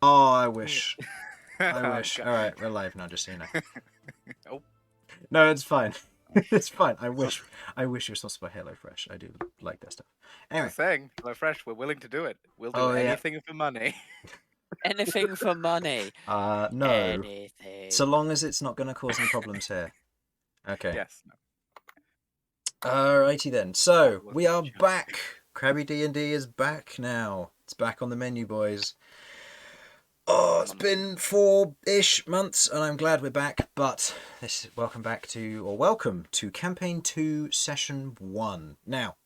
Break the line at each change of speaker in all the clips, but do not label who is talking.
Oh, I wish. I
Oh,
wish.
God.
All right, we're live now, just so you know.
Oh.
No, it's fine. It's fine. I wish you were sponsored by HelloFresh. I do like that stuff. Anyway.
The thing, HelloFresh, we're willing to do it. We'll do
Oh, yeah.
anything for money.
Anything for money.
No.
Anything.
So long as it's not going to cause any problems here. Okay.
Yes.
Alrighty then. So we are back. Crabby D&D is back now. It's back on the menu, boys. Oh, it's been 4-ish months, and I'm glad we're back. But welcome to Campaign 2, Session 1. Now,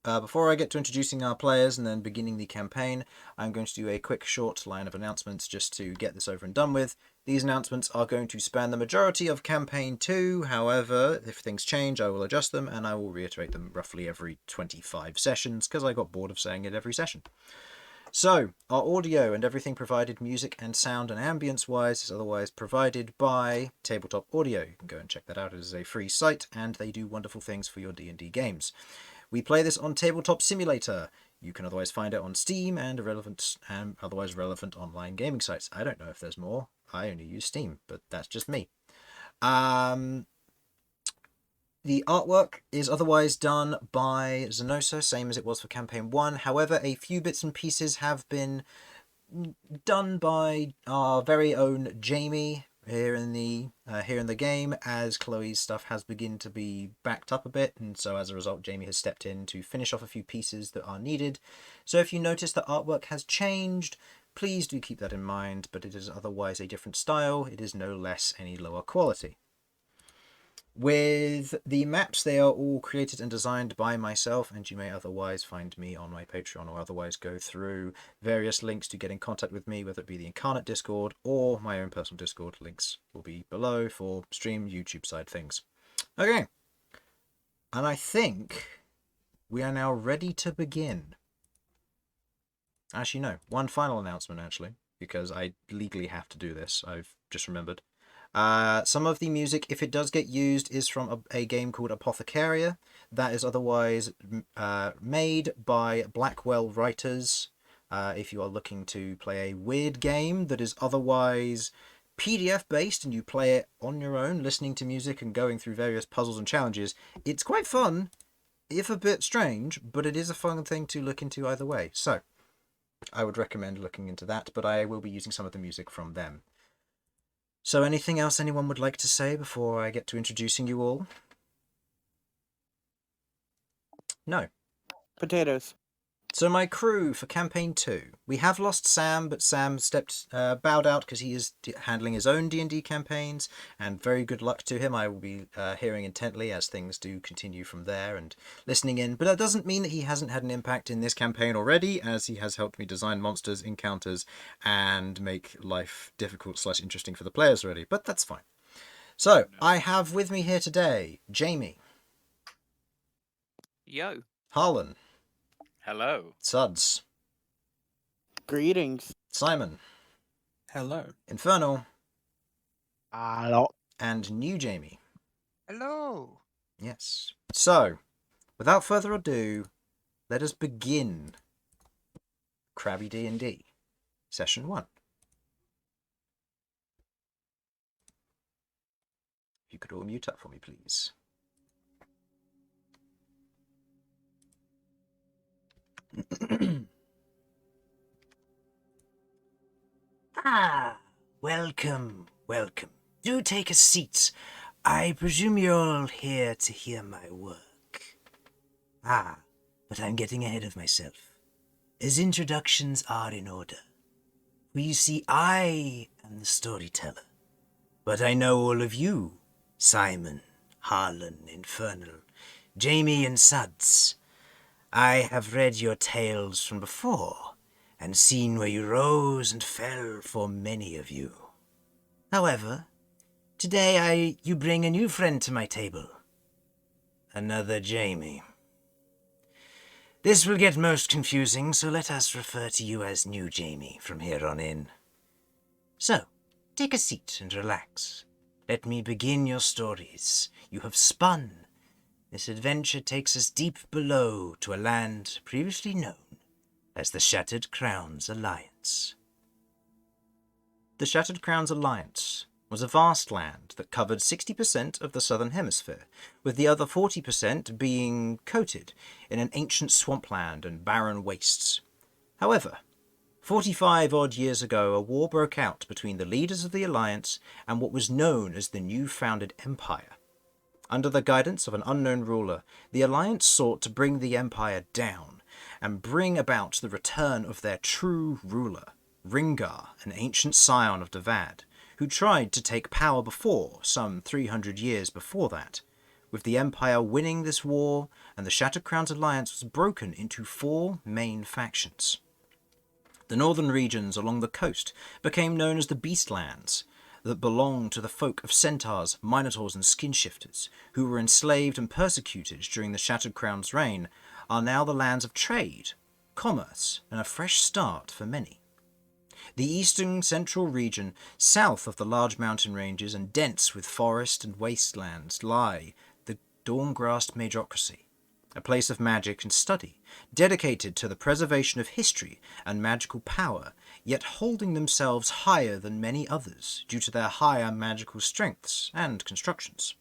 before I get to introducing our players and then beginning the campaign, I'm going to do a quick short line of announcements just to get this over and done with. These announcements are going to span the majority of Campaign 2, however, if things change I will adjust them and I will reiterate them roughly every 25 sessions because I got bored of saying it every session. So, our audio and everything provided music and sound and ambience wise is otherwise provided by Tabletop Audio. You can go and check that out. It is a free site and they do wonderful things for your D&D games. We play this on Tabletop Simulator. You can otherwise find it on Steam and otherwise relevant online gaming sites. I don't know if there's more. I only use Steam, but that's just me. The artwork is otherwise done by Zenosa, same as it was for Campaign 1. However, a few bits and pieces have been done by our very own Jamie here in the game, as Chloe's stuff has begun to be backed up a bit, and so as a result Jamie has stepped in to finish off a few pieces that are needed. So if you notice that artwork has changed, please do keep that in mind, but it is otherwise a different style. It is no less any lower quality. With the maps, they are all created and designed by myself, and you may otherwise find me on my Patreon or otherwise go through various links to get in contact with me, whether it be the Incarnate Discord or my own personal Discord. Links will be below for stream, YouTube side things. Okay, and I think we are now ready to begin. Actually, no, one final announcement, actually, because I legally have to do this. I've just remembered. Some of the music, if it does get used, is from a game called Apothecaria. That is otherwise made by Blackwell Writers. If you are looking to play a weird game that is otherwise PDF based and you play it on your own, listening to music and going through various puzzles and challenges, it's quite fun, if a bit strange, but it is a fun thing to look into either way. So, I would recommend looking into that, but I will be using some of the music from them. So anything else anyone would like to say before I get to introducing you all? No.
Potatoes.
So my crew for Campaign 2. We have lost Sam, but Sam bowed out because he is handling his own D&D campaigns, and very good luck to him. I will be hearing intently as things do continue from there and listening in, but that doesn't mean that he hasn't had an impact in this campaign already, as he has helped me design monsters, encounters, and make life difficult / interesting for the players already, but that's fine. So, I have with me here today, Jamie.
Yo.
Harlan.
Hello.
Sudz.
Greetings.
Simon.
Hello.
Infernal.
Hello.
And new Jamie.
Hello.
Yes. So, without further ado, let us begin Crabby D&D, Session 1. If you could all mute up for me, please. Welcome. Do take a seat. I presume you're all here to hear my work. But I'm getting ahead of myself, as introductions are in order. For you see, I am the storyteller, but I know all of you, Simon, Harlan, Infernal, Jamie and Sudz. I have read your tales from before, and seen where you rose and fell for many of you. However, today you bring a new friend to my table. Another Jamie. This will get most confusing, so let us refer to you as New Jamie from here on in. So, take a seat and relax. Let me begin your stories. You have spun. This adventure takes us deep below to a land previously known as the Shattered Crowns Alliance. The Shattered Crown's alliance was a vast land that covered 60% of the southern hemisphere, with the other 40% being coated in an ancient swampland and barren wastes. However, 45 odd years ago, a war broke out between the leaders of the alliance and what was known as the new-founded empire. Under the guidance of an unknown ruler, the alliance sought to bring the empire down and bring about the return of their true ruler, Ringar, an ancient scion of Devad, who tried to take power before, some 300 years before that. With the empire winning this war, and the Shattered Crown's alliance was broken into 4 main factions. The northern regions along the coast became known as the Beastlands, that belonged to the folk of centaurs, minotaurs and skin-shifters, who were enslaved and persecuted during the Shattered Crown's reign, are now the lands of trade, commerce, and a fresh start for many. The eastern central region, south of the large mountain ranges and dense with forest and wastelands, lie the Dawngrasp Majocracy, a place of magic and study, dedicated to the preservation of history and magical power, yet holding themselves higher than many others due to their higher magical strengths and constructions.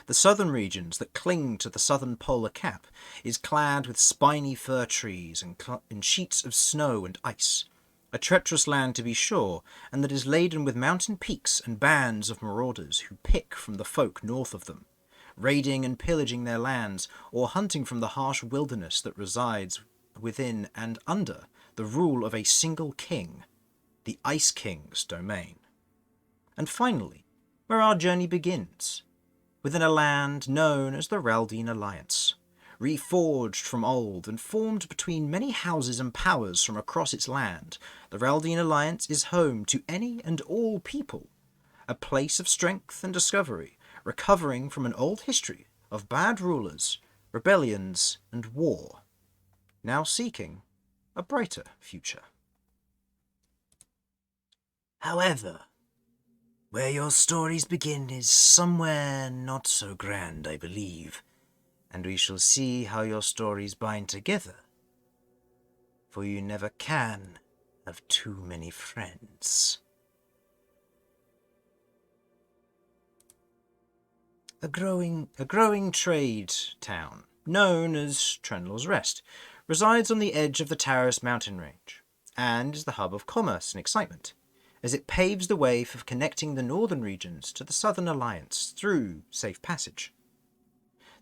The southern regions that cling to the southern polar cap is clad with spiny fir trees and sheets of snow and ice, a treacherous land to be sure, and that is laden with mountain peaks and bands of marauders who pick from the folk north of them, raiding and pillaging their lands, or hunting from the harsh wilderness that resides within and under the rule of a single king, the Ice King's domain. And finally, where our journey begins, within a land known as the Raldine Alliance, reforged from old and formed between many houses and powers from across its land. The Raldine Alliance is home to any and all people, a place of strength and discovery, recovering from an old history of bad rulers, rebellions, and war, now seeking a brighter future. However, where your stories begin is somewhere not so grand, I believe, and we shall see how your stories bind together, for you never can have too many friends. A growing trade town, known as Trendlord's Rest, resides on the edge of the Taurus mountain range, and is the hub of commerce and excitement, as it paves the way for connecting the northern regions to the Southern Alliance through safe passage.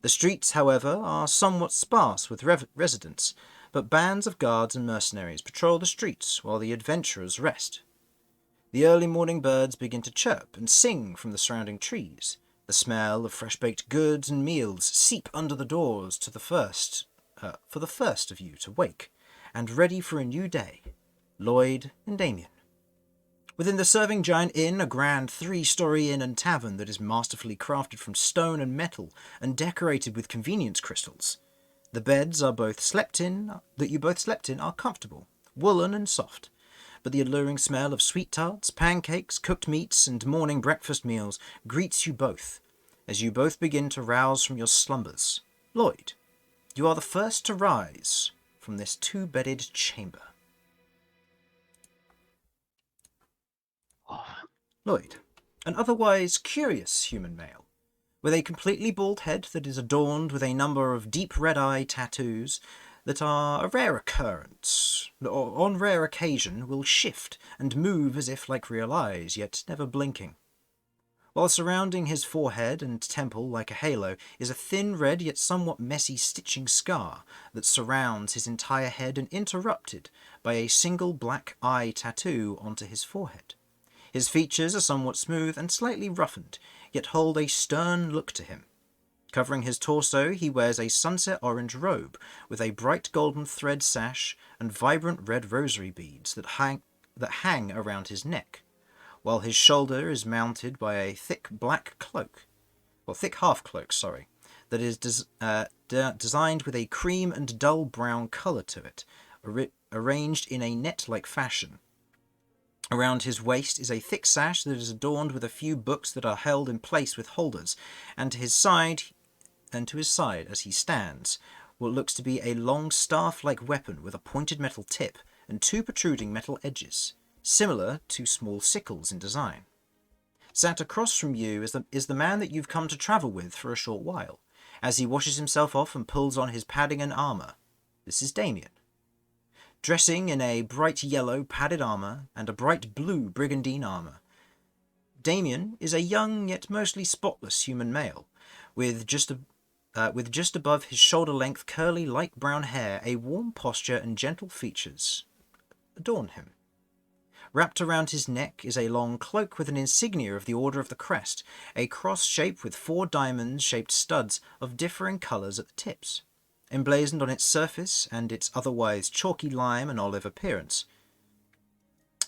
The streets, however, are somewhat sparse with residents, but bands of guards and mercenaries patrol the streets while the adventurers rest. The early morning birds begin to chirp and sing from the surrounding trees. The smell of fresh-baked goods and meals seep under the doors to for the first of you to wake, and ready for a new day, Lloyd and Damian. Within the Serving Giant Inn, a grand 3-story inn and tavern that is masterfully crafted from stone and metal and decorated with convenience crystals. The beds you both slept in are comfortable, woolen and soft, but the alluring smell of sweet tarts, pancakes, cooked meats, and morning breakfast meals greets you both, as you both begin to rouse from your slumbers. Lloyd, you are the first to rise from this 2-bedded chamber. Lloyd, an otherwise curious human male, with a completely bald head that is adorned with a number of deep red-eye tattoos that are a rare occurrence, or on rare occasion will shift and move as if like real eyes, yet never blinking. While surrounding his forehead and temple like a halo is a thin red yet somewhat messy stitching scar that surrounds his entire head and interrupted by a single black eye tattoo onto his forehead. His features are somewhat smooth and slightly roughened, yet hold a stern look to him. Covering his torso, he wears a sunset orange robe with a bright golden thread sash and vibrant red rosary beads that hang around his neck, while his shoulder is mounted by a thick half cloak, that is designed with a cream and dull brown colour to it, arranged in a net-like fashion. Around his waist is a thick sash that is adorned with a few books that are held in place with holders, and to his side as he stands, what looks to be a long staff-like weapon with a pointed metal tip and 2 protruding metal edges. similar to small sickles in design. Sat across from you is the man that you've come to travel with for a short while, as he washes himself off and pulls on his padding and armour. This is Damian. Dressing in a bright yellow padded armour and a bright blue brigandine armour, Damian is a young yet mostly spotless human male, with just above his shoulder-length curly light brown hair, a warm posture and gentle features adorn him. Wrapped around his neck is a long cloak with an insignia of the Order of the Crest, a cross shape with 4 diamond-shaped studs of differing colours at the tips, emblazoned on its surface and its otherwise chalky lime and olive appearance.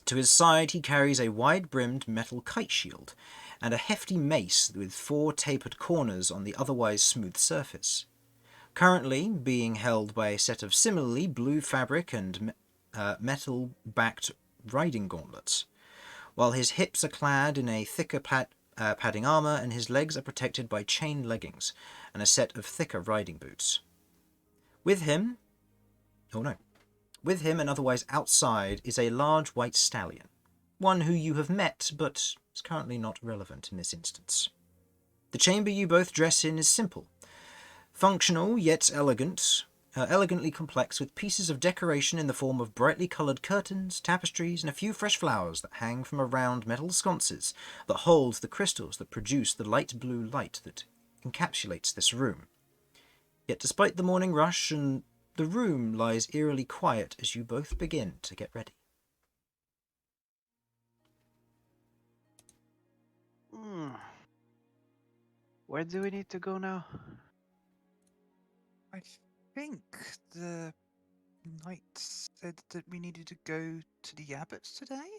To his side he carries a wide-brimmed metal kite shield, and a hefty mace with 4 tapered corners on the otherwise smooth surface, currently being held by a set of similarly blue fabric and metal-backed riding gauntlets, while his hips are clad in a thicker padding armour and his legs are protected by chain leggings and a set of thicker riding boots. With him and otherwise outside is a large white stallion, one who you have met but is currently not relevant in this instance. The chamber you both dress in is simple, functional yet elegantly complex, with pieces of decoration in the form of brightly coloured curtains, tapestries, and a few fresh flowers that hang from round metal sconces that hold the crystals that produce the light blue light that encapsulates this room. Yet despite the morning rush, the room lies eerily quiet as you both begin to get ready.
Where do we need to go now?
I think the knight said that we needed to go to the abbots today.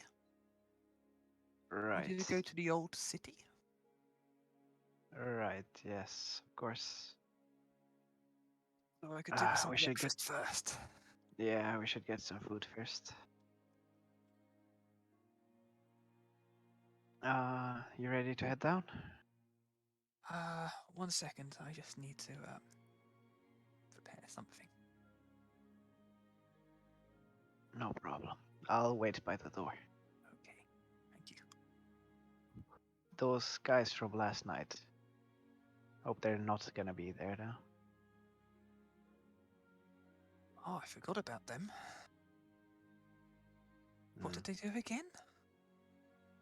Right.
Needed to go to the old city.
Right, yes, of course.
So I could do with some
we should
breakfast first.
Yeah, we should get some food first. You ready to head down?
1 second. I just need to prepare something.
No problem. I'll wait by the door.
Okay. Thank you.
Those guys from last night. Hope they're not gonna be there now.
Oh, I forgot about them. What did they do again?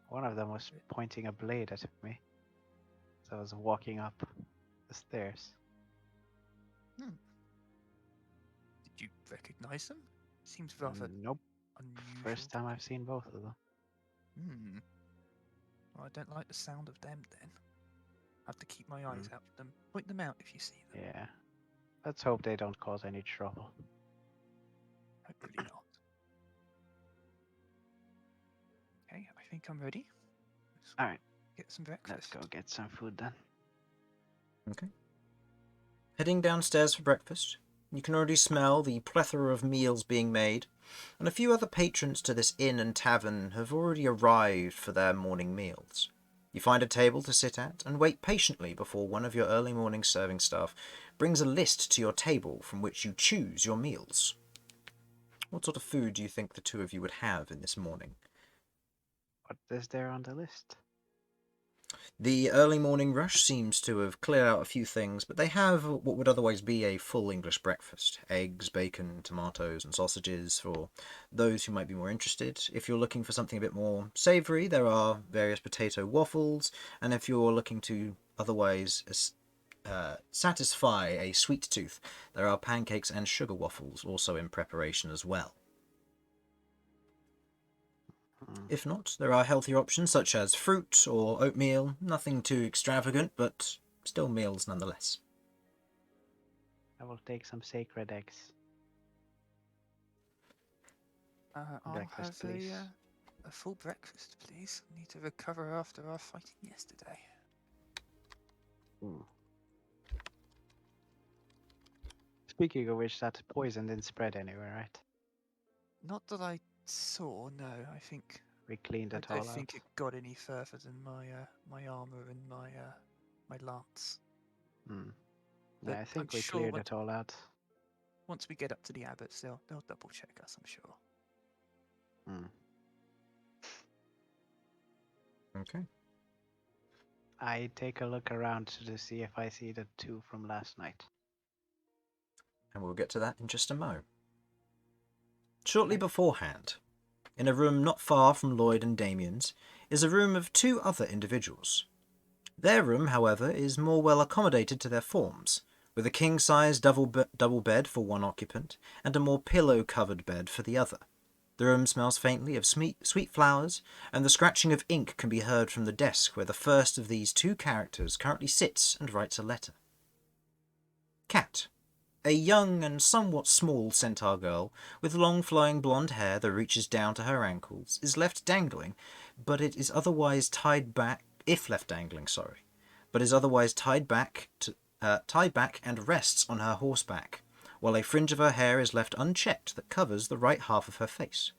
One of them was pointing a blade at me. So I was walking up the stairs.
Did you recognize them? Seems rather
Nope.
unusual.
First time I've seen both of them.
Well, I don't like the sound of them then. I have to keep my eyes out for them. Point them out if you see them.
Yeah. Let's hope they don't cause any trouble.
Hopefully not. Okay, I think I'm ready.
Alright,
Get some breakfast.
let's go get some food then.
Okay. Heading downstairs for breakfast, you can already smell the plethora of meals being made, and a few other patrons to this inn and tavern have already arrived for their morning meals. You find a table to sit at and wait patiently before one of your early morning serving staff brings a list to your table from which you choose your meals. What sort of food do you think the two of you would have in this morning?
What is there on the list?
The early morning rush seems to have cleared out a few things, but they have what would otherwise be a full English breakfast. Eggs, bacon, tomatoes, and sausages for those who might be more interested. If you're looking for something a bit more savoury, there are various potato waffles, and if you're looking to otherwise satisfy a sweet tooth, there are pancakes and sugar waffles also in preparation as well. If not, there are healthier options such as fruit or oatmeal, nothing too extravagant, but still meals nonetheless.
I will take some sacred eggs.
I'll
Breakfast,
have
please.
a full breakfast, please. Need to recover after our fighting yesterday.
Speaking of which, that poison didn't spread anywhere, right?
Not that I saw, no. I think
We cleaned
I
it all
don't
out.
think it got any further than my armor and my lance.
Yeah,
But
I think
I'm
we
sure
cleared it all out.
once we get up to the abbots, they'll double check us. I'm sure.
Okay.
I take a look around to see if I see the two from last night.
And we'll get to that in just a mo. Shortly
Okay.
beforehand, in a room not far from Lloyd and Damien's, is a room of two other individuals. Their room, however, is more well accommodated to their forms, with a king-size double bed for one occupant and a more pillow-covered bed for the other. The room smells faintly of sweet flowers, and the scratching of ink can be heard from the desk where the first of these two characters currently sits and writes a letter. Cat, a young and somewhat small centaur girl with long flowing blonde hair that reaches down to her ankles, is left dangling, but it is otherwise tied back. If left dangling, sorry, but is otherwise tied back and rests on her horseback, while a fringe of her hair is left unchecked that covers the right half of her face.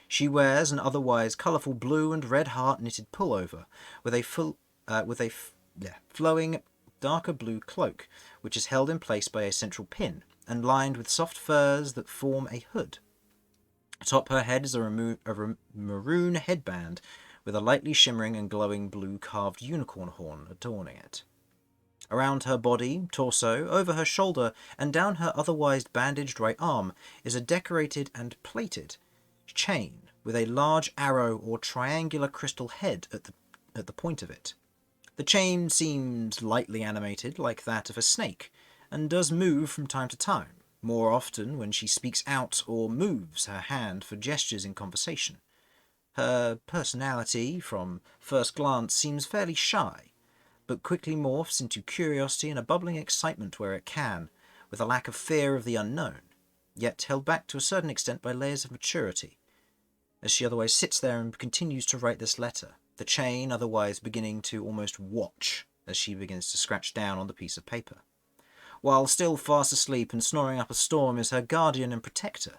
She wears an otherwise colourful blue and red heart knitted pullover with a flowing darker blue cloak, which is held in place by a central pin and lined with soft furs that form a hood. Atop her head is a maroon headband with a lightly shimmering and glowing blue carved unicorn horn adorning it. Around her body, torso, over her shoulder, and down her otherwise bandaged right arm is a decorated and plated chain with a large arrow or triangular crystal head at the point of it. The chain seems lightly animated, like that of a snake, and does move from time to time, more often when she speaks out or moves her hand for gestures in conversation. Her personality, from first glance, seems fairly shy, but quickly morphs into curiosity and a bubbling excitement where it can, with a lack of fear of the unknown, yet held back to a certain extent by layers of maturity. As she otherwise sits there and continues to write this letter, the chain otherwise beginning to almost watch as she begins to scratch down on the piece of paper. While still fast asleep and snoring up a storm is her guardian and protector,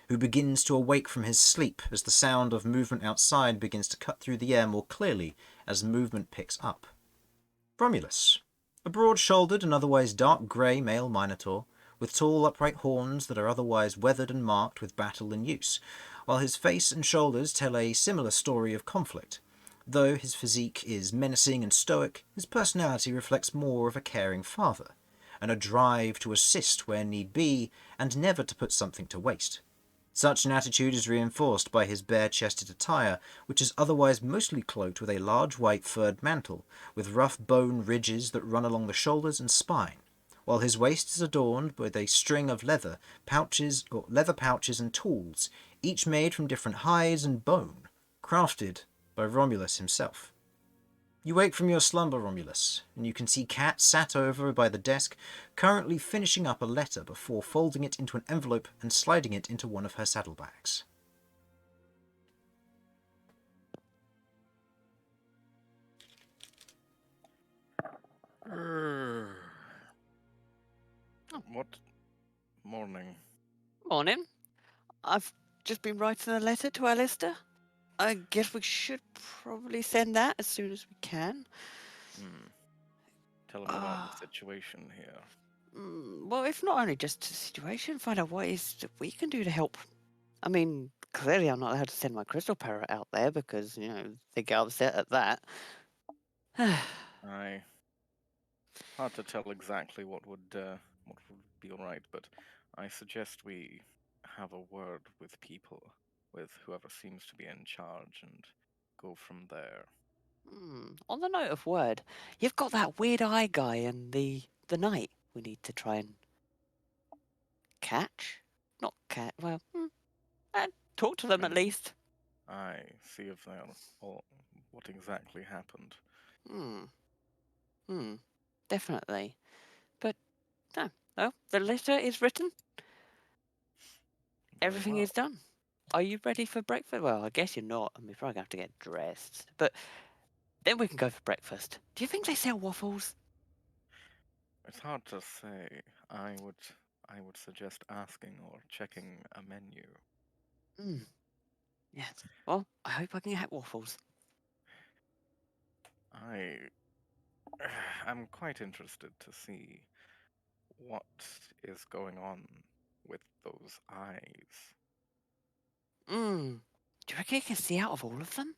who begins to awake from his sleep as the sound of movement outside begins to cut through the air more clearly as movement picks up. Romulus, a broad-shouldered and otherwise dark grey male Minotaur, with tall upright horns that are otherwise weathered and marked with battle and use, while his face and shoulders tell a similar story of conflict. Though his physique is menacing and stoic, his personality reflects more of a caring father, and a drive to assist where need be, and never to put something to waste. Such an attitude is reinforced by his bare-chested attire, which is otherwise mostly cloaked with a large white furred mantle, with rough bone ridges that run along the shoulders and spine, while his waist is adorned with a string of leather pouches and tools, each made from different hides and bone, crafted by Romulus himself. You wake from your slumber, Romulus, and you can see Cat sat over by the desk, currently finishing up a letter before folding it into an envelope and sliding it into one of her saddlebags.
What morning?
Morning. I've just been writing a letter to Alistair. I guess we should probably send that as soon as we can.
Tell him about the situation here.
Well, if not only just the situation, find out what it is that we can do to help. I mean, clearly I'm not allowed to send my crystal parrot out there because, they get upset at that.
Hard to tell exactly what would be all right, but I suggest we have a word with people, with whoever seems to be in charge, and go from there.
On the note of word, you've got that weird eye guy and the knight we need to try and catch? Not cat, well, talk to them at
And
least.
see if they're or what exactly happened.
Definitely. But, no, well, the letter is written.
Very
Everything
well.
is done. Are you ready for breakfast? Well, I guess you're not. I mean, we're probably going to have to get dressed. But then we can go for breakfast. Do you think they sell waffles?
It's hard to say. I would suggest asking or checking a menu.
Yes. Well, I hope I can get waffles.
I'm quite interested to see what is going on with those eyes.
Do you reckon you can see out of all of them?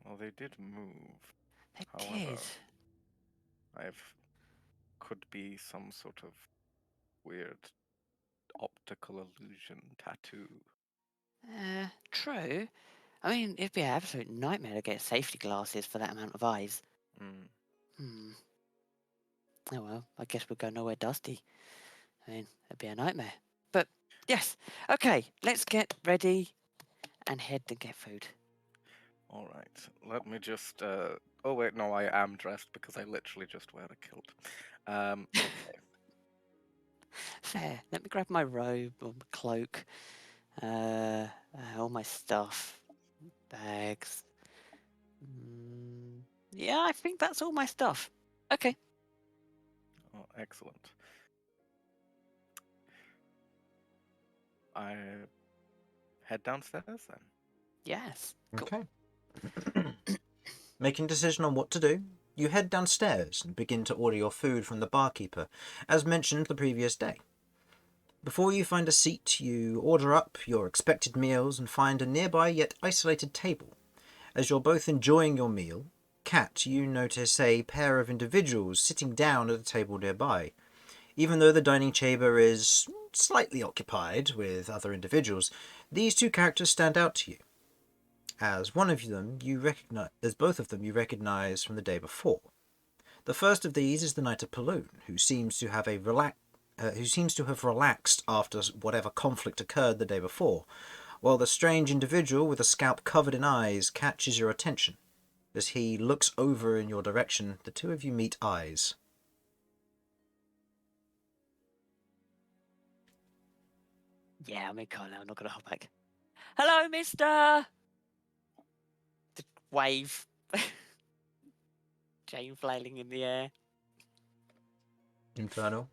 Well, they did move.
They
However,
did.
could be some sort of weird optical illusion tattoo.
True. I mean, it'd be an absolute nightmare to get safety glasses for that amount of eyes. Hmm. Oh well, I guess we'll go nowhere dusty. I mean, it'd be a nightmare. But, yes. Okay, let's get ready and head to get food.
All right, let me just. Oh wait, no, I am dressed because I literally just wear a kilt. Okay.
Fair. Let me grab my robe or my cloak. All my stuff. Bags. Yeah, I think that's all my stuff. Okay.
Oh, excellent. I head downstairs then.
Yes. Cool.
Okay. Making a decision on what to do, you head downstairs and begin to order your food from the barkeeper, as mentioned the previous day. Before you find a seat, you order up your expected meals and find a nearby yet isolated table. As you're both enjoying your meal, Kat, you notice a pair of individuals sitting down at a table nearby. Even though the dining chamber is slightly occupied with other individuals, these two characters stand out to you. As both of them you recognize from the day before. The first of these is the Knight of Pallune, who seems to have relaxed after whatever conflict occurred the day before, while the strange individual with a scalp covered in eyes catches your attention. As he looks over in your direction, the two of you meet eyes.
Yeah, I'm in car now. I'm not going to hold back. Hello, mister! The wave. Chain flailing in the air.
Infernal.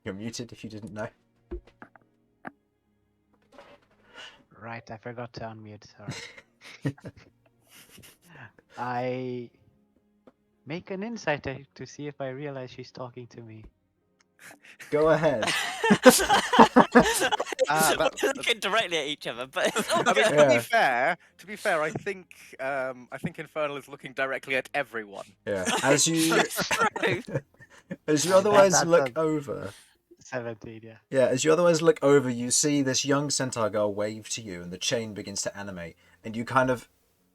You're muted if you didn't know.
Right, I forgot to unmute. Sorry. I make an insight to see if I realize she's talking to me.
Go ahead.
We're looking directly at each other, but it's all
I mean,
good.
Yeah.
to be fair, I think Infernal is looking directly at everyone.
Yeah. As you
True.
as you
Oh,
otherwise
that's
look
a-
over.
17, yeah.
Yeah, as you otherwise look over, you see this young centaur girl wave to you, and the chain begins to animate. And you kind of,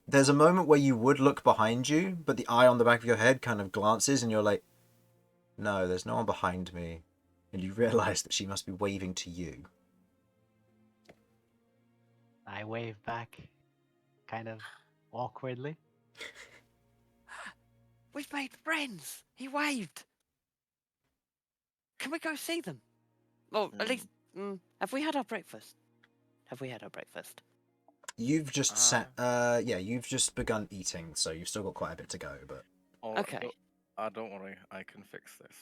there's a moment where you would look behind you, but the eye on the back of your head kind of glances, and you're like, no, there's no one behind me. And you realise that she must be waving to you.
I wave back, kind of awkwardly.
We've made friends. He waved. Can we go see them? Well, at least, have we had our breakfast? Have we had our breakfast?
You've just you've just begun eating, so you've still got quite a bit to go, but...
Okay.
Don't worry, I can fix this.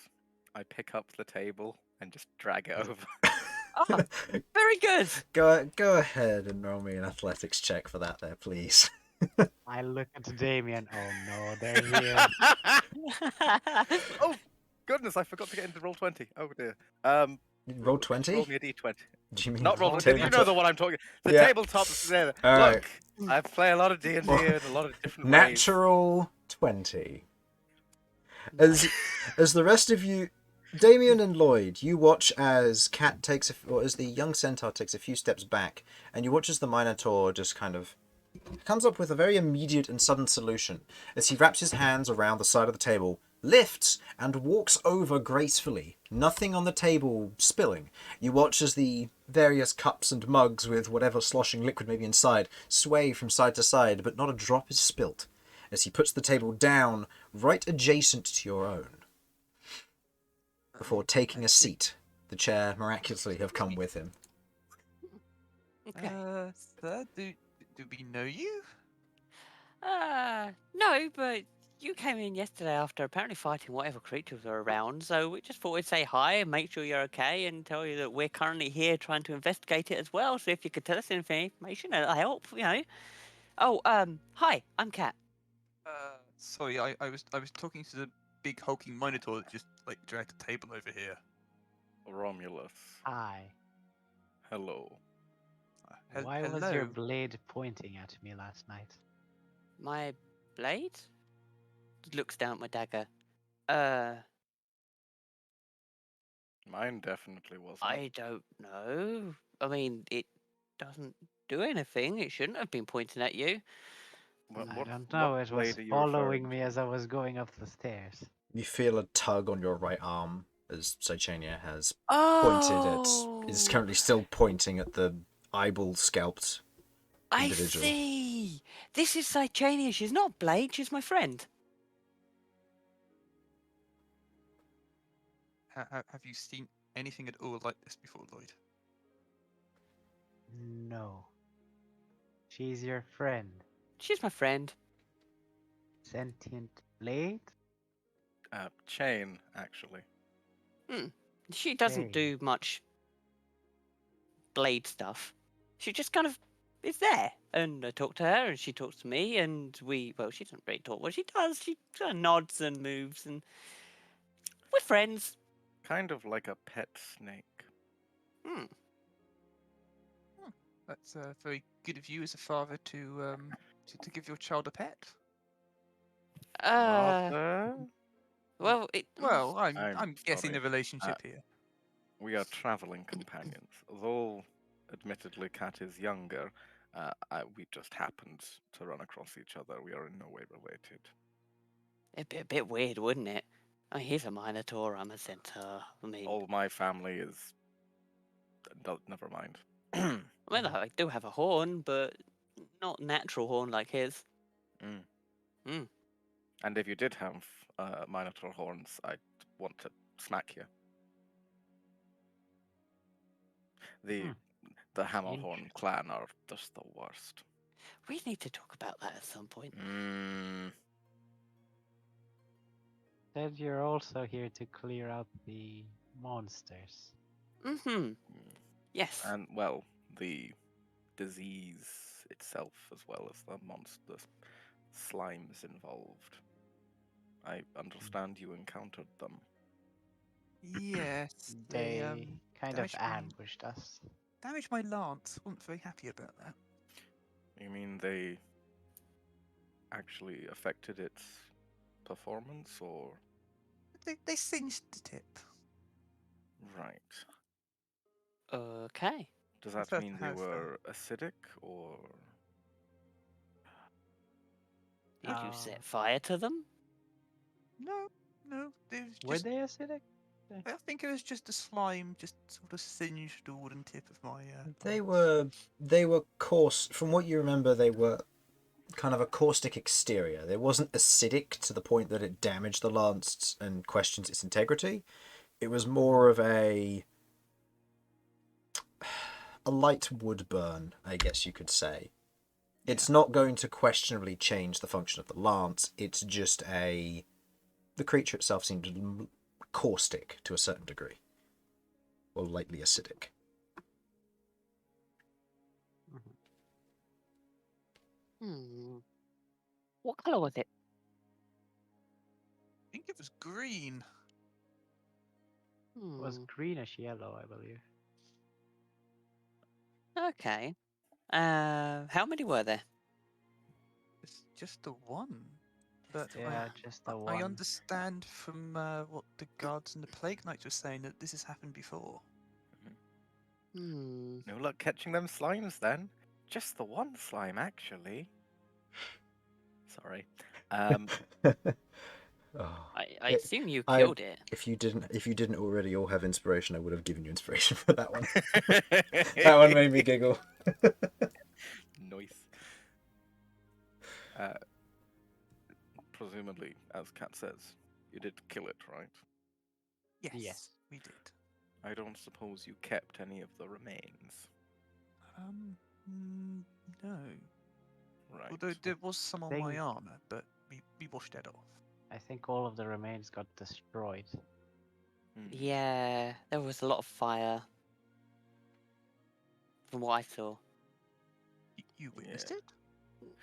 I pick up the table and just drag it over.
Oh, very good.
Go ahead and roll me an athletics check for that there, please.
I look at Damian. Oh no, they're here.
Oh, goodness, I forgot to get into roll 20. Oh dear.
Roll
Just
20?
roll me a d20.
Do you mean
Not roll 20. You know
tabletop?
the one I'm talking. The
Yeah.
tabletop. There.
All
Look,
right.
I play a lot of D&D in a lot of different ways.
Natural 20. As the rest of you, Damian and Lloyd, you watch as as the young centaur takes a few steps back, and you watch as the Minotaur just kind of comes up with a very immediate and sudden solution as he wraps his hands around the side of the table, lifts, and walks over gracefully, nothing on the table spilling. You watch as the various cups and mugs with whatever sloshing liquid may be inside sway from side to side, but not a drop is spilt, as he puts the table down right adjacent to your own. Before taking a seat, the chair miraculously have come with him.
Okay.
Sir, do we know you?
No, but you came in yesterday after apparently fighting whatever creatures were around, so we just thought we'd say hi and make sure you're okay and tell you that we're currently here trying to investigate it as well, so if you could tell us any information, it'll help, you know. Oh, hi, I'm Kat.
Sorry, I was talking to the big hulking Minotaur that just like dragged the table over here.
Romulus.
Hi.
Hello.
Why was your blade pointing at me last night?
My blade? Looks down at my dagger.
Mine definitely wasn't.
I don't know. I mean, it doesn't do anything. It shouldn't have been pointing at you.
I don't know. It was following me as I was going up the stairs.
You feel a tug on your right arm as Saichania has pointed at. Is currently still pointing at the eyeball scalped individual.
I see. This is Saichania. She's not Blade. She's my friend.
Have you seen anything at all like this before, Lloyd?
No. She's your friend.
She's my friend.
Sentient blade?
Chain, actually.
She doesn't do much blade stuff. She just kind of is there. And I talk to her, and she talks to me, and she doesn't really talk. What she does, she kind of nods and moves, and we're friends.
Kind of like a pet snake.
That's very good of you as a father to give your child a pet.
Well,
I'm guessing the relationship here.
We are traveling companions. Although, admittedly, Cat is younger, we just happened to run across each other. We are in no way related.
It'd be a bit weird, wouldn't it? I mean, he's a Minotaur, I'm a Centaur. I mean,
all my family is. Never mind.
Well, I do have a horn, but not natural horn like his.
And if you did have Minotaur horns, I'd want to smack you. The Hammerhorn clan are just the worst.
We need to talk about that at some point.
Said you're also here to clear out the monsters.
Yes.
And, well, the disease itself, as well as the monster slimes involved. I understand you encountered them.
Yes,
they kind of ambushed us.
Damaged my lance. Wasn't very happy about that.
You mean they actually affected its performance, or?
They singed the tip.
Right.
Okay.
Does that mean they were acidic, or?
Did you set fire to them?
No.
Were they acidic?
I think it was just a slime, just sort of singed the wooden tip of my.
They were coarse. From what you remember, they were kind of a caustic exterior. They wasn't acidic to the point that it damaged the lance and questions its integrity. It was more of a light wood burn, I guess you could say. It's not going to questionably change the function of the lance. It's just the creature itself seemed caustic to a certain degree, or lightly acidic.
What colour was it?
I think it was green.
It was greenish yellow, I believe.
Okay. How many were there?
It's just the one. But
just the one.
I understand from what the guards and the plague knights were saying that this has happened before.
No luck catching them slimes then. Just the one slime, actually. Sorry.
I assume you killed it.
If you didn't already all have inspiration, I would have given you inspiration for that one. That one made me giggle.
Nice. Presumably, as Kat says, you did kill it, right?
Yes, we did.
I don't suppose you kept any of the remains.
No.
Right.
Although there was some on my armor, but we washed that off.
I think all of the remains got destroyed.
Yeah, there was a lot of fire. From what I saw.
You witnessed it?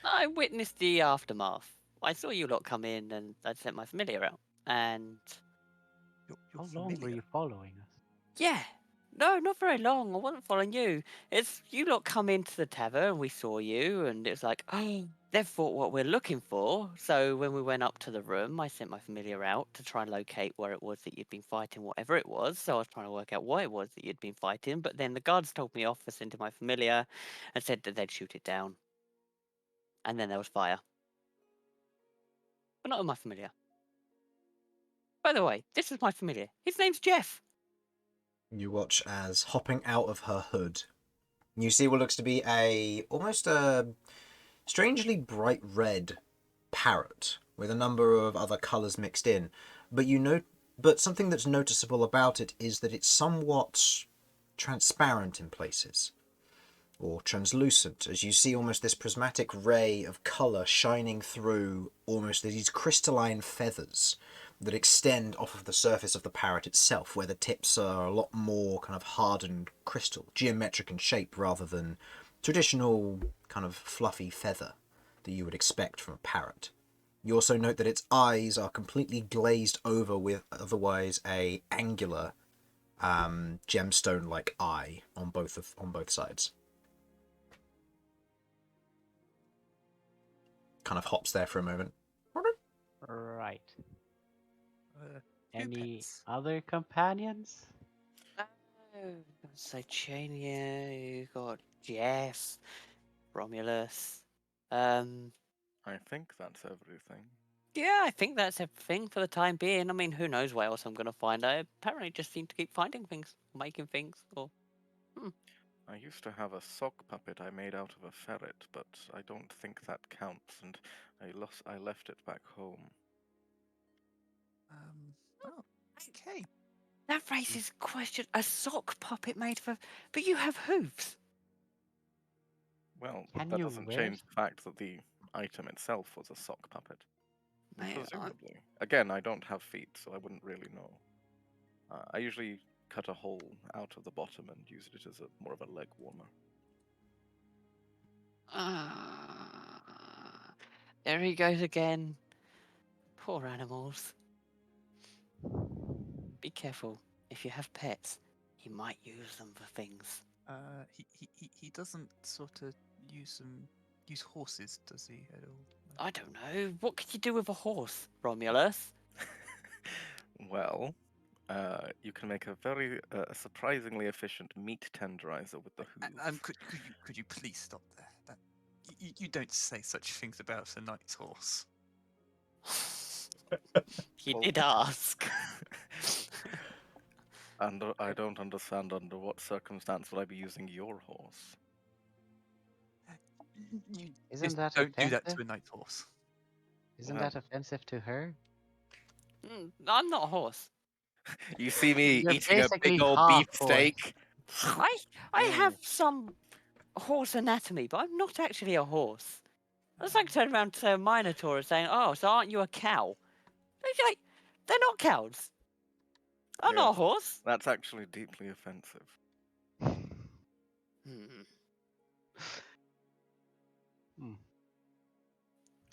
I witnessed the aftermath. I saw you lot come in, and I sent my familiar out. And
how long were you following us?
Yeah, No, not very long. I wasn't following you. It's you lot come into the tavern and we saw you, and it's like, oh, they've thought what we're looking for. So when we went up to the room, I sent my familiar out to try and locate where it was that you'd been fighting, whatever it was. So I was trying to work out what it was that you'd been fighting, but then the guards told me off for sending my familiar and said that they'd shoot it down. And then there was fire. But not with my familiar. By the way, this is my familiar. His name's Jeff.
You watch as hopping out of her hood, you see what looks to be almost a strangely bright red parrot with a number of other colours mixed in. But something that's noticeable about it is that it's somewhat transparent in places, or translucent, as you see almost this prismatic ray of colour shining through almost these crystalline feathers that extend off of the surface of the parrot itself, where the tips are a lot more kind of hardened crystal, geometric in shape rather than traditional kind of fluffy feather that you would expect from a parrot. You also note that its eyes are completely glazed over with otherwise a angular gemstone-like eye on both sides. Kind of hops there for a moment.
Right.
Two
Any
pets.
other companions?
So Chania, you got Jess, Romulus.
I think that's everything.
Yeah, I think that's everything for the time being. I mean, who knows what else I'm going to find. I apparently just seem to keep finding things, making things, or...
I used to have a sock puppet I made out of a ferret, but I don't think that counts, and I left it back home.
Oh, okay.
That raises a question. A sock puppet made for... But you have hooves.
Well,
Can
that
you
doesn't
wear
change the fact that the item itself was a sock puppet.
Mate,
Presumably. Again, I don't have feet, so I wouldn't really know. I usually cut a hole out of the bottom and use it as more of a leg warmer.
There he goes again. Poor animals. Be careful. If you have pets, you might use them for things.
He doesn't sort of use horses, does he, at all?
I don't know. What could you do with a horse, Romulus?
Well, you can make a very surprisingly efficient meat tenderizer with the hooves.
Could you please stop there? You don't say such things about a knight's horse.
You did ask.
I don't understand under what circumstance would I be using your horse.
You
Isn't
just
that
don't do that to
offensive?
a knight's horse.
Isn't
Well-
that offensive to her?
I'm not a horse.
You see me
You're
eating a
basically
big old
half
beefsteak.
I have some horse anatomy, but I'm not actually a horse. That's like turning around to a Minotaur and saying, "Oh, so aren't you a cow?" It's like, they're not cows. I'm not a
Yes.
horse.
That's actually deeply offensive.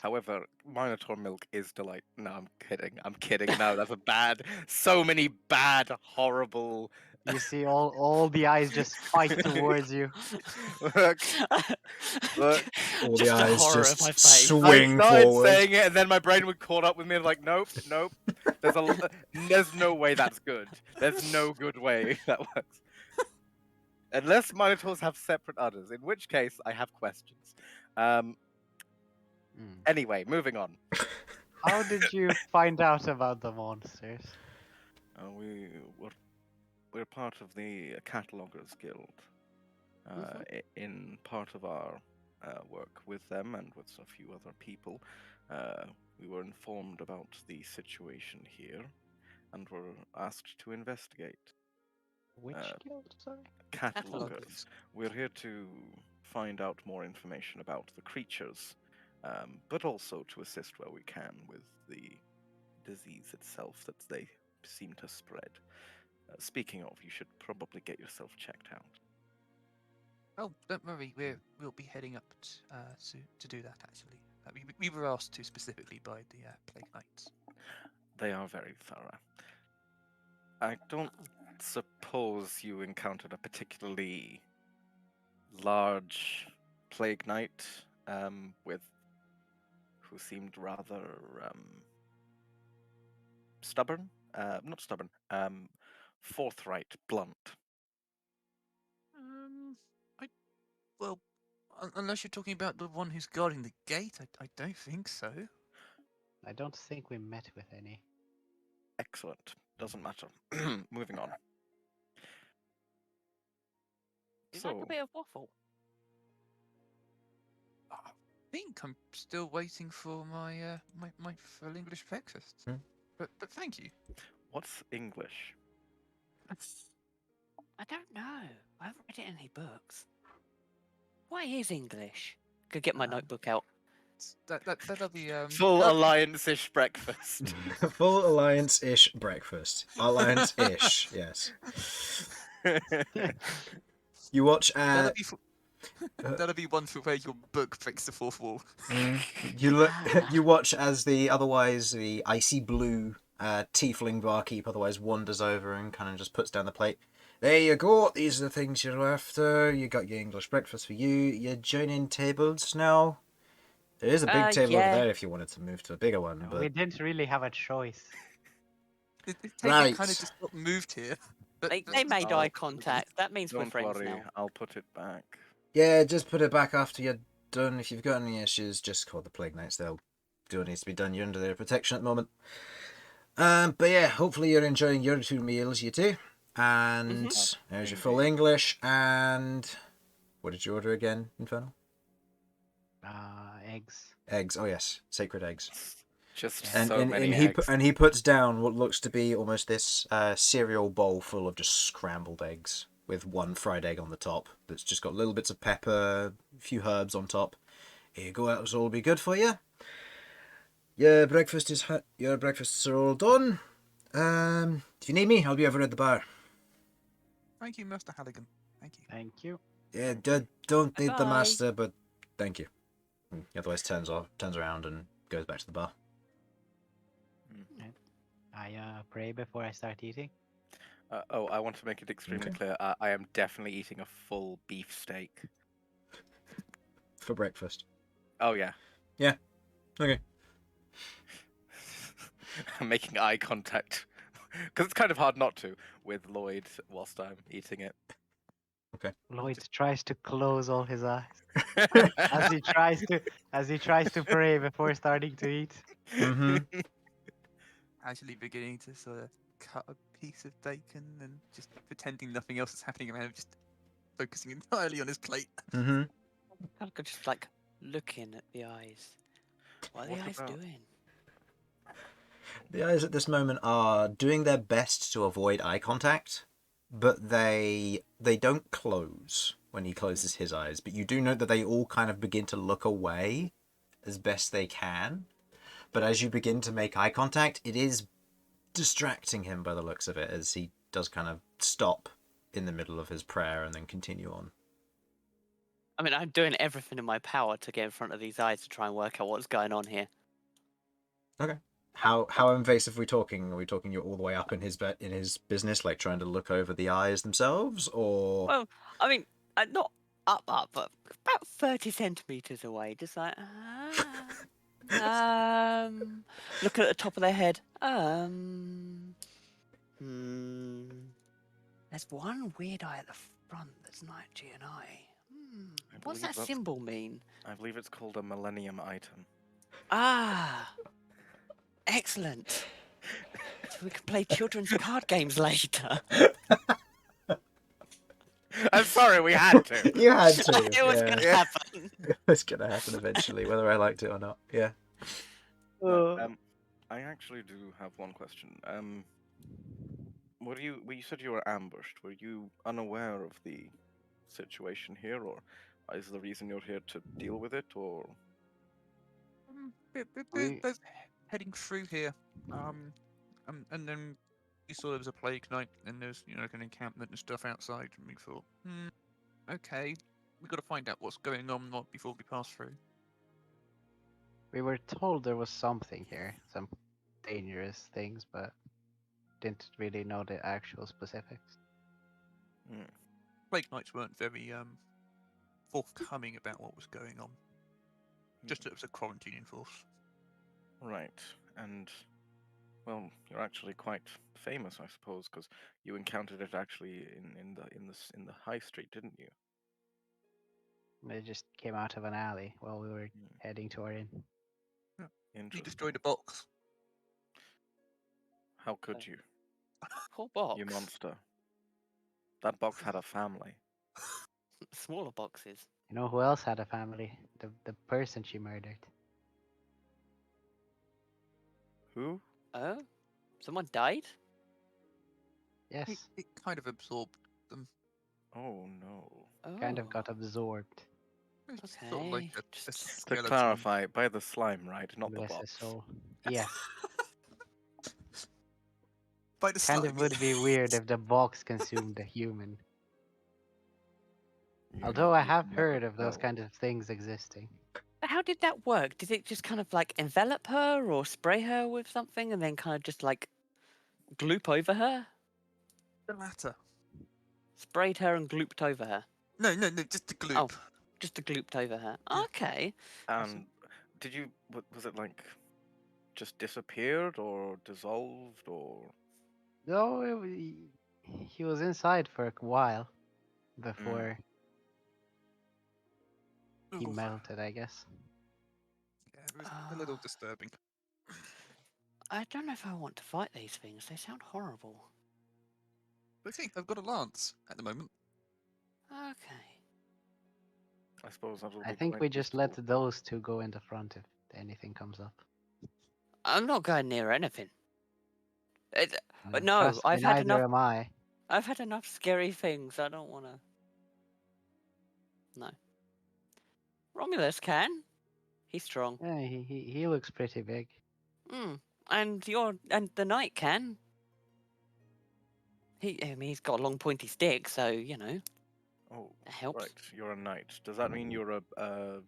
However, Minotaur milk is delight. No, I'm kidding. I'm kidding. No, that's so many bad, horrible.
You see all the eyes just fight towards you.
Look,
All the
Just the
eyes
horror
just
of my face.
I
swing
started
forward.
saying it, and then my brain would caught up with me and like, nope. There's no way that's good. There's no good way that works. Unless Minotaurs have separate udders, in which case I have questions. Anyway, moving on.
How did you find out about the monsters?
We're part of the Cataloguers Guild. In part of our work with them and with a few other people, we were informed about the situation here and were asked to investigate.
Which guild, sorry?
Catalogers. We're here to find out more information about the creatures, but also to assist where we can with the disease itself that they seem to spread. Speaking of, you should probably get yourself checked out.
Oh, don't worry. We'll be heading up to do that. Actually, we were asked to specifically by the Plague Knights.
They are very thorough. I don't suppose you encountered a particularly large plague knight who seemed rather stubborn. Not stubborn. Forthright, blunt.
Well, unless you're talking about the one who's guarding the gate, I don't think so.
I don't think we met with any.
Excellent. Doesn't matter. Moving on.
You like a bit of waffle?
I think I'm still waiting for my my full English breakfast. But thank you.
What's English?
I don't know. I haven't read it in any books. What is English? Could get my notebook out.
That'll be
Full alliance-ish breakfast.
Full alliance-ish breakfast. Alliance-ish, yes. You watch
that'll be one for where your book breaks the fourth wall.
You watch as the icy blue tiefling barkeep otherwise wanders over and kind of just puts down the plate. There you go. These are the things you're after. You got your English breakfast for you. You're joining tables now. There is a big table over there if you wanted to move to a bigger one. But
We didn't really have a choice.
The table kind of just got moved here. But
They made eye contact. That means we're
Don't
friends
worry,
now.
I'll put it back.
yeah, just put it back after you're done. If you've got any issues, just call the Plague Knights. They'll do what needs to be done. You're under their protection at the moment. But yeah, hopefully you're enjoying your 2 meals, you two. And there's your full English. And what did you order again, Infernal?
Eggs.
Eggs. Oh yes, sacred eggs.
Just
And
so many eggs.
he puts down what looks to be almost this cereal bowl full of just scrambled eggs with 1 fried egg on the top. That's just got little bits of pepper, a few herbs on top. Here you go. That'll all be good for you. Your breakfasts are all done. If you need me, I'll be over at the bar.
Thank you, Master Halligan. Thank you.
Thank you.
Yeah, don't need the
Bye.
master, but thank you. He otherwise turns around and goes back to the bar.
I pray before I start eating.
I want to make it extremely clear. I am definitely eating a full beef steak.
For breakfast.
Oh, yeah.
Yeah. Okay.
I'm making eye contact. Because it's kind of hard not to with Lloyd whilst I'm eating it.
Okay.
Lloyd tries to close all his eyes as he tries to pray before starting to eat.
Mm-hmm.
Actually beginning to sort of cut a piece of bacon and just pretending nothing else is happening around him, just focusing entirely on his plate.
Mm-hmm.
I'm just like looking at the eyes. What are the eyes doing?
The eyes at this moment are doing their best to avoid eye contact, but they don't close when he closes his eyes. But you do note that they all kind of begin to look away as best they can. But as you begin to make eye contact, it is distracting him by the looks of it, as he does kind of stop in the middle of his prayer and then continue on.
I mean, I'm doing everything in my power to get in front of these eyes to try and work out what's going on here.
Okay. How invasive are we talking? Are we talking you're all the way up in his business, like trying to look over the eyes themselves, or?
Well, I mean, not up, but about 30 centimeters away, just like, look at the top of their head. There's one weird eye at the front that's not actually an eye. What's that symbol mean?
I believe it's called a millennium item.
Ah, excellent. So we can play children's card games later.
I'm sorry, we had to.
You had to.
It was going to happen.
It was going to happen eventually, whether I liked it or not. Yeah.
I actually do have one question. When you said you were ambushed, were you unaware of the situation here, or is the reason you're here to deal with it, or?
They're heading through here, and then we saw there was a plague knight, and there's like an encampment and stuff outside, and we thought, okay, we got to find out what's going on before we pass through.
We were told there was something here, some dangerous things, but didn't really know the actual specifics.
Plague Knights weren't very forthcoming about what was going on. Just that it was a quarantine in force.
Right, and well, you're actually quite famous, I suppose, because you encountered it actually in the high street, didn't you?
They just came out of an alley while we were heading to our inn.
Yeah. You
Interesting.
destroyed a box.
How could you,
Poor box.
you monster? That box had a family.
Smaller boxes.
You know who else had a family? The person she murdered.
Who?
Oh? Someone died?
Yes,
It kind of absorbed them.
Oh no.
Oh.
kind of got absorbed.
It's sort of like
Okay,
a
To
skeleton.
clarify, by the slime, right? Not the
Bless his
box.
soul. Yes.
By the
Kind of
slime.
would be weird if the box consumed the human.
You-
Although I
you
have
never
heard of those
know.
kind of things existing.
How did that work? Did it just kind of like envelop her or spray her with something and then kind of just like gloop over her?
The latter.
Sprayed her and glooped over her.
No, just the gloop.
Oh. Just a glooped over her.
Yeah.
Okay.
And did you? Was it like just disappeared or dissolved or?
No, he was inside for a while before he
Ooh.
melted, I guess.
Yeah, it was a little disturbing.
I don't know if I want to fight these things. They sound horrible.
But see, I've got a lance at the moment.
Okay.
I suppose that will
I
be
think
quite
we just let
useful.
those two go in the front if anything comes up.
I'm not going near anything. But no,
Trust me,
I've had
neither
enough.
am I.
I've had enough scary things. I don't want to. No. Romulus can. He's strong.
Yeah, he looks pretty big.
And the knight can. He's got a long pointy stick, so you know
Oh,
that helps.
right. You're a knight. Does that mean you're a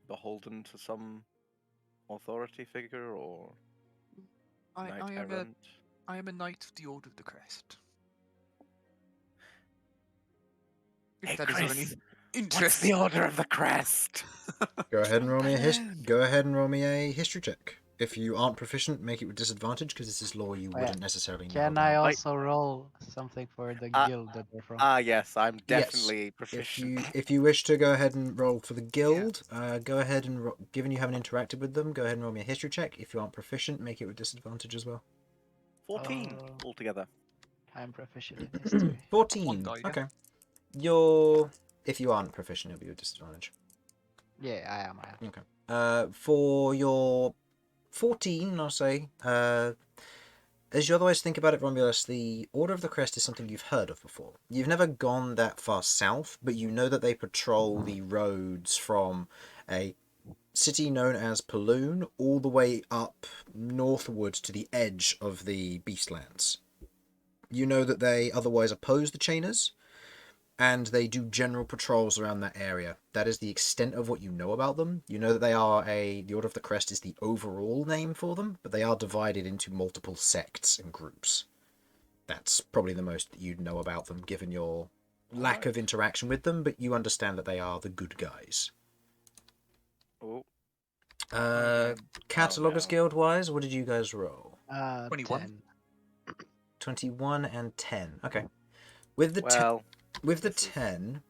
beholden to some authority figure or knight errant?
I am a knight of the Order of the Crest. If
Hey,
that is of any
Chris,
interest.
what's the Order of the Crest?
Go ahead and roll me a
Pallune.
Go ahead and roll me a history check. If you aren't proficient, make it with disadvantage because this is lore you
Oh, yeah.
wouldn't necessarily know
Can
about.
I also roll something for the guild that we're from?
Yes, I'm
Yes.
definitely proficient.
If you wish to go ahead and roll for the guild, go ahead and given you haven't interacted with them, go ahead and roll me a history check. If you aren't proficient, make it with disadvantage as well.
14 altogether.
I'm proficient in history.
14.
One die, yeah.
Okay. If you aren't proficient, it'll be with disadvantage.
Yeah, I am.
Okay. For your 14, I'll say, as you otherwise think about it, Romulus, the Order of the Crest is something you've heard of before. You've never gone that far south, but you know that they patrol the roads from a city known as Pallune all the way up northward to the edge of the Beastlands. You know that they otherwise oppose the Chainers, and they do general patrols around that area. That is the extent of what you know about them. You know that they are the Order of the Crest is the overall name for them, but they are divided into multiple sects and groups. That's probably the most that you'd know about them, given your lack of interaction with them, but you understand that they are the good guys.
Oh.
Cataloguers Guild wise, what did you guys roll?
21.
10.
21 and 10. Okay. With the
Well,
the 10,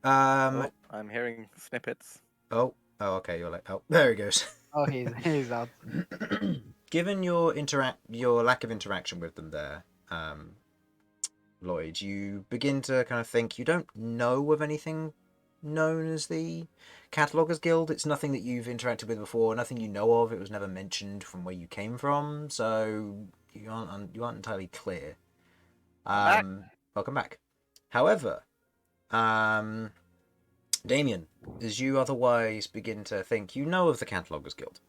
I'm hearing snippets.
Oh, okay, you're like, oh, there he goes.
Oh, he's out.
Given your lack of interaction with them there, Lloyd, you begin to kind of think you don't know of anything known as the Cataloguers Guild. It's nothing that you've interacted with before, nothing you know of. It was never mentioned from where you came from, so you aren't entirely clear. Welcome back. However, Damian, as you otherwise begin to think, you know of the Cataloguers Guild.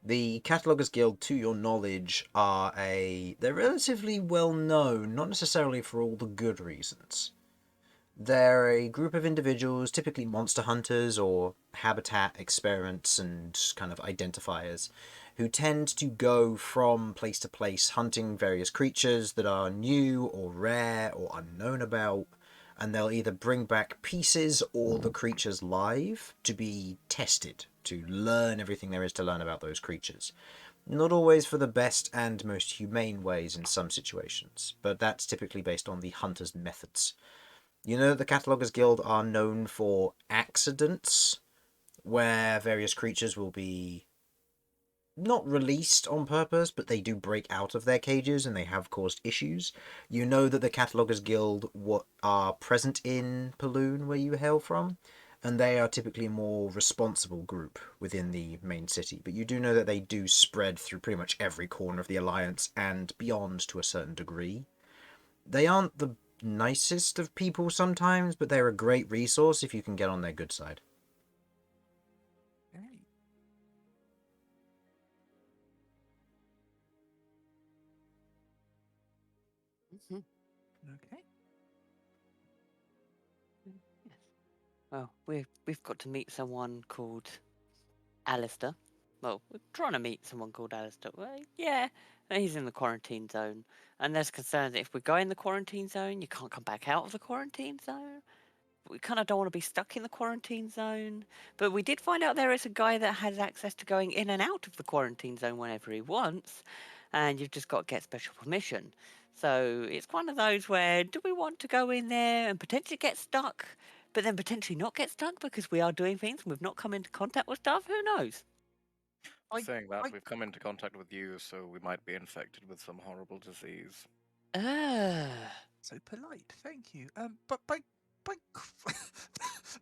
The Cataloguers Guild, to your knowledge, they're relatively well known, not necessarily for all the good reasons. They're a group of individuals, typically monster hunters or habitat experiments and kind of identifiers, who tend to go from place to place hunting various creatures that are new or rare or unknown about, and they'll either bring back pieces or the creatures live to be tested, to learn everything there is to learn about those creatures. Not always for the best and most humane ways in some situations, but that's typically based on the hunter's methods. You know that the Cataloguers Guild are known for accidents, where various creatures will be not released on purpose, but they do break out of their cages and they have caused issues. You know that the Cataloguers Guild are present in Pallune, where you hail from, and they are typically a more responsible group within the main city. But you do know that they do spread through pretty much every corner of the Alliance and beyond to a certain degree. They aren't the nicest of people sometimes, but they're a great resource if you can get on their good side.
Okay.
Mhm.
Okay.
Yes. Well, we've got to meet someone called Alistair. Well, we're trying to meet someone called Alistair. Well, yeah, he's in the quarantine zone. And there's concern that if we go in the quarantine zone, you can't come back out of the quarantine zone. We kind of don't want to be stuck in the quarantine zone. But we did find out there is a guy that has access to going in and out of the quarantine zone whenever he wants. And you've just got to get special permission. So it's one of those where, do we want to go in there and potentially get stuck, but then potentially not get stuck because we are doing things and we've not come into contact with stuff? Who knows?
Saying that,
I-
we've come into contact with you, so we might be infected with some horrible disease.
So polite, thank you. But by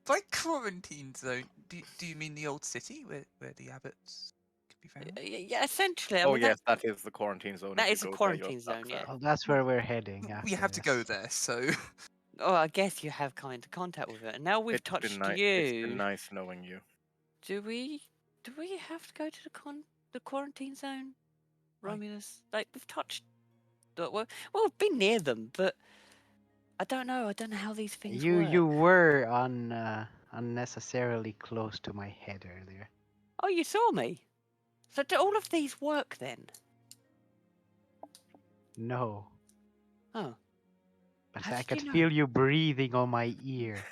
by quarantine zone, do you mean the old city where the abbots could be found?
Yeah, essentially. I
Oh
mean,
yes, that is the quarantine zone.
that
If you
is a
go there,
quarantine
you're stuck
zone, yeah.
there.
Well, that's where we're heading after
We have to
this.
go there, so
Oh, I guess you have come into contact with it, and now we've touched you.
It's been nice knowing you.
Do we have to go to the quarantine zone, Romulus? Like we've touched. Well, we've been near them, but I don't know. I don't know how these things work.
You were unnecessarily close to my head earlier.
Oh, you saw me. So do all of these work then?
No,
Oh.
but
How
I
did
could
you know?
feel you breathing on my ear.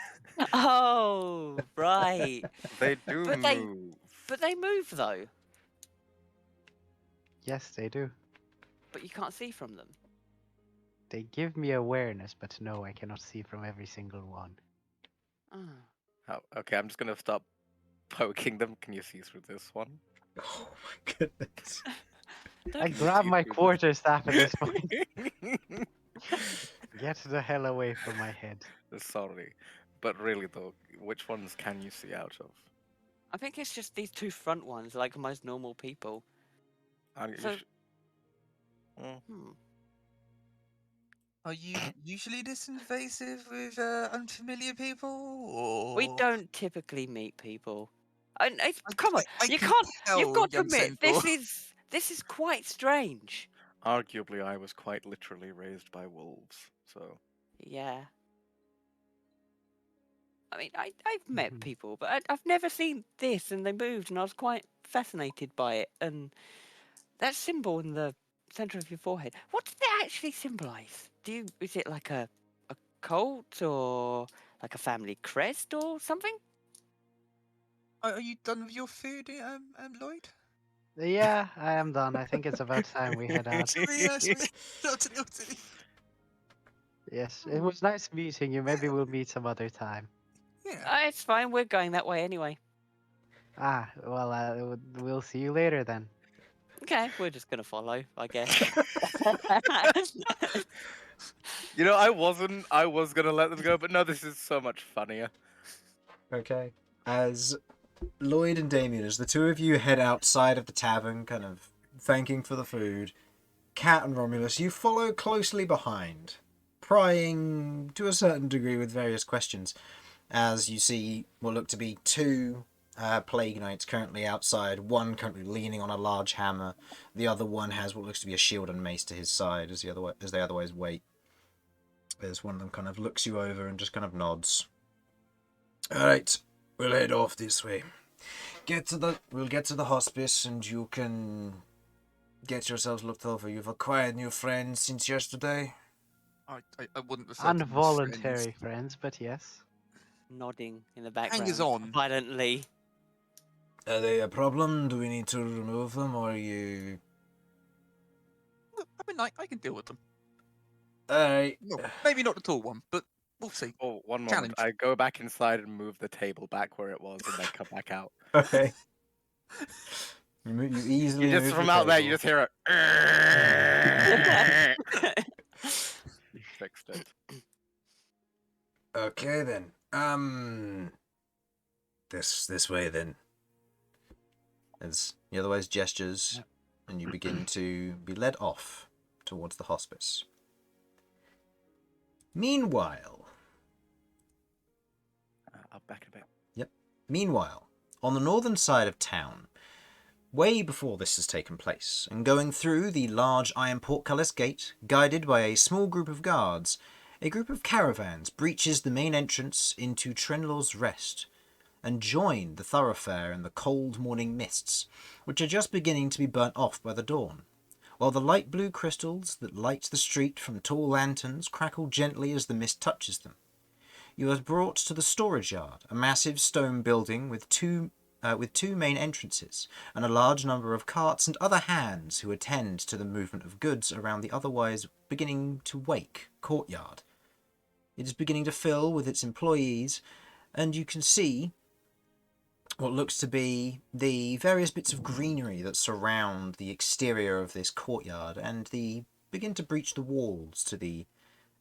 Oh, right.
They do
But
move.
they move though.
Yes, they do.
But you can't see from them.
They give me awareness, but no, I cannot see from every single one.
Oh.
Okay, I'm just gonna stop poking them. Can you see through this one?
Oh my goodness.
I
Don't-
grab my
see through
quarterstaff at this point.
this?
Get the hell away from my head.
Sorry, but really though, which ones can you see out of?
I think it's just these two front ones, like most normal people. So-
are you usually this invasive with unfamiliar people, or
We don't typically meet people. Come on,
I
you
can
can't. You've
tell,
got to
young
admit
Centaur.
this is quite strange.
Arguably, I was quite literally raised by wolves, so
Yeah. I mean, I've met
Mhm.
people, but I've never seen this, and they moved, and I was quite fascinated by it. And that symbol in the center of your forehead, what does it actually symbolize? Is it like a cult or like a family crest or something?
Are you done with your food, Lloyd?
Yeah, I am done. I think it's about time we head out.
Absolutely.
Yes, it was nice meeting you. Maybe we'll meet some other time.
Yeah.
It's fine. We're going that way anyway.
Ah, well, we'll see you later then.
Okay, we're just gonna follow, I guess.
You know, I was gonna let them go, but no, this is so much funnier.
Okay. As Lloyd and Damian, as the two of you head outside of the tavern, kind of thanking for the food, Cat and Romulus, you follow closely behind, prying to a certain degree with various questions, as you see what look to be two plague knights currently outside, one currently leaning on a large hammer, the other one has what looks to be a shield and mace to his side as they otherwise wait. As one of them kind of looks you over and just kind of nods. Alright, we'll head off this way. get to the hospice, and you can get yourselves looked over. You've acquired new friends since yesterday.
I wouldn't refer to them as
Involuntary friends, but yes.
Nodding in the background.
Hangers on.
Violently.
Are they a problem? Do we need to remove them, or are you...
I mean, I can deal with them.
Alright.
No, maybe not the tall one, but we'll see.
Oh, one moment.
Challenge.
I go back inside and move the table back where it was, and then come back out.
Okay. You easily
You just
move
from
the
out there,
table.
you just hear it. Fixed it.
Okay then. This way then. As he otherwise gestures, and you begin to be led off towards the hospice. Meanwhile,
I'll back a bit.
Meanwhile, on the northern side of town, way before this has taken place, and going through the large iron portcullis gate, guided by a small group of guards, a group of caravans breaches the main entrance into Trendlord's Rest, and join the thoroughfare in the cold morning mists, which are just beginning to be burnt off by the dawn, while the light blue crystals that light the street from tall lanterns crackle gently as the mist touches them. You are brought to the storage yard, a massive stone building with two main entrances, and a large number of carts and other hands who attend to the movement of goods around the otherwise beginning to wake courtyard. It is beginning to fill with its employees, and you can see what looks to be the various bits of greenery that surround the exterior of this courtyard, and begin to breach the walls to the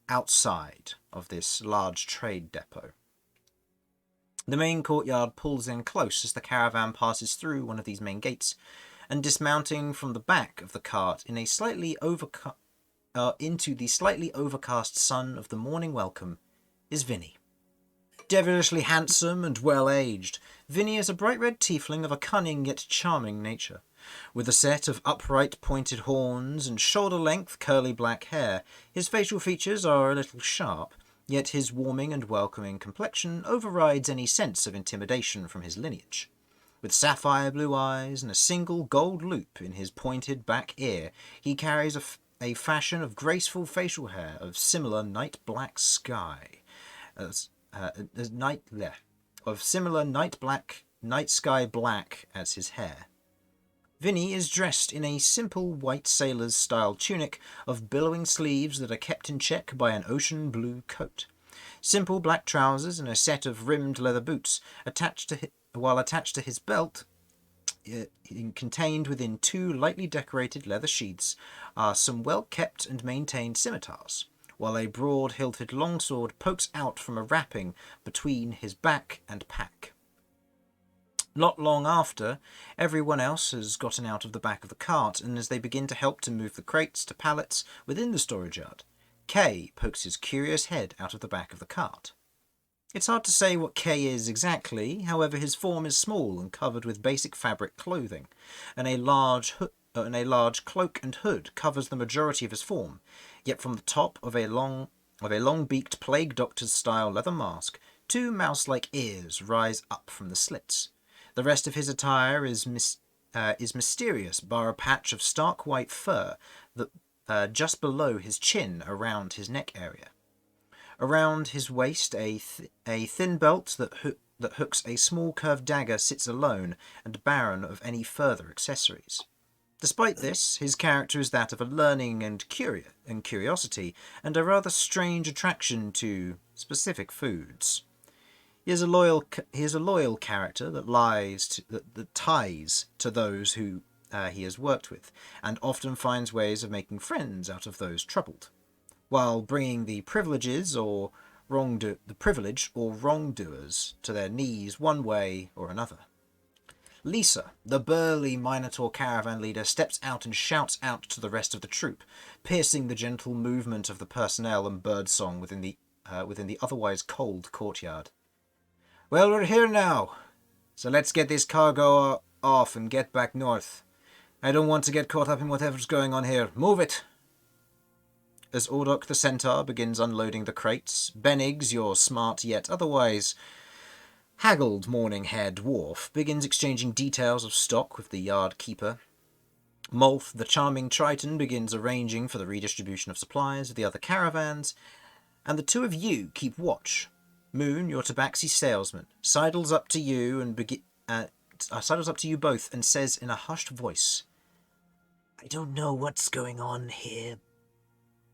outside of this large trade depot. The main courtyard pulls in close as the caravan passes through one of these main gates, and dismounting from the back of the cart in a into the slightly overcast sun of the morning welcome is Vinny. Devilishly handsome and well-aged, Vinny is a bright red tiefling of a cunning yet charming nature. With a set of upright pointed horns and shoulder-length curly black hair, his facial features are a little sharp, yet his warming and welcoming complexion overrides any sense of intimidation from his lineage. With sapphire blue eyes and a single gold loop in his pointed back ear, he carries a fashion of graceful facial hair of similar night sky black as his hair. Vinny is dressed in a simple white sailor's style tunic of billowing sleeves that are kept in check by an ocean blue coat. Simple black trousers and a set of rimmed leather boots attached to his belt, contained within two lightly decorated leather sheaths, are some well-kept and maintained scimitars, while a broad-hilted longsword pokes out from a wrapping between his back and pack. Not long after, everyone else has gotten out of the back of the cart, and as they begin to help to move the crates to pallets within the storage yard, Kay pokes his curious head out of the back of the cart. It's hard to say what Kay is exactly, however his form is small and covered with basic fabric clothing, and a large cloak and hood covers the majority of his form, yet from the top of a long-beaked plague doctor's-style leather mask, two mouse-like ears rise up from the slits. The rest of his attire is mysterious, bar a patch of stark white fur that just below his chin around his neck area. Around his waist, a thin belt that hooks a small curved dagger sits alone and barren of any further accessories. Despite this, his character is that of a learning and curiosity, and a rather strange attraction to specific foods. He is a loyal character that ties to those who he has worked with, and often finds ways of making friends out of those troubled, while bringing the privilege or wrongdoers to their knees one way or another. Lisa, the burly Minotaur caravan leader, steps out and shouts out to the rest of the troop, piercing the gentle movement of the personnel and birdsong within the otherwise cold courtyard. Well, we're here now, so let's get this cargo off and get back north. I don't want to get caught up in whatever's going on here. Move it! As Ordok the Centaur begins unloading the crates, Beniggs, your smart yet otherwise haggled morning-haired dwarf begins exchanging details of stock with the yard keeper. Molth, the charming Triton, begins arranging for the redistribution of supplies with the other caravans, and the two of you keep watch. Moon, your tabaxi salesman, sidles up to you both and says in a hushed voice, "I don't know what's going on here,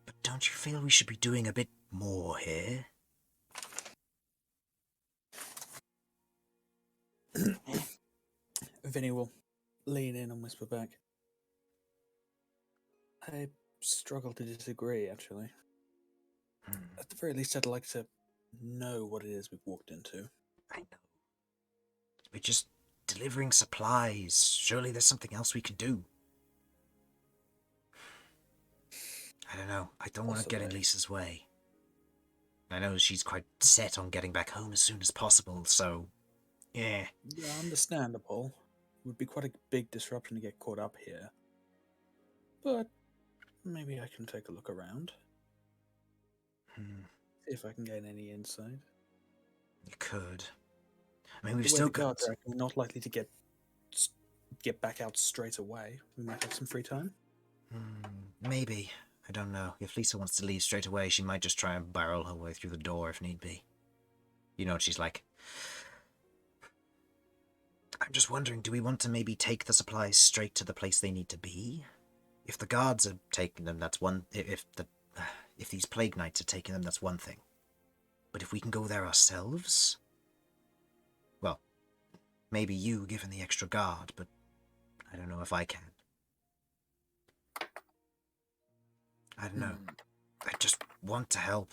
but don't you feel we should be doing a bit more here?"
Vinny will lean in and whisper back. I struggle to disagree, actually. At the very least, I'd like to know what it is we've walked into.
I know. We're just delivering supplies. Surely there's something else we could do. I don't know. I don't want to get in Lisa's way. I know she's quite set on getting back home as soon as possible, so... Yeah,
understandable. It would be quite a big disruption to get caught up here. But maybe I can take a look around. See if I can gain any insight.
You could. I mean, we've still got...
We're not likely to get back out straight away. We might have some free time.
Maybe. I don't know. If Lisa wants to leave straight away, she might just try and barrel her way through the door if need be. You know what she's like. I'm just wondering, do we want to maybe take the supplies straight to the place they need to be? If the guards are taking them, that's one... If these plague knights are taking them, that's one thing. But if we can go there ourselves... Well, maybe you, given the extra guard, but I don't know if I can. I don't know. I just want to help.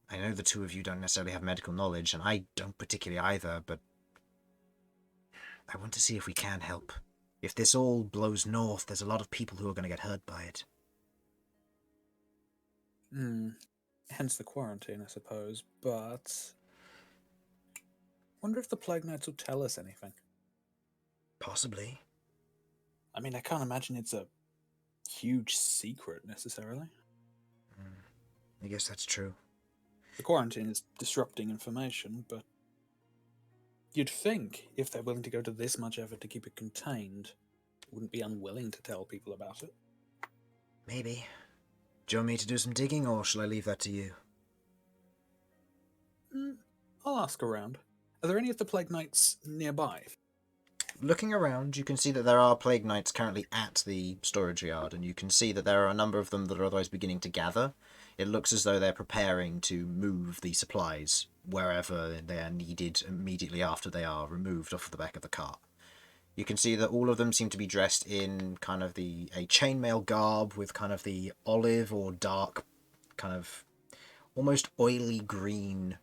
I know the two of you don't necessarily have medical knowledge, and I don't particularly either, but I want to see if we can help. If this all blows north, there's a lot of people who are going to get hurt by it.
Hence the quarantine, I suppose, but... wonder if the Plague Knights will tell us anything.
Possibly.
I mean, I can't imagine it's a huge secret, necessarily.
I guess that's true.
The quarantine is disrupting information, but you'd think, if they're willing to go to this much effort to keep it contained, wouldn't be unwilling to tell people about it.
Maybe. Do you want me to do some digging, or shall I leave that to you?
I'll ask around. Are there any of the Plague Knights nearby?
Looking around, you can see that there are Plague Knights currently at the storage yard, and you can see that there are a number of them that are otherwise beginning to gather. It looks as though they're preparing to move the supplies wherever they are needed immediately after they are removed off the back of the cart. You can see that all of them seem to be dressed in kind of a chainmail garb with kind of the olive or dark, kind of almost oily green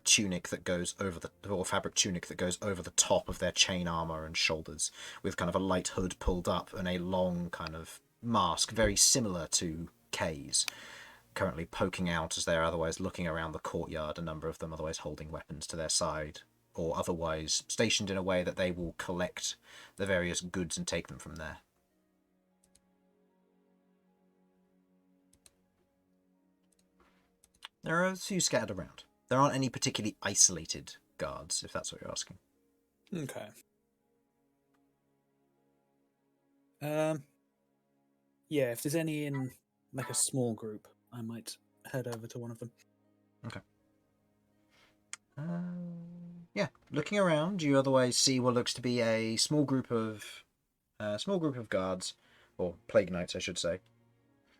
tunic that goes over or fabric tunic that goes over the top of their chain armor and shoulders, with kind of a light hood pulled up and a long kind of mask, very similar to Kay's, currently poking out as they're otherwise looking around the courtyard, a number of them otherwise holding weapons to their side, or otherwise stationed in a way that they will collect the various goods and take them from there. There are a few scattered around. There aren't any particularly isolated guards, if that's what you're asking.
Okay. Yeah, if there's any in like a small group, I might head over to one of them.
Okay. Yeah, looking around, you otherwise see what looks to be a small group of guards, or plague knights, I should say.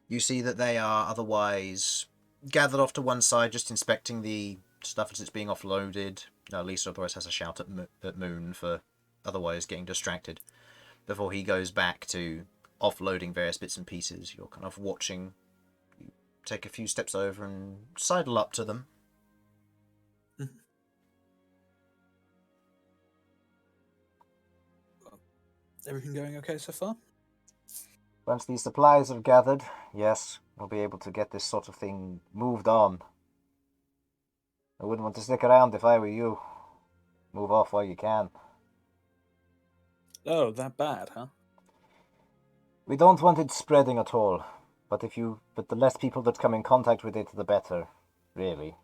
You see that they are otherwise gathered off to one side, just inspecting the stuff as it's being offloaded. Lisa otherwise has a shout at Moon for otherwise getting distracted before he goes back to offloading various bits and pieces. You're kind of watching. You take a few steps over and sidle up to them.
Everything going okay so far?
Once these supplies are gathered, yes, we'll be able to get this sort of thing moved on. I wouldn't want to stick around if I were you. Move off while you can.
Oh, that bad, huh?
We don't want it spreading at all, but the less people that come in contact with it, the better, really.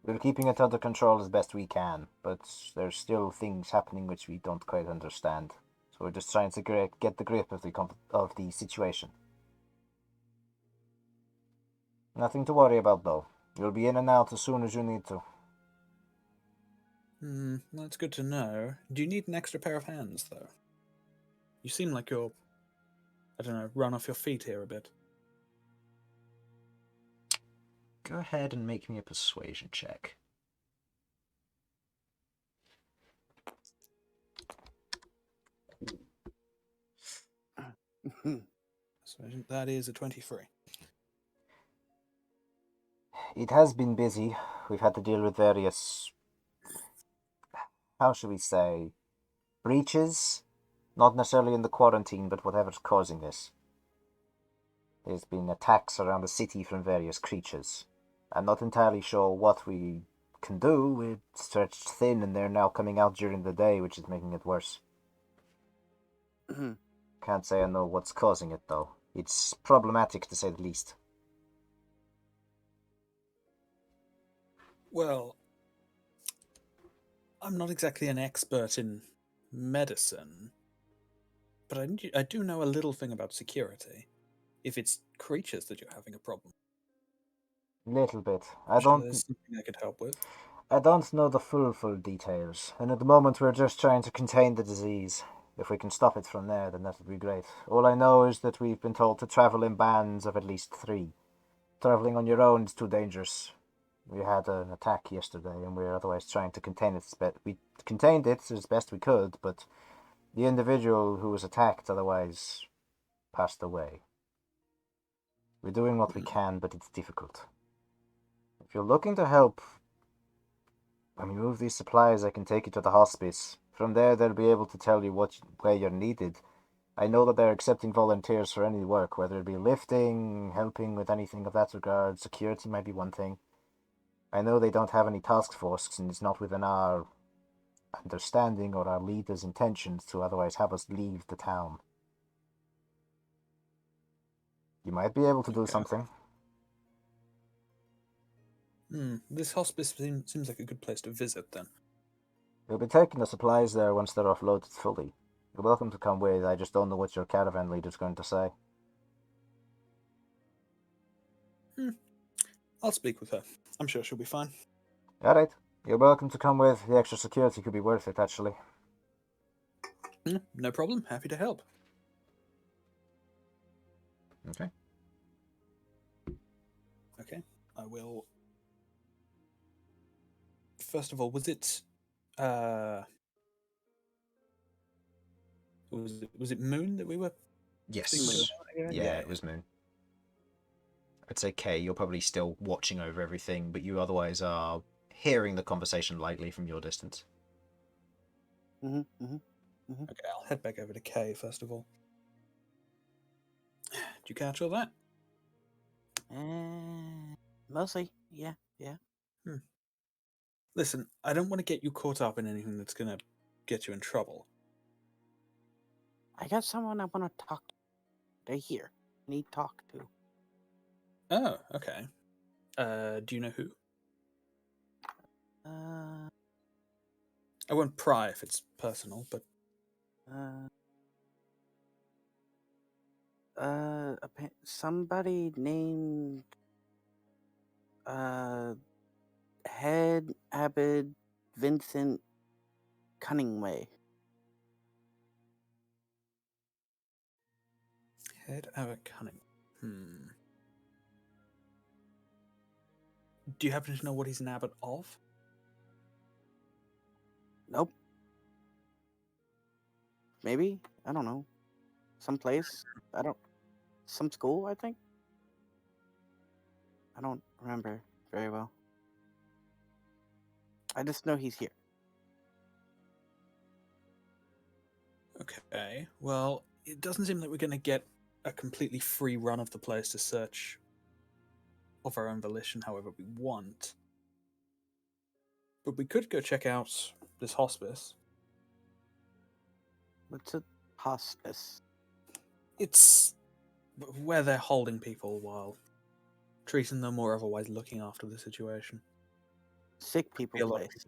We're keeping it under control as best we can, but there's still things happening which we don't quite understand. So we're just trying to get the grip of the situation. Nothing to worry about, though. You'll be in and out as soon as you need to.
That's good to know. Do you need an extra pair of hands, though? You seem like you're, I don't know, run off your feet here a bit.
Go ahead and make me a persuasion check.
Persuasion, that is a 23.
It has been busy. We've had to deal with various, how should we say, breaches? Not necessarily in the quarantine, but whatever's causing this. There's been attacks around the city from various creatures. I'm not entirely sure what we can do. We're stretched thin and they're now coming out during the day, which is making it worse. Can't say I know what's causing it, though. It's problematic, to say the least.
Well, I'm not exactly an expert in medicine, but I do know a little thing about security. If it's creatures that you're having a problem.
Little bit.
There's something I could help with.
I don't know the full details, and at the moment we're just trying to contain the disease. If we can stop it from there, then that would be great. All I know is that we've been told to travel in bands of at least 3. Traveling on your own is too dangerous. We had an attack yesterday, and we're otherwise trying to contain it. We contained it as best we could, but the individual who was attacked otherwise passed away. We're doing what we can, but it's difficult. If you're looking to help, when we move these supplies, I can take you to the hospice. From there, they'll be able to tell you where you're needed. I know that they're accepting volunteers for any work, whether it be lifting, helping with anything of that regard. Security might be one thing. I know they don't have any task force, and it's not within our understanding or our leader's intentions to otherwise have us leave the town. You might be able to do something.
This hospice seems like a good place to visit, then.
We'll be taking the supplies there once they're offloaded fully. You're welcome to come with. I just don't know what your caravan leader's going to say.
I'll speak with her. I'm sure she'll be fine.
Alright. You're welcome to come with. The extra security could be worth it, actually.
No problem. Happy to help.
Okay.
Okay. I will... First of all, was it... Was it Moon that we were...
Yes. Yeah, it was Moon. I'd say Kay, you're probably still watching over everything, but you otherwise are hearing the conversation lightly from your distance.
Okay, I'll head back over to Kay first of all. Did you catch all that?
Mostly, yeah.
Listen, I don't want to get you caught up in anything that's going to get you in trouble.
I got someone I want to talk to. They're here. Need to talk to.
Oh, okay. Do you know who? I won't pry if it's personal, but...
Somebody named... Head Abbot Vincent Cunningway.
Head Abbot Cunning. Do you happen to know what he's an abbot of?
Nope. Maybe? I don't know. Someplace? Some school, I think? I don't remember very well. I just know he's here.
Okay, well, it doesn't seem like we're going to get a completely free run of the place to search of our own volition however we want. But we could go check out this hospice.
What's a hospice?
It's where they're holding people while treating them or otherwise looking after the situation.
Sick people
Be a lot of
place.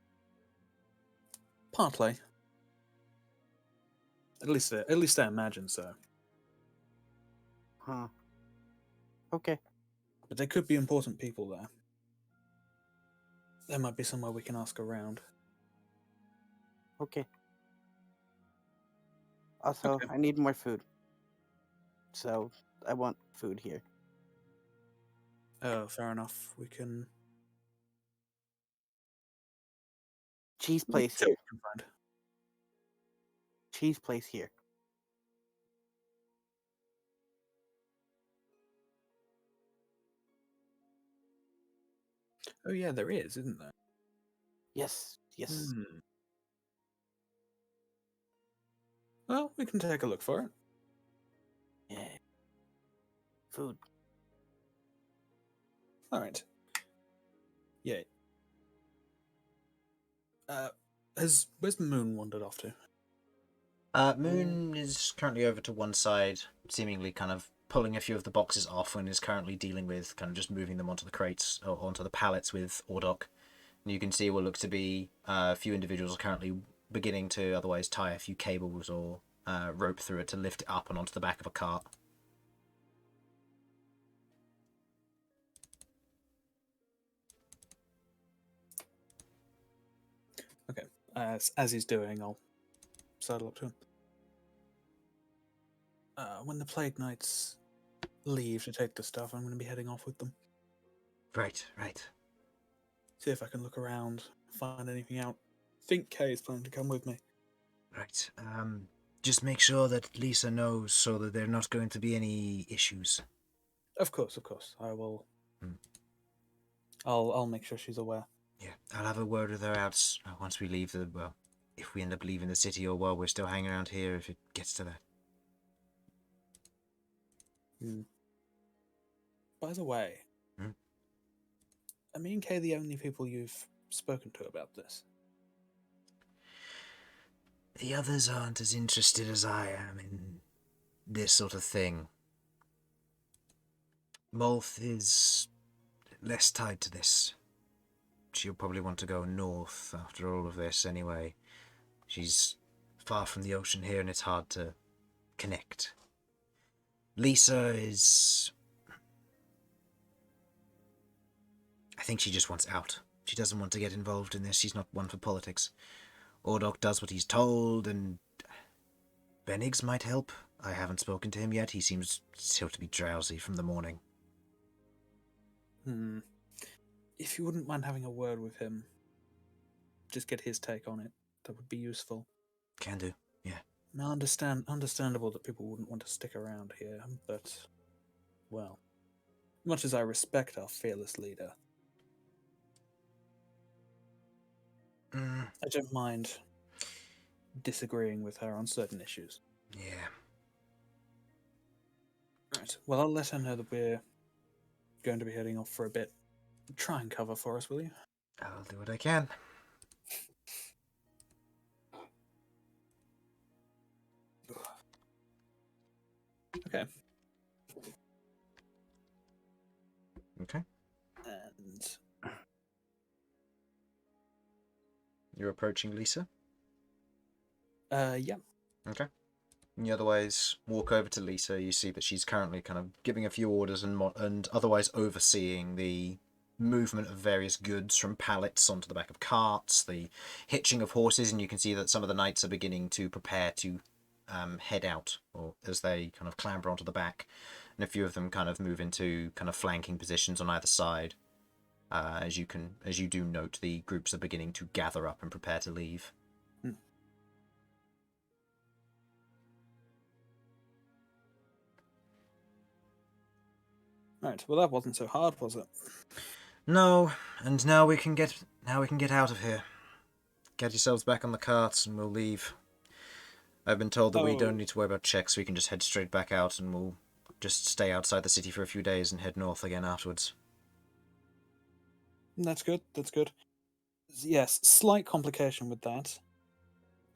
Partly. At least I imagine so.
Huh. Okay.
But there could be important people there. There might be somewhere we can ask around.
Okay. Also,
Okay.
I need more food. So, I want food here.
Oh, fair enough. We can
Cheese
see
place
what
here.
we can find.
Cheese place here.
Oh yeah, there is, isn't there?
Yes. Yes.
Well, we can take a look for it.
Yeah. Food.
All right. Yeah. Where's Moon wandered off to?
Moon is currently over to one side, seemingly kind of pulling a few of the boxes off, and is currently dealing with kind of just moving them onto the crates or onto the pallets with Ordok. And you can see what looks to be a few individuals are currently beginning to otherwise tie a few cables or rope through it to lift it up and onto the back of a cart.
Okay. As he's doing, I'll saddle up to him. When the Plague Knights leave to take the stuff, I'm going to be heading off with them.
Right.
See if I can look around, find anything out. Think Kay is planning to come with me.
Right. Just make sure that Lisa knows so that there are not going to be any issues.
Of course. I will. I'll make sure she's aware.
Yeah, I'll have a word with her out once we leave if we end up leaving the city or while we're still hanging around here, if it gets to that.
By the way, are me and Kay the only people you've spoken to about this?
The others aren't as interested as I am in this sort of thing. Molth is less tied to this. She'll probably want to go north after all of this anyway. She's far from the ocean here and it's hard to connect. Lisa is... I think she just wants out. She doesn't want to get involved in this. She's not one for politics. Ordok does what he's told, and Beniggs might help. I haven't spoken to him yet. He seems still to be drowsy from the morning.
If you wouldn't mind having a word with him, just get his take on it. That would be useful.
Can do, yeah.
Now, understandable that people wouldn't want to stick around here, but, well, much as I respect our fearless leader, I don't mind disagreeing with her on certain issues.
Yeah.
Right. Well, I'll let her know that we're going to be heading off for a bit. Try and cover for us, will you?
I'll do what I can.
Okay.
Okay.
And
You're approaching Lisa?
yeah.
Okay. And you otherwise walk over to Lisa. You see that she's currently kind of giving a few orders and otherwise overseeing the movement of various goods from pallets onto the back of carts, the hitching of horses, and you can see that some of the knights are beginning to prepare to head out, or as they kind of clamber onto the back, and a few of them kind of move into kind of flanking positions on either side. As you do note, the groups are beginning to gather up and prepare to leave.
Right. Well, that wasn't so hard, was it?
No, and now we can get out of here. Get yourselves back on the carts, and we'll leave. I've been told that we don't need to worry about checks. We can just head straight back out, and we'll just stay outside the city for a few days and head north again afterwards.
That's good. Yes, slight complication with that.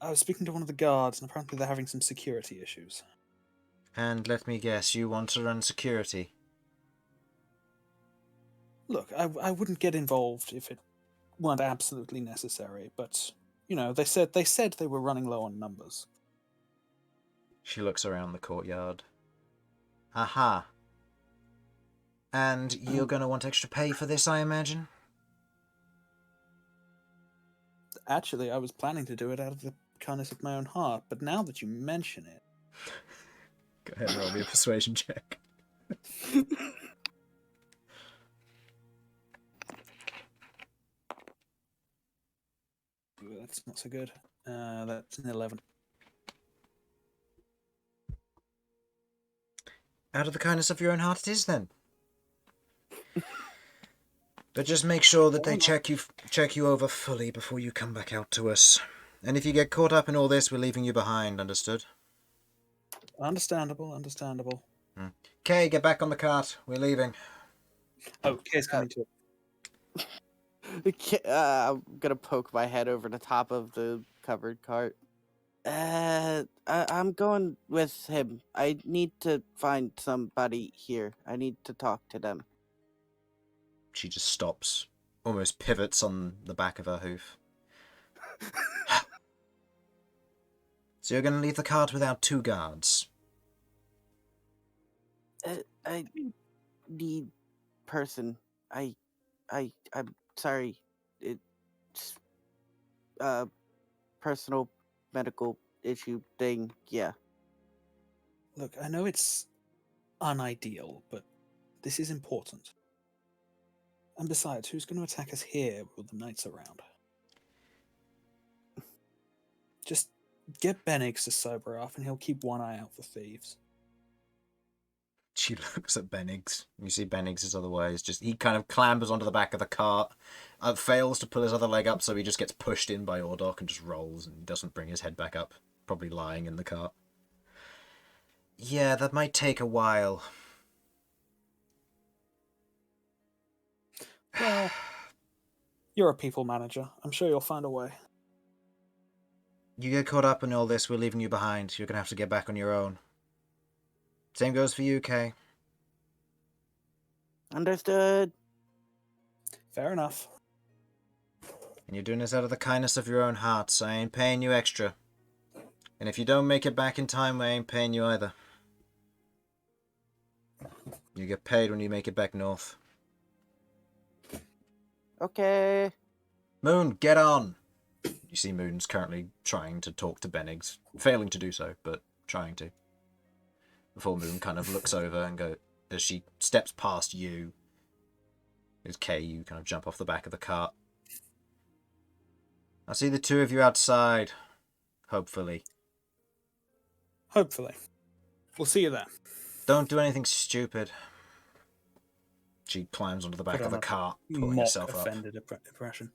I was speaking to one of the guards, and apparently they're having some security issues.
And let me guess, you want to run security?
Look, I wouldn't get involved if it weren't absolutely necessary, but they said they were running low on numbers.
She looks around the courtyard. Aha. And you're going to want extra pay for this, I imagine?
Actually, I was planning to do it out of the kindness of my own heart, but now that you mention it...
Go ahead and roll me a persuasion check.
Ooh, that's not so good. That's an 11.
Out of the kindness of your own heart it is, then. But just make sure that they check you over fully before you come back out to us. And if you get caught up in all this, we're leaving you behind, understood?
Understandable.
Kay, get back on the cart. We're leaving.
Oh, Kay's coming too.
I'm gonna poke my head over the top of the covered cart. I'm going with him. I need to find somebody here. I need to talk to them.
She just stops, almost pivots on the back of her hoof. So you're going to leave the cart without 2 guards?
I need person. I'm sorry. It's personal medical issue thing. Yeah.
Look, I know it's unideal, but this is important. And besides, who's going to attack us here with the knights around? Just get Benniggs to sober up, and he'll keep one eye out for thieves.
She looks at Benniggs. You see Benniggs is otherwise just... He kind of clambers onto the back of the cart, fails to pull his other leg up, so he just gets pushed in by Ordok and just rolls and doesn't bring his head back up. Probably lying in the cart. Yeah, that might take a while.
Well, you're a people manager. I'm sure you'll find a way.
You get caught up in all this, we're leaving you behind. You're going to have to get back on your own. Same goes for you, Kay.
Understood.
Fair enough.
And you're doing this out of the kindness of your own heart, so I ain't paying you extra. And if you don't make it back in time, I ain't paying you either. You get paid when you make it back north.
Okay.
Moon, get on! You see Moon's currently trying to talk to Benniggs. Failing to do so, but trying to. Before Moon kind of looks over and go, as she steps past you, as Kay, you kind of jump off the back of the cart. I'll see the 2 of you outside. Hopefully.
Hopefully. We'll see you there.
Don't do anything stupid. She climbs onto the back of the cart, pulling herself up.
Offended impression.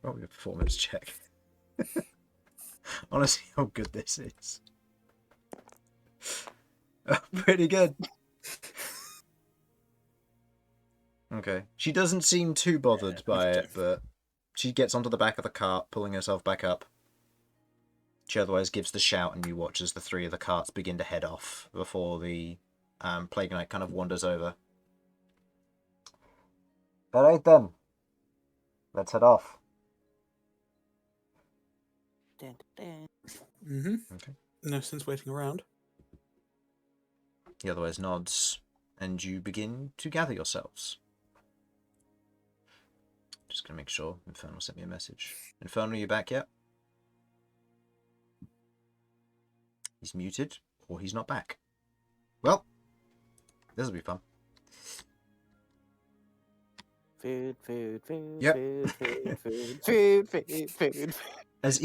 Roll me a performance check. Honestly, how good this is. Pretty good. Okay. She doesn't seem too bothered by it, but she gets onto the back of the cart, pulling herself back up. She otherwise gives the shout, and you watch as the 3 of the carts begin to head off before the Plague Knight kind of wanders over. Alright then. Let's head off.
Mm-hmm. Okay. No sense waiting around.
He otherwise nods, and you begin to gather yourselves. Just going to make sure Infernal sent me a message. Infernal, are you back yet? He's muted, or he's not back. Well, this will be fun.
Food.
Yep.
Food.
As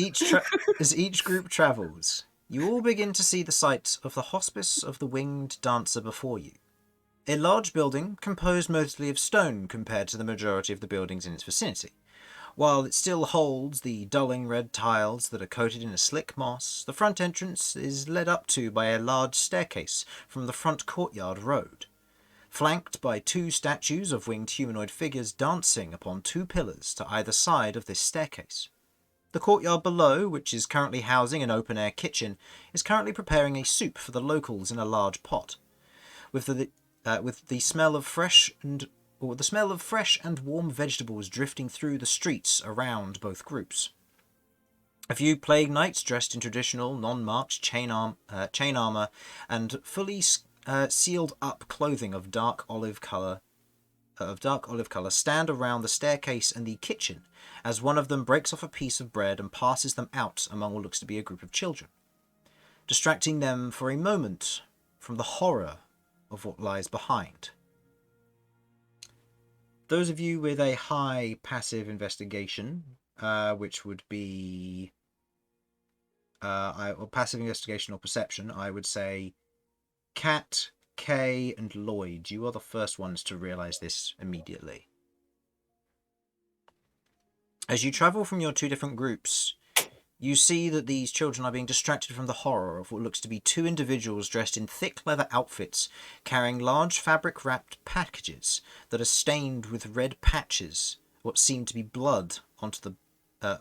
each group travels, you all begin to see the sight of the Hospice of the Winged Dancer before you. A large building composed mostly of stone compared to the majority of the buildings in its vicinity. While it still holds the dulling red tiles that are coated in a slick moss, the front entrance is led up to by a large staircase from the front courtyard road, flanked by 2 statues of winged humanoid figures dancing upon 2 pillars to either side of this staircase. The courtyard below, which is currently housing an open-air kitchen, is currently preparing a soup for the locals in a large pot, with the smell of fresh and or the smell of fresh and warm vegetables drifting through the streets around both groups. A few plague knights dressed in traditional, non-marked chain armor and fully sealed up clothing of dark olive color stand around the staircase and the kitchen as one of them breaks off a piece of bread and passes them out among what looks to be a group of children, distracting them for a moment from the horror of what lies behind. Those of you with a high passive investigation, which would be or passive investigation or perception, I would say Cat, Kay, and Lloyd. You are the first ones to realise this immediately. As you travel from your two different groups, you see that these children are being distracted from the horror of what looks to be two individuals dressed in thick leather outfits, carrying large fabric-wrapped packages that are stained with red patches, what seem to be blood onto the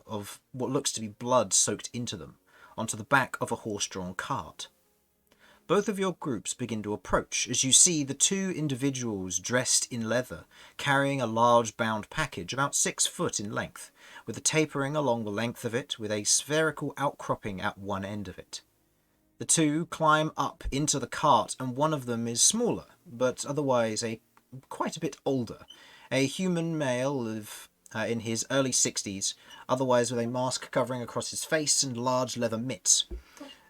of what looks to be blood soaked into them, onto the back of a horse-drawn cart. Both of your groups begin to approach as you see the two individuals dressed in leather carrying a large bound package about 6 foot in length, with a tapering along the length of it with a spherical outcropping at one end of it. The two climb up into the cart and one of them is smaller, but otherwise quite a bit older, a human male in his early 60s, otherwise with a mask covering across his face and large leather mitts.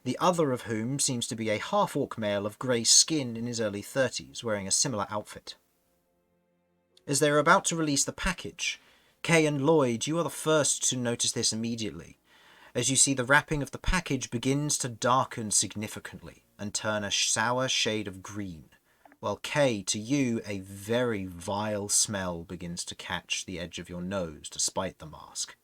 The other of whom seems to be a half-orc male of grey skin in his early 30s, wearing a similar outfit. As they are about to release the package, Kay and Lloyd, you are the first to notice this immediately, as you see the wrapping of the package begins to darken significantly and turn a sour shade of green, while Kay, to you, a very vile smell begins to catch the edge of your nose despite the mask.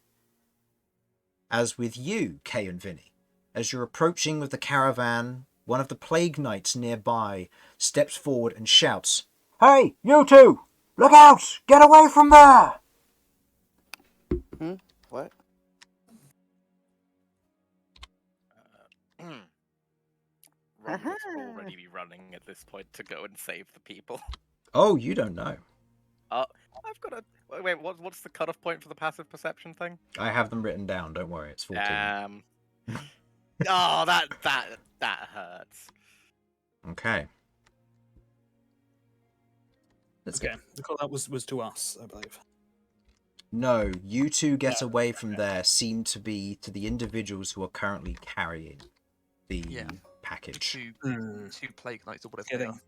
As with you, Kay and Vinny, as you're approaching with the caravan, one of the plague knights nearby steps forward and shouts, "Hey, you two! Look out! Get away from there!"
What?
Romulus will already be running at this point to go and save the people.
Oh, you don't know.
I've got a... Wait, what's the cutoff point for the passive perception thing?
I have them written down, don't worry, it's 14.
Oh, that hurts.
Okay. Let's
Okay, the call out was to us, I believe.
No, you two get away from there seem to be to the individuals who are currently carrying the package.
Two plague knights or whatever they are.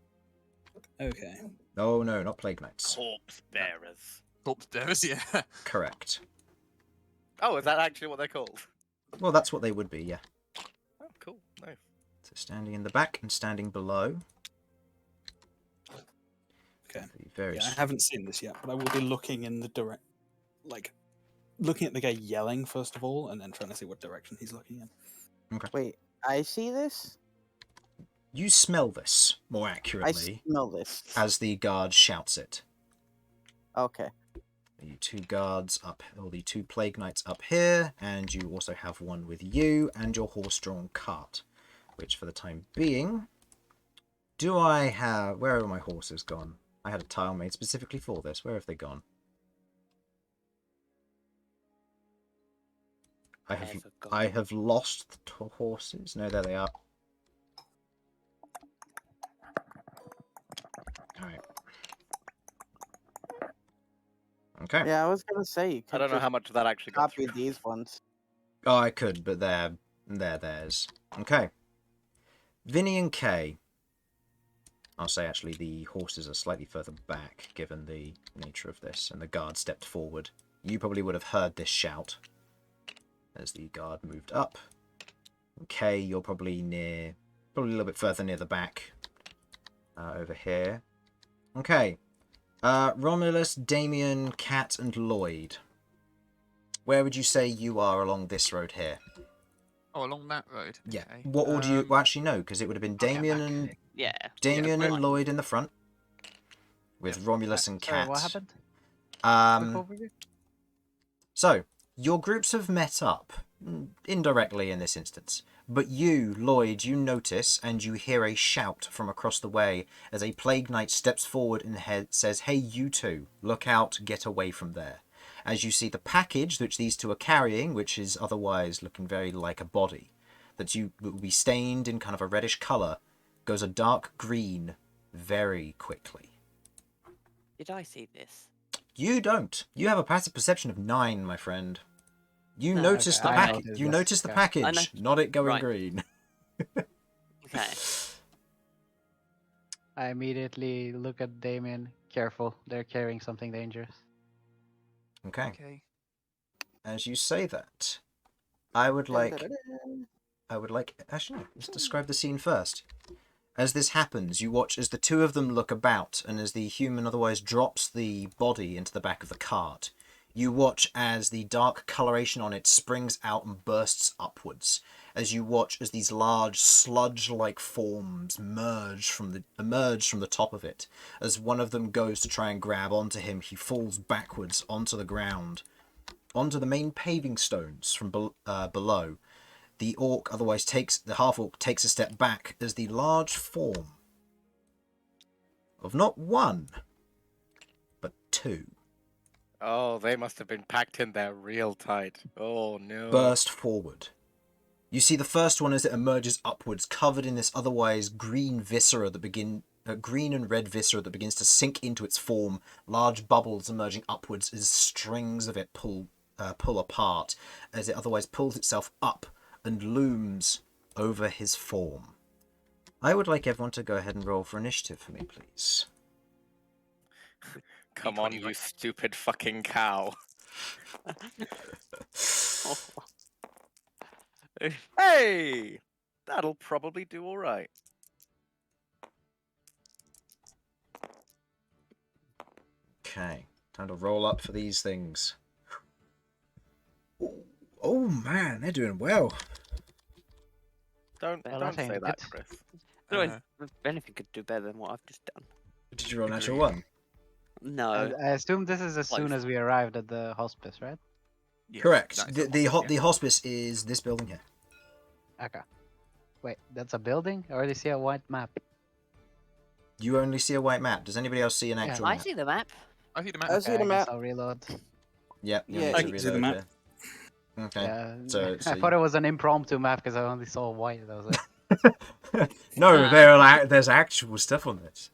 Okay.
Oh no, not plague knights.
Corpse bearers.
Corpse bearers, yeah.
Correct.
Oh, is that actually what they're called?
Well, that's what they would be, yeah.
Oh, cool. Nice.
So standing in the back and standing below.
Okay.
Very
I haven't seen this yet, but I will be looking in the looking at the guy yelling first of all, and then trying to see what direction he's looking in.
Okay.
Wait, I see this?
You smell this, more accurately.
I smell this.
As the guard shouts it.
Okay.
The two guards up, or the two plague knights up here, and you also have one with you and your horse-drawn cart, which for the time being, where are my horses gone? I had a tile made specifically for this. Where have they gone? I have lost the horses. No, there they are. Alright. Okay.
Yeah, I was gonna say. You could
I don't know how much of that actually got
copy
through.
these ones.
Oh, I could, but they're theirs. Okay. Vinny and Kay. I'll say actually the horses are slightly further back, given the nature of this, and the guard stepped forward. You probably would have heard this shout as the guard moved up. Kay, you're probably a little bit further near the back, over here. Okay. Romulus, Damian, Cat, and Lloyd. Where would you say you are along this road here?
Oh, along that road.
Yeah.
Okay.
What order you? Well, actually, no, because it would have been Damian and Lloyd in the front, with Romulus and Cat.
Sorry, what happened?
So your groups have met up indirectly in this instance. But you, Lloyd, you notice and you hear a shout from across the way as a Plague Knight steps forward and says, "Hey, you two, look out, get away from there." As you see the package which these two are carrying, which is otherwise looking very like a body, that will be stained in kind of a reddish colour, goes a dark green very quickly.
Did I see this?
You don't. You have a passive perception of 9, my friend. You
No,
notice
okay,
the
I
package.
noticed
You
this.
notice the
Okay.
package, not it going
Right.
green.
Okay.
I immediately look at Damien. Careful, they're carrying something dangerous.
Okay.
Okay.
As you say that, I would like. Actually, no, let's describe the scene first. As this happens, you watch as the two of them look about, and as the human otherwise drops the body into the back of the cart. You watch as the dark coloration on it springs out and bursts upwards. As you watch as these large sludge-like forms emerge from the top of it. As one of them goes to try and grab onto him, he falls backwards onto the ground, onto the main paving stones from below. The half-orc takes a step back as the large form of not one, but two
Oh, they must have been packed in there real tight. Oh no.
burst forward. You see the first one as it emerges upwards, covered in this otherwise green viscera green and red viscera that begins to sink into its form, large bubbles emerging upwards as strings of it pull apart, as it otherwise pulls itself up and looms over his form. I would like everyone to go ahead and roll for initiative for me, please.
Come on, you stupid fucking cow. Hey! That'll probably do alright.
Okay, time to roll up for these things. Oh man, they're doing well.
Don't
Well, I
say
think
that,
it's-
Chris.
No, if anything could do better than what I've just done.
Did you roll a natural
Agreed.
1?
No.
I assume this is as soon
Close.
as we arrived at the hospice, right?
Yes,
Correct.
that is
The hospice is this building here.
Okay. Wait, that's a building? I already see a white map.
You only see a white map. Does anybody else see an
Yeah.
actual
I
map?
see the map.
I see the map.
I see
Okay,
the
I
map.
guess I'll reload.
Yep. you
Yeah,
need
I
to
can
see the
reload,
map.
yeah. Okay.
Yeah,
So
I thought it was an impromptu map because I only saw white. That was it.
No, there's actual stuff on this.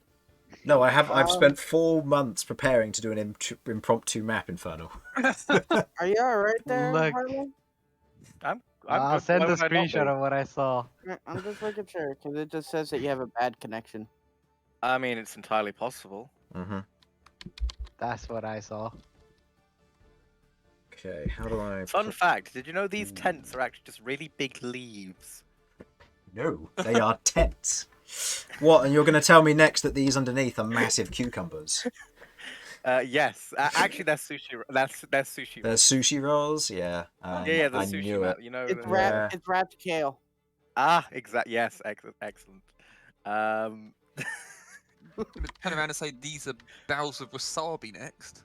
No, I've spent 4 months preparing to do an impromptu map, Infernal.
Are you alright there,
Look.
Harlan?
I'm
I'll
good.
send
Why
a
would I not
screenshot
be?
of what I saw.
I'm just making sure because it just says that you have a bad connection.
I mean, it's entirely possible.
Mm-hmm.
That's what I saw.
Okay, how do I...
Fun fact, did you know these tents are actually just really big leaves?
No, they are tents. What, and you're going to tell me next that these underneath are massive cucumbers?
Yes. Actually, they're sushi. They're sushi.
They're sushi rolls? Yeah,
the
I
sushi
knew
mat.
it.
You know.
It's
the-
rat. It's rat kale.
Exactly. Yes. Excellent.
I'm gonna turn around and say these are bowls of wasabi next.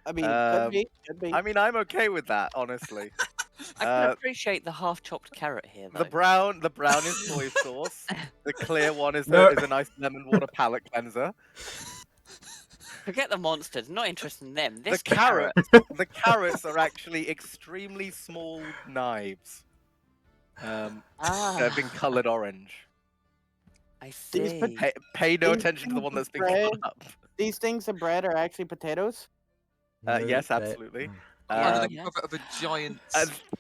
I mean, could be. Could be.
I mean, I'm okay with that, honestly.
I can appreciate the half-chopped carrot here, though.
The brown is soy sauce. The clear one is
No.
a nice lemon water palate cleanser.
Forget the monsters. Not interested in them. This
The carrots are actually extremely small knives. They've been coloured orange.
I
These
see.
Pay no
These
attention to the
things
one that's
of
been
bread-
cut up.
These things of bread are actually potatoes.
Yes, absolutely.
Under the
yes.
cover of a giant.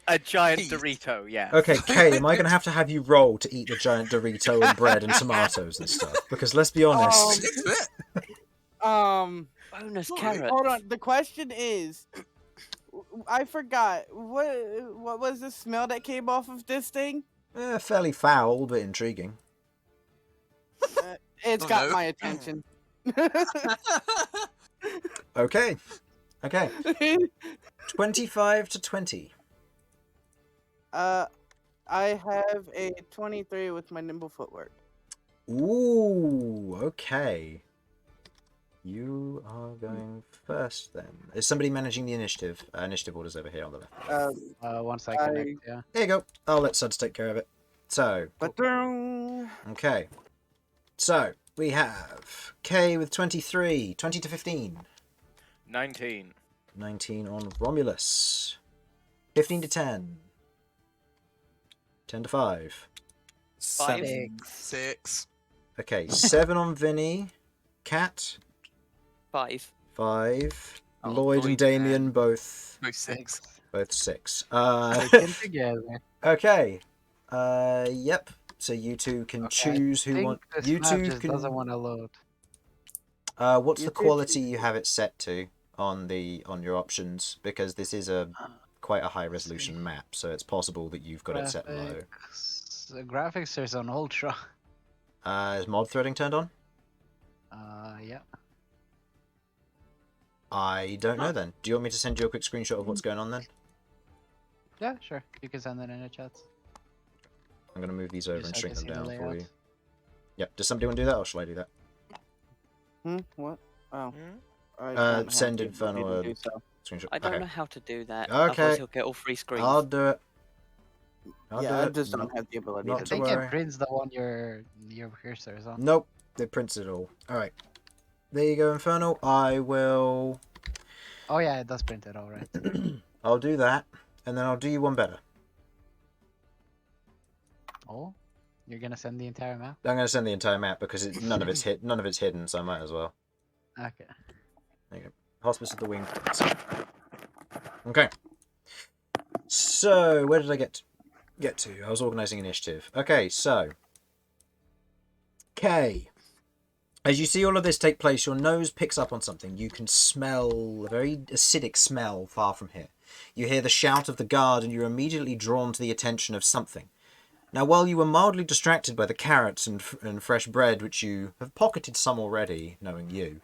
A giant
Peas.
Dorito, yeah.
Okay, Kay, am I going to have you roll to eat the giant Dorito and bread and tomatoes and stuff? Because let's be honest.
Next bit.
Bonus
Sorry.
carrot.
Hold on. The question is, I forgot what was the smell that came off of this thing?
Fairly foul, but intriguing.
It's
Oh,
got
no.
my attention.
Okay. 25 to 20.
I have a 23 with my nimble footwork.
Ooh, okay. You are going first then. Is somebody managing the initiative? Initiative orders over here on the left.
Once I connect, yeah.
There you go. I'll let Sudz take care of it. So, okay. So, we have K with 23, 20 to 15.
19.
19 on Romulus. 15 to 10. 10 to 5.
7.
6.
Okay, 7 on Vinny. Cat,
5.
5.
Oh,
Lloyd and Damian both
No 6.
6.
Taken together.
Okay. Yep. So you two can choose who want.
This
You
map
two
just
can.
doesn't want to load.
What's
You
the
two
quality you have it set to on your options? Because this is quite a high resolution map, so it's possible that you've got it set low.
Graphics is on ultra.
Is mod threading turned on?
Yeah.
I don't know then. Do you want me to send you a quick screenshot of what's going on then?
Yeah, sure. You can send it in the chat.
I'm going to move these over
Just
and
so I
shrink
can
them
see the
down for
layout.
you. Yep. Does somebody want to do that, or shall I do that?
What? Oh.
Hmm?
I don't have
Send
the
Infernal
ability
a
to do so.
screenshot.
I don't
Okay.
know how to do that.
Okay.
Otherwise, you'll get all 3 screens.
I'll do it. I'll
Yeah,
do
I
it.
just don't have the ability
not
to
I
to
do
think
worry.
it prints the one your cursor is on.
Nope. They printed it all. Alright. There you go, Infernal. I will...
Oh yeah, it does print it all right.
I'll do that, and then I'll do you one better.
Oh, you're gonna send the entire map?
I'm going to send the entire map because none of it's hidden, so I might as well.
Okay.
There you go. Hospice of the Winged Prince. Okay. So, where did I get to? I was organising initiative. Okay, so... K. As you see all of this take place, your nose picks up on something. You can smell a very acidic smell far from here. You hear the shout of the guard, and you're immediately drawn to the attention of something. Now, while you were mildly distracted by the carrots and fresh bread, which you have pocketed some already, knowing you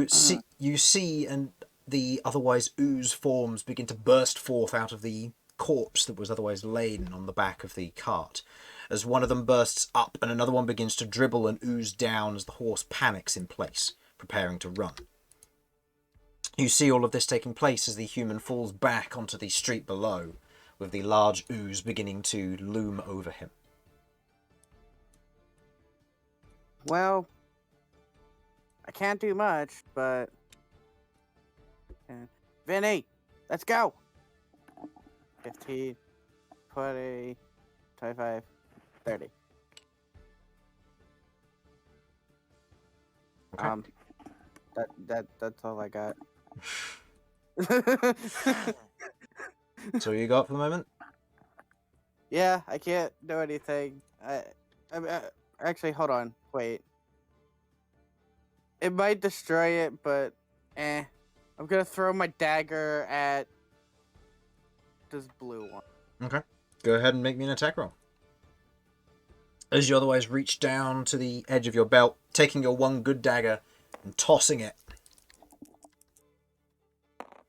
see and the otherwise ooze forms begin to burst forth out of the corpse that was otherwise laden on the back of the cart. As one of them bursts up and another one begins to dribble and ooze down as the horse panics in place, preparing to run. You see all of this taking place as the human falls back onto the street below, with the large ooze beginning to loom over him.
Well, I can't do much, but... Vinny, let's go! 15, 20, 25, 30.
Okay.
That's all I got.
So you got for the moment?
Yeah, I can't do anything. Actually, hold on. Wait. It might destroy it, but I'm gonna throw my dagger at this blue one.
Okay. Go ahead and make me an attack roll. As you otherwise reach down to the edge of your belt, taking your one good dagger and tossing it.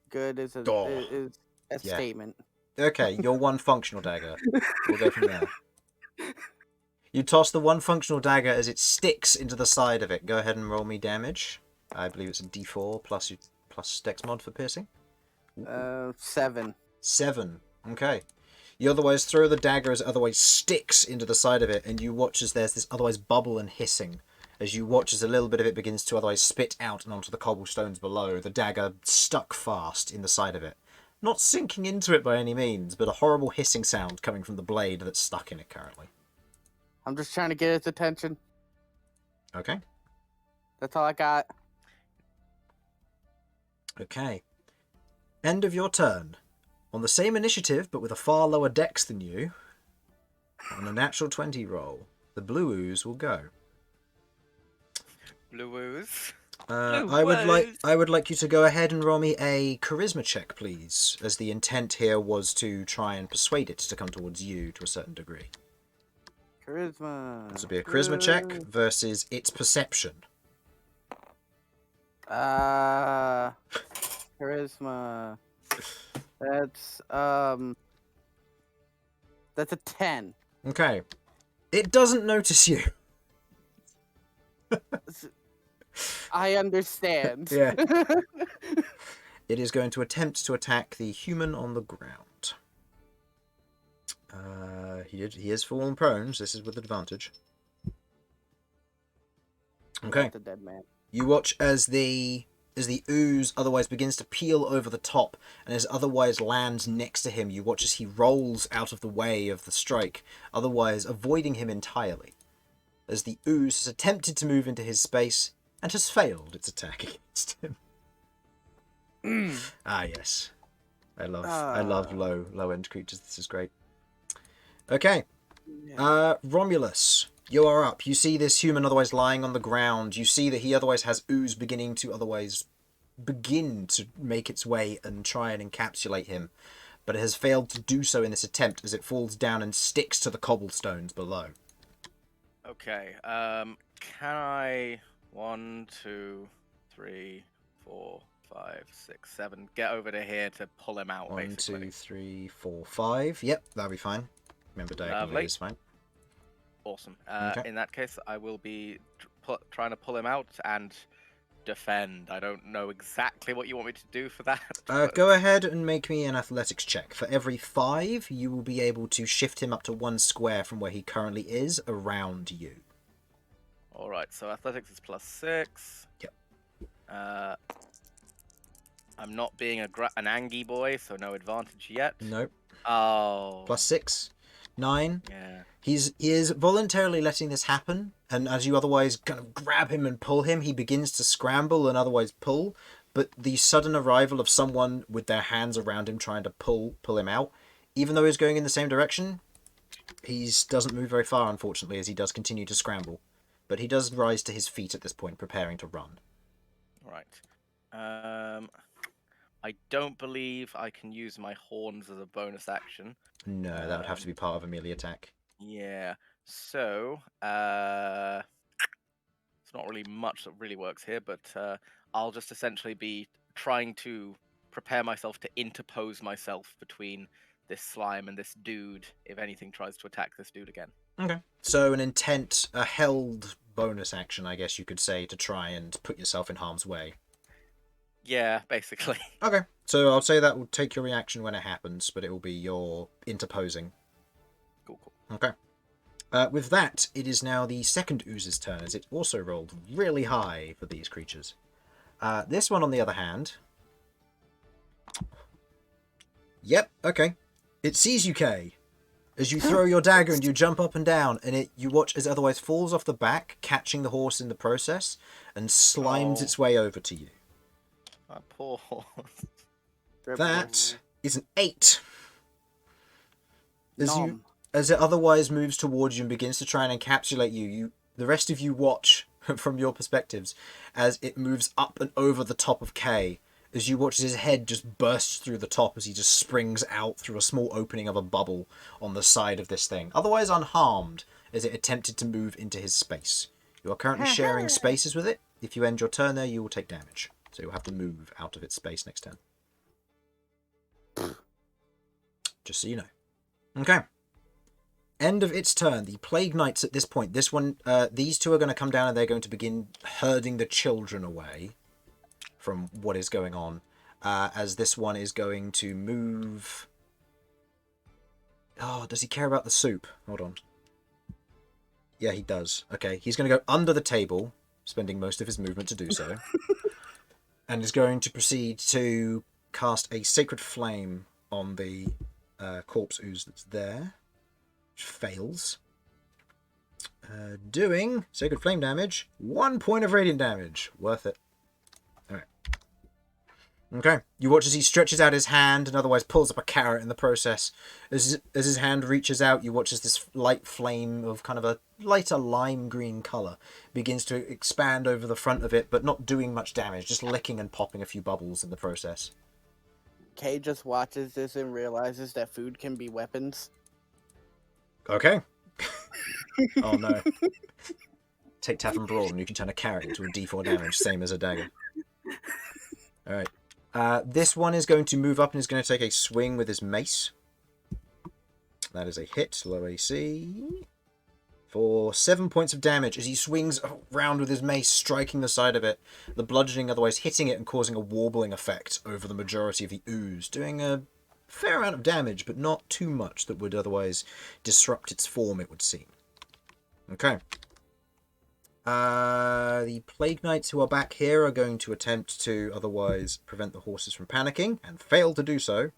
Good is a
Yeah.
statement.
Okay, your one functional dagger. We'll go from there. You toss the one functional dagger as it sticks into the side of it. Go ahead and roll me damage. I believe it's a D4 plus Dex mod for piercing.
7.
7. Okay. You otherwise throw the dagger as it otherwise sticks into the side of it, and you watch as there's this otherwise bubble and hissing. As you watch as a little bit of it begins to otherwise spit out and onto the cobblestones below, the dagger stuck fast in the side of it. Not sinking into it by any means, but a horrible hissing sound coming from the blade that's stuck in it currently.
I'm just trying to get its attention.
Okay.
That's all I got.
Okay. End of your turn. On the same initiative, but with a far lower dex than you, on a natural 20 roll, the blue ooze will go.
Blue ooze.
I would like you to go ahead and roll me a charisma check, please, as the intent here was to try and persuade it to come towards you to a certain degree.
Charisma.
This will be a charisma check versus its perception.
Charisma. That's a 10.
Okay. It doesn't notice you.
I understand.
Yeah. It is going to attempt to attack the human on the ground. He is fallen prone, so this is with advantage. Okay.
The dead man.
You watch as the ooze otherwise begins to peel over the top, and as otherwise lands next to him, you watch as he rolls out of the way of the strike, otherwise avoiding him entirely. As the ooze has attempted to move into his space and has failed its attack against him. Ah, yes. I love low end creatures. This is great. Okay. Romulus, you are up. You see this human otherwise lying on the ground. You see that he otherwise has ooze beginning to otherwise begin to make its way and try and encapsulate him, but it has failed to do so in this attempt as it falls down and sticks to the cobblestones below.
Okay. Can I 1, 2, 3, 4, 5, 6, 7 get over to here to pull him out?
1,
basically?
2, 3, 4, 5. Yep, that'll be fine. Remember, diagonally is fine.
Awesome.
Okay.
In that case, I will be trying to pull him out and defend. I don't know exactly what you want me to do for that.
Go ahead and make me an athletics check. For every 5, you will be able to shift him up to 1 square from where he currently is around you.
Alright, so athletics is +6.
Yep.
I'm not being an Angie boy, so no advantage yet.
Nope.
Oh.
+6. 9.
Yeah.
He is voluntarily letting this happen, and as you otherwise kind of grab him and pull him, he begins to scramble and otherwise pull, but the sudden arrival of someone with their hands around him trying to pull him out, even though he's going in the same direction, he doesn't move very far, unfortunately, as he does continue to scramble. But he does rise to his feet at this point, preparing to run.
Right. I don't believe I can use my horns as a bonus action.
No, that would have to be part of a melee attack.
Yeah. So, it's not really much that really works here, but I'll just essentially be trying to prepare myself to interpose myself between this slime and this dude if anything tries to attack this dude again.
Okay. So a held bonus action, I guess you could say, to try and put yourself in harm's way.
Yeah, basically.
Okay. So I'll say that will take your reaction when it happens, but it will be your interposing.
Cool.
Okay. With that, it is now the second ooze's turn, as it also rolled really high for these creatures. This one, on the other hand... Yep, okay. It sees you, Kay. As you throw your dagger and you jump up and down, and you watch as it otherwise falls off the back, catching the horse in the process, and slimes its way over to you.
My poor horse.
That is an 8. As it otherwise moves towards you and begins to try and encapsulate you, the rest of you watch from your perspectives as it moves up and over the top of Kay, as you watch his head just bursts through the top as he just springs out through a small opening of a bubble on the side of this thing, otherwise unharmed as it attempted to move into his space. You are currently sharing spaces with it. If you end your turn there, you will take damage. So you'll have to move out of its space next turn. Just so you know. Okay. End of its turn. The Plague Knights at this point. These two are going to come down and they're going to begin herding the children away from what is going on. As this one is going to move... Oh, does he care about the soup? Hold on. Yeah, he does. Okay, he's going to go under the table, spending most of his movement to do so. And is going to proceed to cast a Sacred Flame on the corpse ooze that's there. Which fails. Doing Sacred Flame damage. 1 point of radiant damage. Worth it. Alright. Okay. You watch as he stretches out his hand and otherwise pulls up a carrot in the process. As his hand reaches out, you watch as this light flame of kind of a lighter lime green colour begins to expand over the front of it, but not doing much damage, just licking and popping a few bubbles in the process.
Kay just watches this and realizes that food can be weapons.
Okay. Oh no. Take Tavern Brawl and you can turn a carrot into a d4 damage, same as a dagger. Alright. This one is going to move up and is going to take a swing with his mace. That is a hit, low AC. for 7 points of damage as he swings round with his mace, striking the side of it, the bludgeoning otherwise hitting it and causing a warbling effect over the majority of the ooze, doing a fair amount of damage, but not too much that would otherwise disrupt its form, it would seem. Okay. The Plague Knights who are back here are going to attempt to otherwise prevent the horses from panicking, and fail to do so.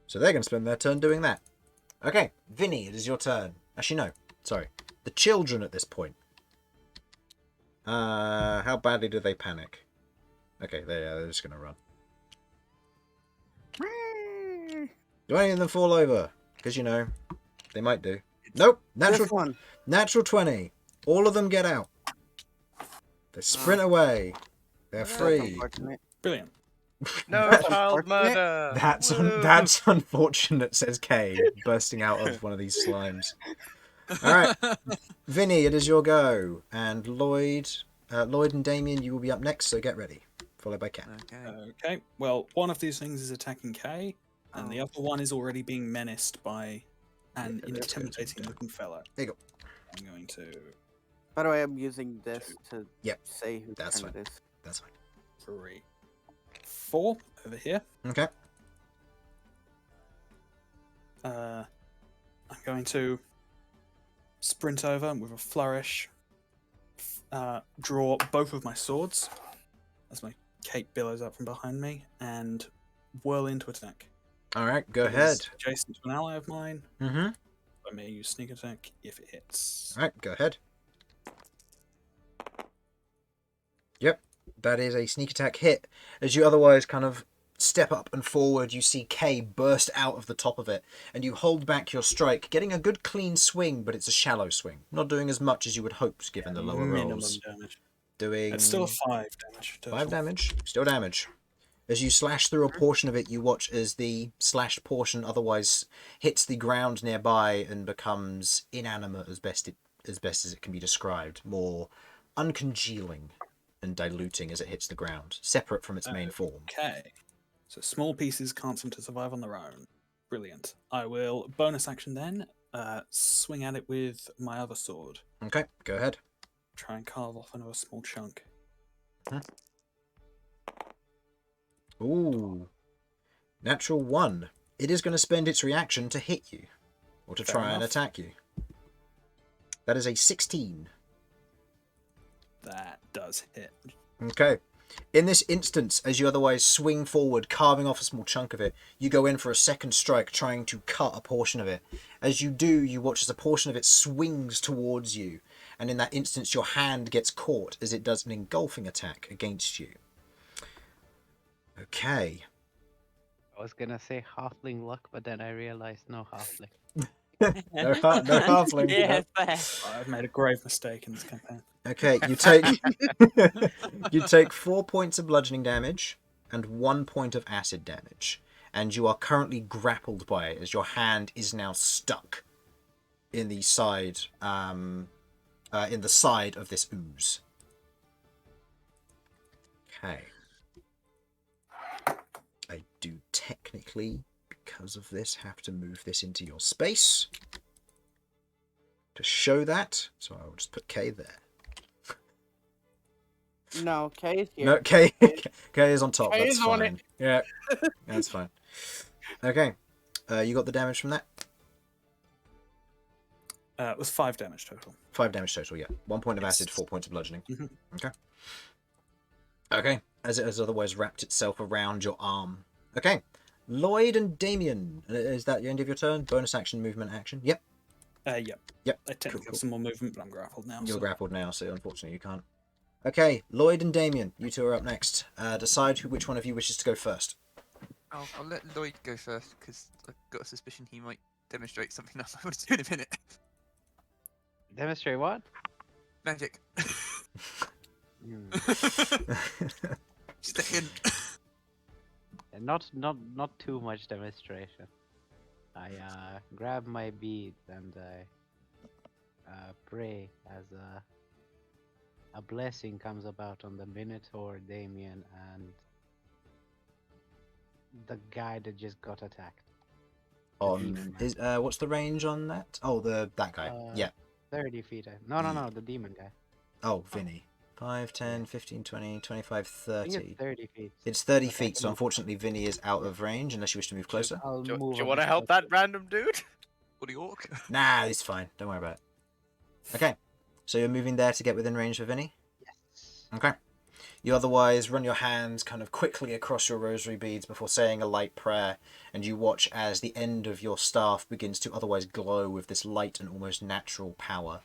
So they're going to spend their turn doing that. Okay, Vinny, it is your turn. Actually, no. Sorry. The children at this point. How badly do they panic? Okay, they're just going to run. Do any of them fall over? Because, you know, they might do. Nope. Natural 20. All of them get out. They sprint away. They're free.
Brilliant.
No child murder.
That's unfortunate, says Kay, bursting out of one of these slimes. All right, Vinny, it is your go, and Lloyd and Damien, you will be up next. So get ready, followed by Cat.
Okay. Well, one of these things is attacking Kay, and the other one is already being menaced by an intimidating-looking fellow.
There you go.
I'm going to.
By the way, I'm using this to say who
That's
turn
fine.
it is.
That's fine.
3, 4 over here.
Okay.
I'm going to sprint over with a flourish, draw both of my swords as my cape billows up from behind me, and whirl into attack.
All right, go ahead.
Adjacent to an ally of mine.
Mm-hmm.
I may use sneak attack if it hits.
All right, go ahead. Yep, that is a sneak attack hit. As you otherwise kind of step up and forward, you see Kay burst out of the top of it, and you hold back your strike, getting a good clean swing, but it's a shallow swing. Not doing as much as you would hope, given the lower rolls.
Damage.
Doing...
It's still a 5 damage. Total.
5 damage. Still damage. As you slash through a portion of it, you watch as the slashed portion otherwise hits the ground nearby and becomes inanimate as best as it can be described. More uncongealing and diluting as it hits the ground, separate from its main form.
Okay. So small pieces can't seem to survive on their own. Brilliant. I will bonus action then, swing at it with my other sword.
Okay, go ahead.
Try and carve off another small chunk.
Ooh. Natural 1. It is going to spend its reaction to hit you. Or to try and attack you. That is a 16.
That does hit.
Okay. In this instance, as you otherwise swing forward, carving off a small chunk of it, you go in for a second strike, trying to cut a portion of it. As you do, you watch as a portion of it swings towards you, and in that instance, your hand gets caught as it does an engulfing attack against you. Okay.
I was gonna say halfling luck, but then I realized no halfling.
No halfling.
Yeah, fair.
I've made a grave mistake in this campaign.
Okay, you take you take 4 points of bludgeoning damage and 1 point of acid damage, and you are currently grappled by it as your hand is now stuck in the side of this ooze. Okay. I do technically, because of this, have to move this into your space to show that, so I will just put K there.
No, K is here.
No, K is on top.
K
That's
is on
fine.
it.
Yeah, that's fine. Okay, you got the damage from that?
It was 5 damage total.
5 damage total, yeah. 1 point of acid, 4 points of bludgeoning. Okay. Okay, as it has otherwise wrapped itself around your arm. Okay, Lloyd and Damian. Is that the end of your turn? Bonus action, movement action? Yep.
Yep.
Yep.
I technically have some more movement, but I'm grappled now.
You're grappled now, so unfortunately you can't. Okay, Lloyd and Damien, you two are up next. Decide which one of you wishes to go first.
I'll let Lloyd go first, because I've got a suspicion he might demonstrate something else I want to do in a minute.
Demonstrate what?
Magic. Just a hint.
And not too much demonstration. I grab my beads and I pray as a blessing comes about on the Minotaur, Damien, and the guy that just got attacked.
On is what's the range on that? Oh, that guy. Yeah.
30 feet. No, the demon guy.
Oh, Vinny. 5, 10, 15, 20, 25,
I think
30.
it's 30 feet.
It's 30
Okay,
feet, so unfortunately Vinny is out of range unless you wish to move closer.
I'll
Do
move
you
a
want to
bit
help
closer.
that random dude?
Or the orc?
Nah, it's fine. Don't worry about it. Okay, so you're moving there to get within range for Vinny?
Yes.
Okay. You otherwise run your hands kind of quickly across your rosary beads before saying a light prayer, and you watch as the end of your staff begins to otherwise glow with this light and almost natural power.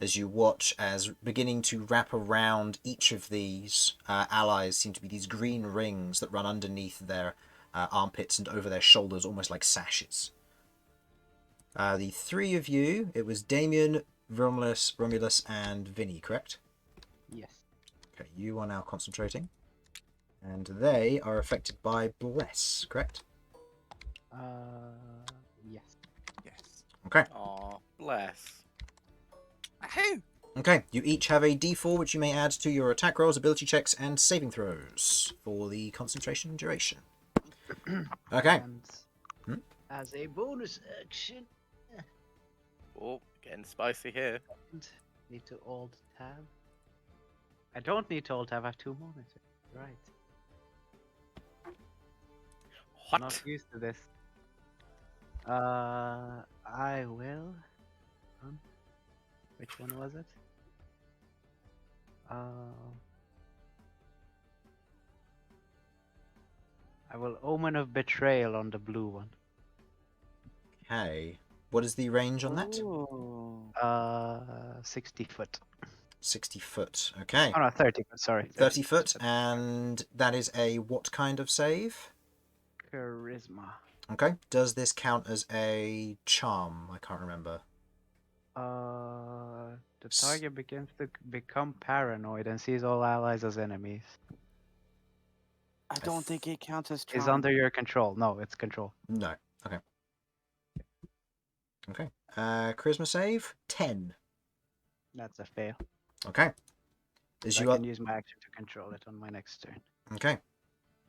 As you watch as beginning to wrap around each of these allies seem to be these green rings that run underneath their armpits and over their shoulders, almost like sashes. The three of you, it was Damian, Romulus, and Vinny, correct?
Yes.
Okay, you are now concentrating. And they are affected by Bless, correct?
Yes.
Yes.
Okay.
Aw, bless.
Ahoo!
Okay, you each have a d4 which you may add to your attack rolls, ability checks, and saving throws for the concentration duration. Okay.
And as a bonus action,
Oh, getting spicy here.
need to alt tab. I don't need to alt tab. I have 2 moments. Right.
What?
Not used to this. I will. Which one was it? I will Omen of Betrayal on the blue one.
Okay. What is the range on that?
Ooh.
60 foot.
60 foot. Okay.
Oh no, 30 foot. Sorry.
30 foot, and that is a what kind of save?
Charisma.
Okay. Does this count as a charm? I can't remember.
The target begins to become paranoid and sees all allies as enemies.
I don't think it counts as
Is
charm.
under your control. No, it's control.
No. Okay. Okay. Charisma save? 10.
That's a fail.
Okay. As
So
you
I
are...
can use my action to control it on my next turn.
Okay.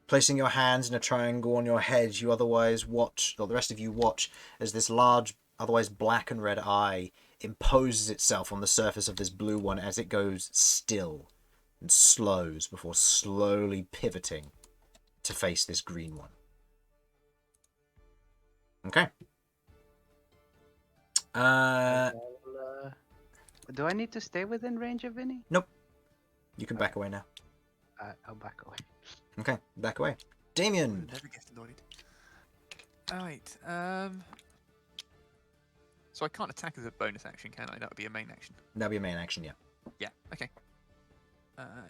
Placing your hands in a triangle on your head, you otherwise watch, or the rest of you watch, as this large, otherwise black and red eye imposes itself on the surface of this blue one as it goes still and slows before slowly pivoting to face this green one. Okay.
Do I need to stay within range of Vinny?
Nope. You can back away now.
I'll back away.
Okay, back away. Damien!
Never get annoyed. Alright, so I can't attack as a bonus action, can I? That would be a main action.
That'll be a main action, yeah.
Yeah, okay.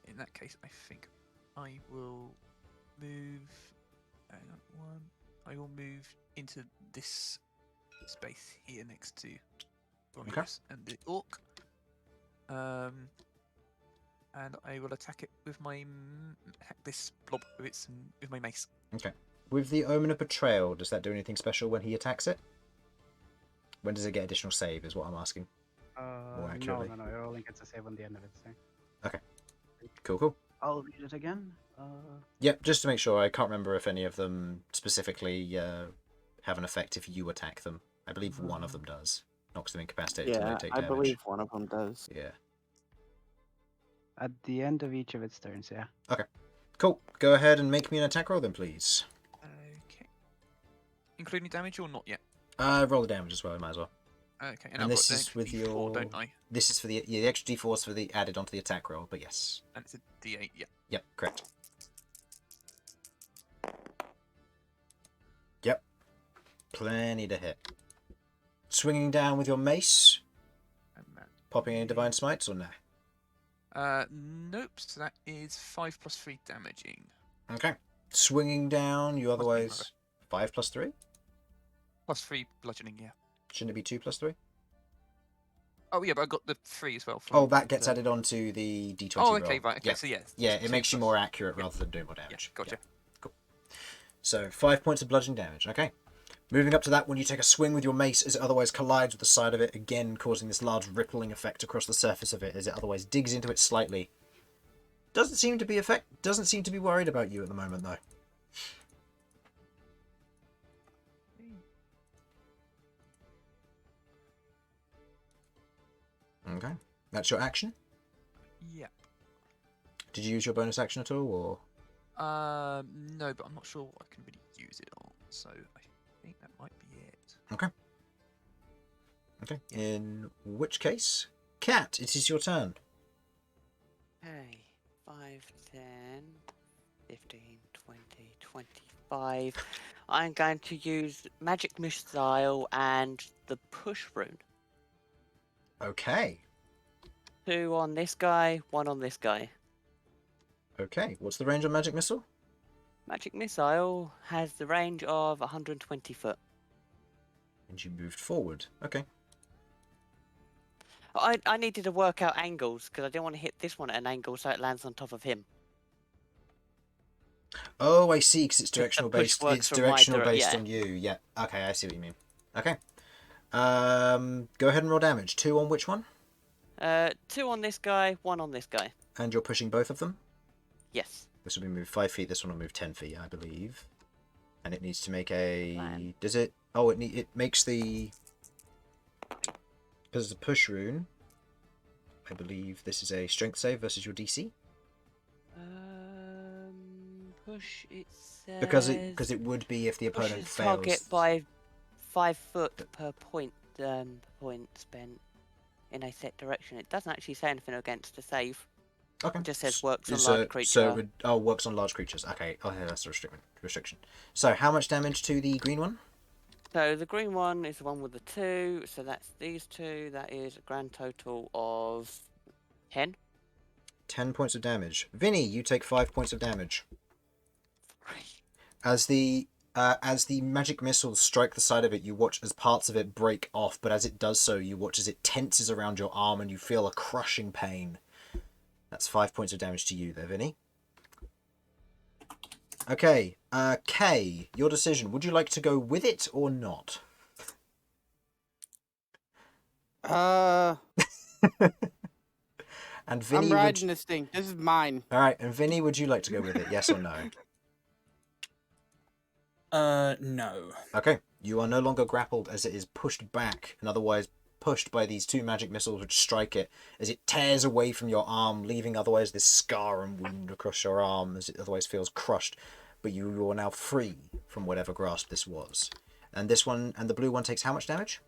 In that case, I think I will move... I will move into this space here next to Romulus and the orc. And I will attack it with my this blob with my mace.
Okay. With the Omen of Betrayal, does that do anything special when he attacks it? When does it get additional save, is what I'm asking. More accurately.
No. It only gets a save on the end of its turn.
Okay. Cool.
I'll read it again.
Yep, just to make sure. I can't remember if any of them specifically have an effect if you attack them. I believe one of them does. Knocks them incapacitated till
Yeah,
they take
I
damage.
believe one of them does.
Yeah.
At the end of each of its turns, yeah.
Okay. Cool. Go ahead and make me an attack roll then, please.
Okay. Including damage or not yet?
Roll the damage as well, might as well.
Okay,
And
I've
this
got
is
the
with
extra D4,
your...
don't I?
This is for the extra d4 is for the added onto the attack roll, but yes.
And it's a D8, yeah.
Yep, correct. Yep. Plenty to hit. Swinging down with your mace.
And that...
Popping any divine smites or nah?
Nope, so that is 5 plus 3 damaging.
Okay. Swinging down, you
Must be
otherwise... 5 plus 3?
Plus 3 bludgeoning, yeah.
Shouldn't it be 2 plus 3?
Oh, yeah, but I got the 3 as well. From
Oh, that gets
the...
added onto the d20
Oh,
roll.
okay, right, okay,
Yeah.
so yeah.
Yeah,
so
it
2
makes you
plus-
more accurate
yeah.
rather than doing more
Yeah,
damage.
gotcha.
Cool. So, 5 points of bludgeoning damage. Okay. Moving up to that, when you take a swing with your mace, as it otherwise collides with the side of it, again causing this large rippling effect across the surface of it, as it otherwise digs into it slightly. Doesn't seem to be worried about you at the moment, though. Okay. That's your action?
Yeah.
Did you use your bonus action at all, or?
No, but I'm not sure what I can really use it on, so I think that might be it.
Okay. Okay. In which case, Cat, it is your turn.
Okay. 5, 10, 15, 20, 25. I'm going to use Magic Missile and the Push Rune.
Okay.
2 on this guy, 1 on this guy.
Okay. What's the range on Magic Missile?
Magic Missile has the range of 120 foot.
And you moved forward. Okay.
I needed to work out angles because I didn't want to hit this one at an angle so it lands on top of him.
Oh, I see, because it's
The
directional
push
based.
works
It's
from
directional
my
based
yeah.
on you. Yeah. Okay, I see what you mean. Okay. Go ahead and roll damage. 2 on which one?
2 on this guy, 1 on this guy.
And you're pushing both of them?
Yes.
This will be moved 5 feet. This one will move 10 feet, I believe. And it needs to make a...
Plan.
Does it... Oh, it makes the... Because it's a push rune. I believe this is a strength save versus your DC.
Push it says...
Because it would be if the opponent
pushes
fails.
target by 5 foot per point spent in a set direction. It doesn't actually say anything against the save.
Okay.
It just says works on
So
large creature.
So it would, works on large creatures. Okay. Oh, yeah, that's a restriction. So how much damage to the green one?
So the green one is the one with the 2. So that's these 2. That is a grand total of 10.
10 points of damage. Vinny, you take 5 points of damage. As the magic missiles strike the side of it, you watch as parts of it break off, but as it does so, you watch as it tenses around your arm and you feel a crushing pain. That's 5 points of damage to you there, Vinny. Okay, Kay, your decision. Would you like to go with it or not? And Vinny,
I'm riding this thing. This is mine.
Alright, and Vinny, would you like to go with it, yes or no?
No.
Okay, you are no longer grappled as it is pushed back and otherwise pushed by these 2 magic missiles which strike it as it tears away from your arm, leaving otherwise this scar and wound across your arm as it otherwise feels crushed. But you are now free from whatever grasp this was. And this one, and the blue one takes how much damage?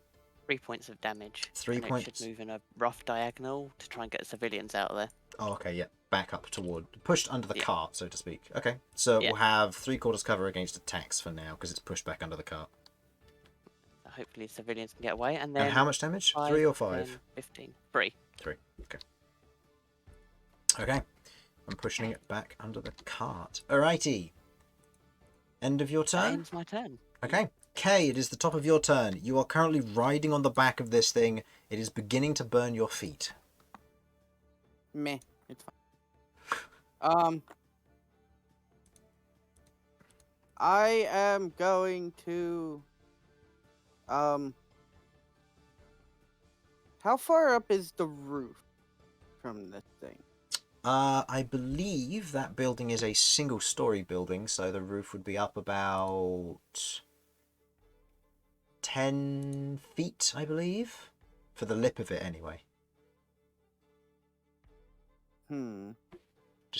3 points of damage.
3
and
points.
It should move in a rough diagonal to try and get civilians out of there.
Oh, okay, yeah. Back up toward... Pushed under the cart, so to speak. Okay, so we'll have 3/4 cover against attacks for now, because it's pushed back under the cart.
Hopefully civilians can get away, and then...
And how much damage?
5,
3 or 5?
10, 15. 3.
3, okay. Okay, I'm pushing it back under the cart. Alrighty. End of your
That
turn?
ends my turn.
Okay. Kay, it is the top of your turn. You are currently riding on the back of this thing. It is beginning to burn your feet.
Meh. It's fine. I am going to... How far up is the roof from this thing?
I believe that building is a single-story building, so the roof would be up about 10 feet, I believe, for the lip of it anyway.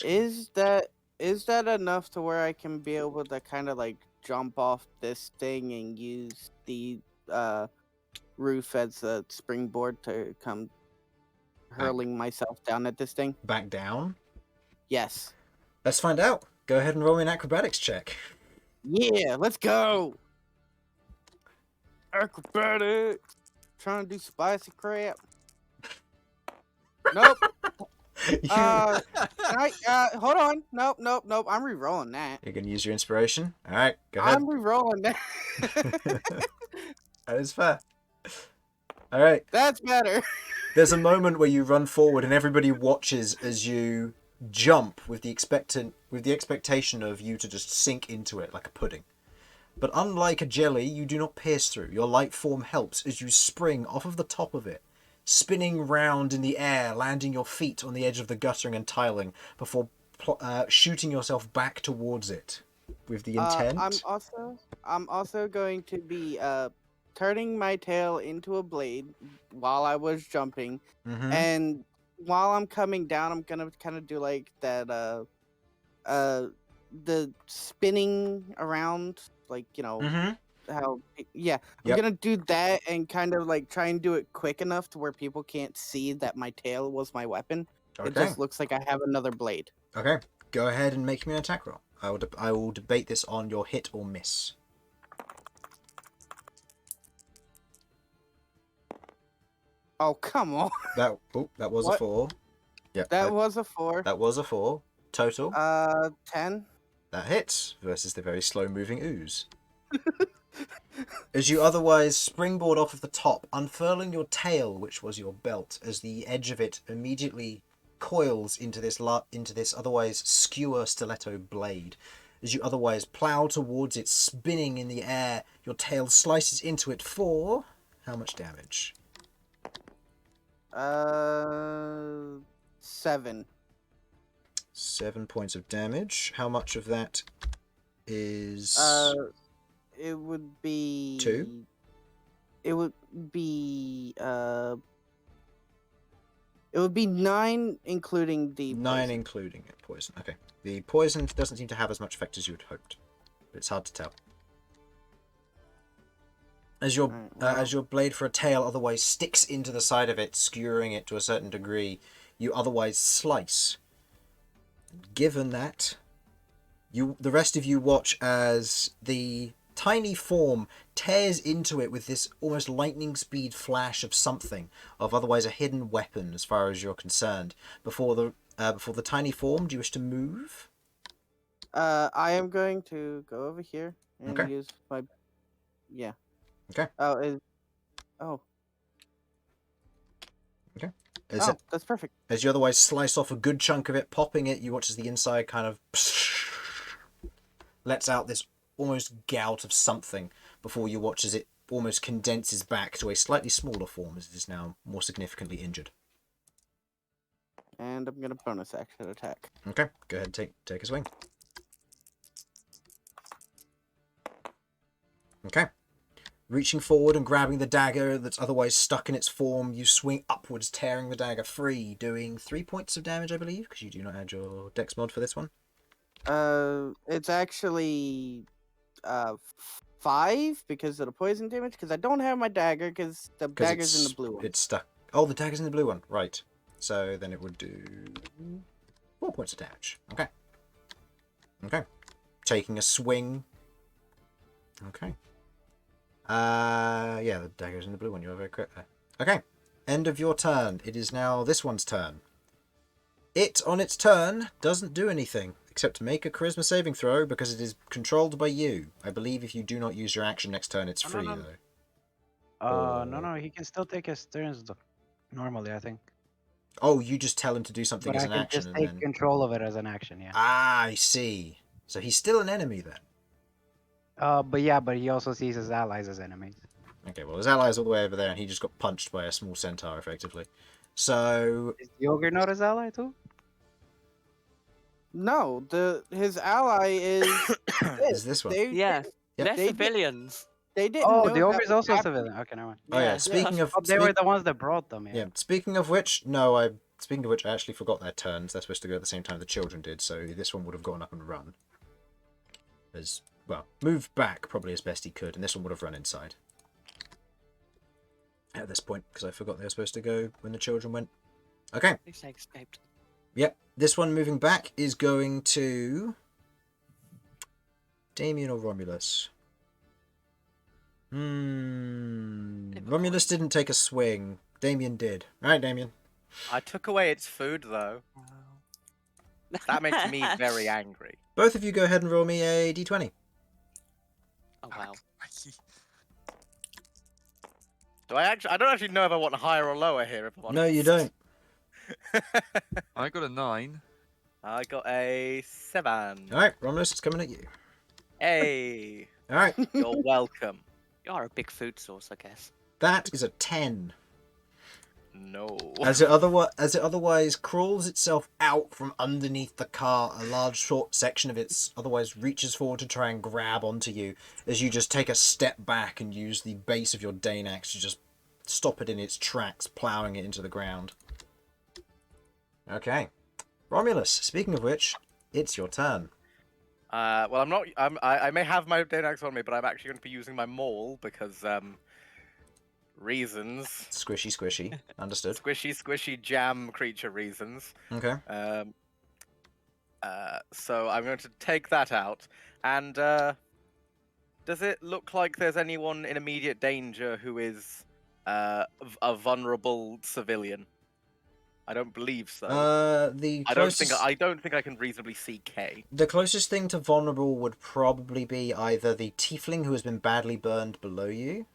Is that enough to where I can be able to kind of like jump off this thing and use the roof as a springboard to come hurling myself down at this thing?
Back down?
Yes.
Let's find out. Go ahead and roll me an acrobatics check.
Yeah, let's go. Acrobatics. Trying to do spicy crap. Nope. Hold on. Nope. I'm re-rolling that.
You're going to use your inspiration? Alright, go ahead.
I'm re-rolling that.
That is fair. Alright.
That's better.
There's a moment where you run forward and everybody watches as you jump with the expectation of you to just sink into it like a pudding. But unlike a jelly, you do not pierce through. Your light form helps as you spring off of the top of it, spinning round in the air, landing your feet on the edge of the guttering and tiling before shooting yourself back towards it with the intent.
I'm also going to be turning my tail into a blade while I was jumping,
Mm-hmm.
and while I'm coming down, I'm gonna kind of do like that the spinning around, like
Mm-hmm.
how I'm
Yep.
gonna do that and kind of like try and do it quick enough to where people can't see that my tail was my weapon.
Okay.
It just looks like I have another blade.
Okay. Go ahead and make me an attack roll. I will debate this on your hit or miss.
Oh, come on.
That was a
What?
4. Yep.
That was a 4.
That was a 4. Total.
10.
That hits versus the very slow-moving ooze. As you otherwise springboard off of the top, unfurling your tail, which was your belt, as the edge of it immediately coils into this otherwise skewer stiletto blade. As you otherwise plow towards it, spinning in the air, your tail slices into it for how much damage?
7.
7 points of damage. How much of that is...
It would be...
2?
It would be... It would be 9, including the
9
poison.
including it, poison. Okay. The poison doesn't seem to have as much effect as you had hoped. But it's hard to tell. As your blade for a tail otherwise sticks into the side of it, skewering it to a certain degree, you otherwise slice. Given that, the rest of you watch as the tiny form tears into it with this almost lightning speed flash of something, of otherwise a hidden weapon as far as you're concerned. Before the tiny form, do you wish to move?
I am going to go over here and
Okay.
use my... Yeah.
Okay.
Oh.
Okay.
That's perfect.
As you otherwise slice off a good chunk of it, popping it, you watch as the inside kind of lets out this almost gout of something before you watch as it almost condenses back to a slightly smaller form as it is now more significantly injured.
And I'm going to bonus action attack.
Okay, go ahead and take a swing. Okay. Reaching forward and grabbing the dagger that's otherwise stuck in its form, you swing upwards, tearing the dagger free, doing 3 points of damage, I believe, because you do not add your dex mod for this one.
It's actually 5 because of the poison damage, because I don't have my dagger, because the dagger's in the blue one.
It's stuck. Oh, the dagger's in the blue one, right. So then it would do 4 points of damage. Okay. Okay. Taking a swing. Okay. Yeah, the dagger's in the blue one. You are very correct there. Okay. End of your turn. It is now this one's turn. It, on its turn, doesn't do anything except to make a charisma saving throw because it is controlled by you. I believe if you do not use your action next turn, it's free, though.
No, he can still take his turns normally, I think.
Oh, you just tell him to do something
But
as
I
an
can
action
just
and
take
then...
control of it as an action, yeah.
Ah, I see. So he's still an enemy then.
But he also sees his allies as enemies.
Okay, well, his ally's all the way over there, and he just got punched by a small centaur, effectively. So...
Is the ogre not his ally, too?
No, his ally is...
is this one.
Yes.
Yep.
They're civilians.
They didn't
Oh,
know
the
that
ogre is
was
also a
happening.
civilian. Okay, never mind.
Oh, yeah. Speaking of...
Oh, they were the ones that brought them,
Yeah, speaking of which, I actually forgot their turns. They're supposed to go at the same time the children did, so this one would have gone up and run. Moved back probably as best he could, and this one would have run inside. At this point, because I forgot they were supposed to go when the children went. Okay.
At least they escaped.
Yep, this one moving back is going to... Damian or Romulus? Romulus didn't take a swing. Damian did. Alright, Damian.
I took away its food, though. That makes me very angry.
Both of you go ahead and roll me a d20.
Oh, wow.
I don't actually know if I want higher or lower here. If I'm honest.
No, you don't.
I got a 9.
I got a 7.
Alright, Romulus, it's coming at you.
Hey,
Alright,
you're welcome.
You are a big food source, I guess.
that is a 10.
No.
As it otherwise crawls itself out from underneath the car, a large short section of it otherwise reaches forward to try and grab onto you as you just take a step back and use the base of your Dane axe to just stop it in its tracks, ploughing it into the ground. Okay. Romulus, speaking of which, it's your turn.
Well, I'm not. I may have my Dane axe on me, but I'm actually going to be using my maul because reasons.
Squishy. Understood.
Squishy jam creature reasons.
Okay.
So I'm going to take that out. And does it look like there's anyone in immediate danger who is a vulnerable civilian? I don't believe so. I don't think I can reasonably see K.
The closest thing to vulnerable would probably be either the Tiefling who has been badly burned below you,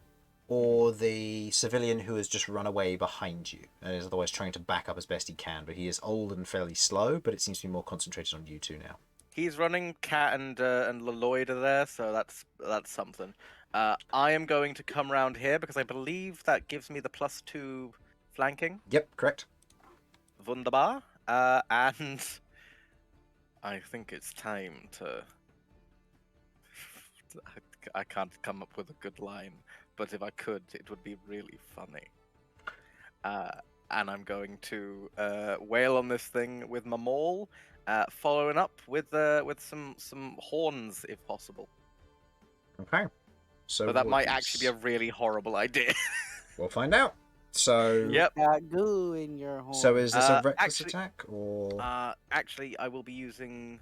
or the civilian who has just run away behind you and is otherwise trying to back up as best he can. But he is old and fairly slow, but it seems to be more concentrated on you two now.
He's running. Cat and Lloyd are there, so that's something. I am going to come round here because I believe that gives me the +2 flanking.
Yep, correct.
Wunderbar. And I think it's time to... I can't come up with a good line, but if I could, it would be really funny. And I'm going to wail on this thing with my maul, following up with some horns, if possible.
Okay. So
but that might actually be a really horrible idea.
We'll find out. So
yep.
Got goo in your horn.
So is this a reckless attack or?
Actually, I will be using.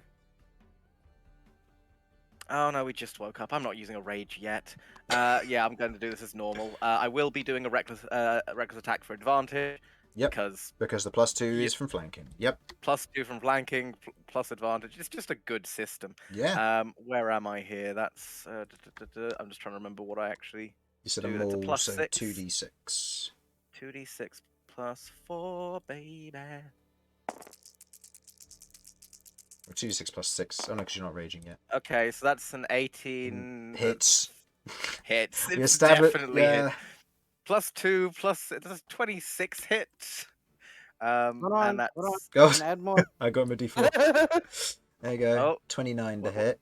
Oh no, we just woke up. I'm not using a rage yet. Yeah, I'm going to do this as normal. I will be doing a reckless attack for advantage.
Yep. Because the +2 is from flanking. Yep.
+2 from flanking, plus advantage. It's just a good system.
Yeah.
Where am I here? That's. I'm just trying to remember what I actually.
You said a maul, so 2d6.
2d6 +4, baby.
Or 2d6 +6. Oh no, because you're not raging yet.
Okay, so that's an 18.
Hits.
Hits.
You
It's
established,
definitely
yeah.
hit. +2 plus that's 26 hits.
Hold on,
and that's
Go.
Add more.
I got my d4. There you go.
Oh.
29 to hit.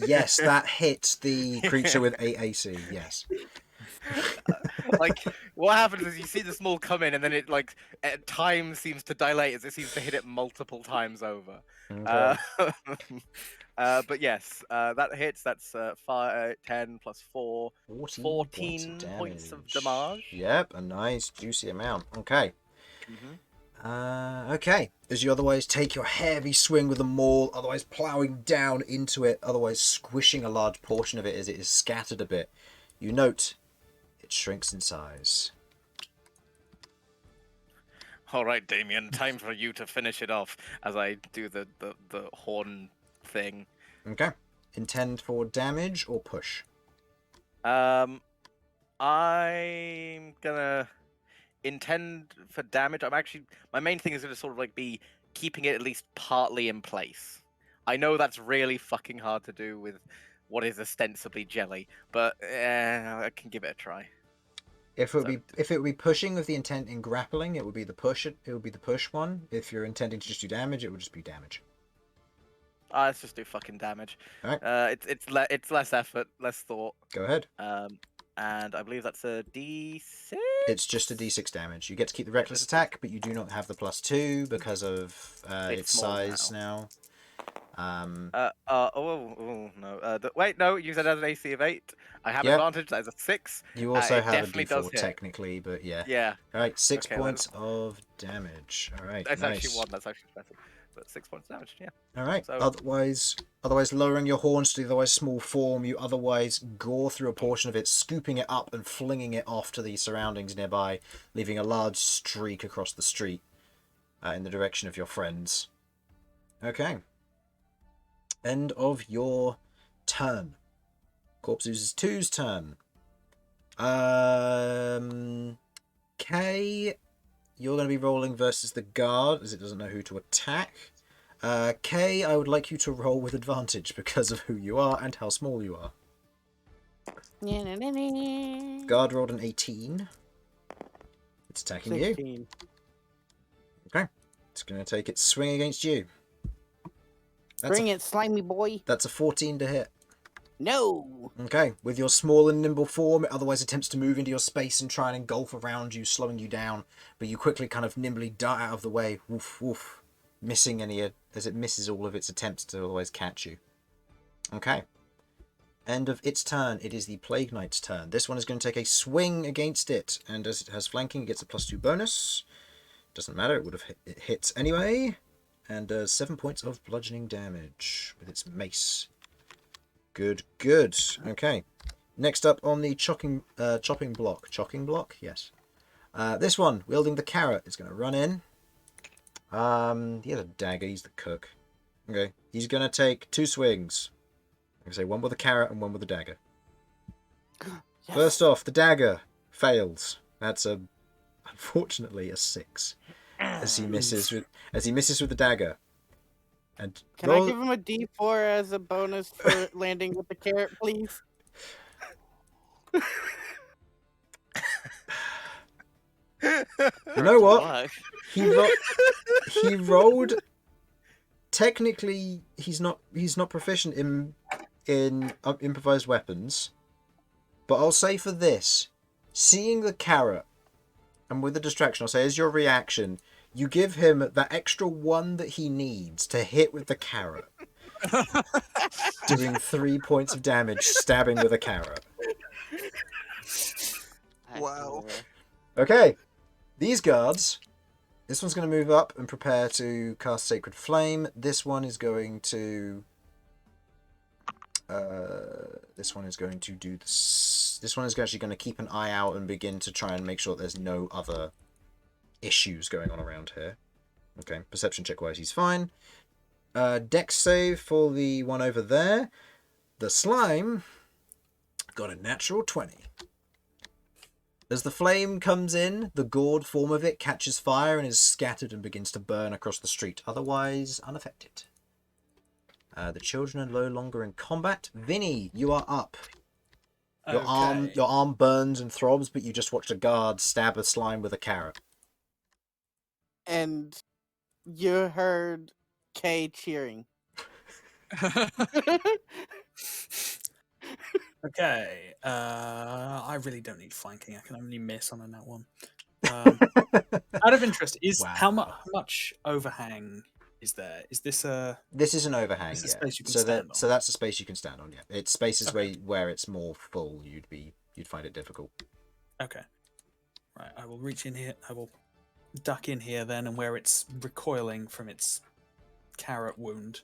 Yes, that hits the creature with 8 AC. Yes.
Like what happens is you see the small come in and then it like at times seems to dilate as it seems to hit it multiple times over.
Okay.
But yes, that hits. That's 5, 10 plus 4, 14 points of damage.
Yep, a nice juicy amount. Okay.
Mm-hmm.
Okay. As you otherwise take your heavy swing with the maul, otherwise ploughing down into it, otherwise squishing a large portion of it as it is scattered a bit, you note it shrinks in size.
All right, Damien, time for you to finish it off as I do the horn thing.
Okay. Intend for damage or push?
I'm gonna intend for damage. My main thing is gonna sort of like be keeping it at least partly in place. I know that's really fucking hard to do with what is ostensibly jelly, but I can give it a try.
If it would be pushing with the intent in grappling, it would be the push. It would be the push one. If you're intending to just do damage, it would just be damage.
Let's just do fucking damage.
All right.
It's less effort, less thought.
Go ahead.
And I believe that's a D6.
It's just a D6 damage. You get to keep the reckless attack, but you do not have the +2 because of its size now.
No. Wait, no. You said it has an AC of 8. I have advantage. That is a 6.
You also have a
D4
technically, but yeah.
Yeah.
All right, 6 points of damage. All right,
that's
nice.
actually 1. That's actually expensive. But 6 points of damage. Yeah.
All right.
So...
Otherwise, lowering your horns to the otherwise small form, you otherwise gore through a portion of it, scooping it up and flinging it off to the surroundings nearby, leaving a large streak across the street in the direction of your friends. Okay. End of your turn. Corpse 2's turn. Kay, you're going to be rolling versus the guard, as it doesn't know who to attack. Kay, I would like you to roll with advantage because of who you are and how small you are. Guard rolled an 18. It's attacking
16.
you. Okay. It's going to take its swing against you.
Bring it, slimy boy.
That's a 14 to hit.
No.
Okay. With your small and nimble form, it otherwise attempts to move into your space and try and engulf around you, slowing you down. But you quickly kind of nimbly dart out of the way. Woof, woof. Missing any as it misses all of its attempts to otherwise catch you. Okay. End of its turn. It is the Plague Knight's turn. This one is going to take a swing against it. And as it has flanking, it gets a +2 bonus. Doesn't matter. It would have it hits anyway. And does 7 points of bludgeoning damage with its mace. Good, good. Okay. Next up on the chopping block. Chopping block? Yes. This one, wielding the carrot, is going to run in. He has a dagger. He's the cook. Okay. He's going to take 2 swings. I say one with a carrot and one with a dagger. Yes. First off, the dagger fails. That's unfortunately a 6 as he misses with the dagger. And
can I give him a D4 as a bonus for landing with the carrot, please?
You know what? He rolled. Technically, he's not proficient in improvised weapons, but I'll say for this, seeing the carrot and with the distraction, I'll say as your reaction, you give him that extra 1 that he needs to hit with the carrot, doing 3 points of damage, stabbing with a carrot.
Wow.
Okay, these guards. This one's going to move up and prepare to cast Sacred Flame. This one is going to. This one is actually going to keep an eye out and begin to try and make sure there's no other issues going on around here. Okay, perception check wise, he's fine. Dex save for the one over there. The slime got a natural 20. As the flame comes in, the gourd form of it catches fire and is scattered and begins to burn across the street, otherwise unaffected. The children are no longer in combat. Vinny, you are up. Your arm burns and throbs, but you just watched a guard stab a slime with a carrot.
And you heard Kay cheering.
Okay. I really don't need flanking. I can only miss on a nat 1. Out of interest, how much overhang is there? Is this a?
This is an overhang.
Is
yeah.
space you can stand on?
So that's a space you can stand on. Yeah, it's spaces where it's more full. You'd find it difficult. Okay.
Right. I will reach in here. I will duck in here then, and where it's recoiling from its carrot wound,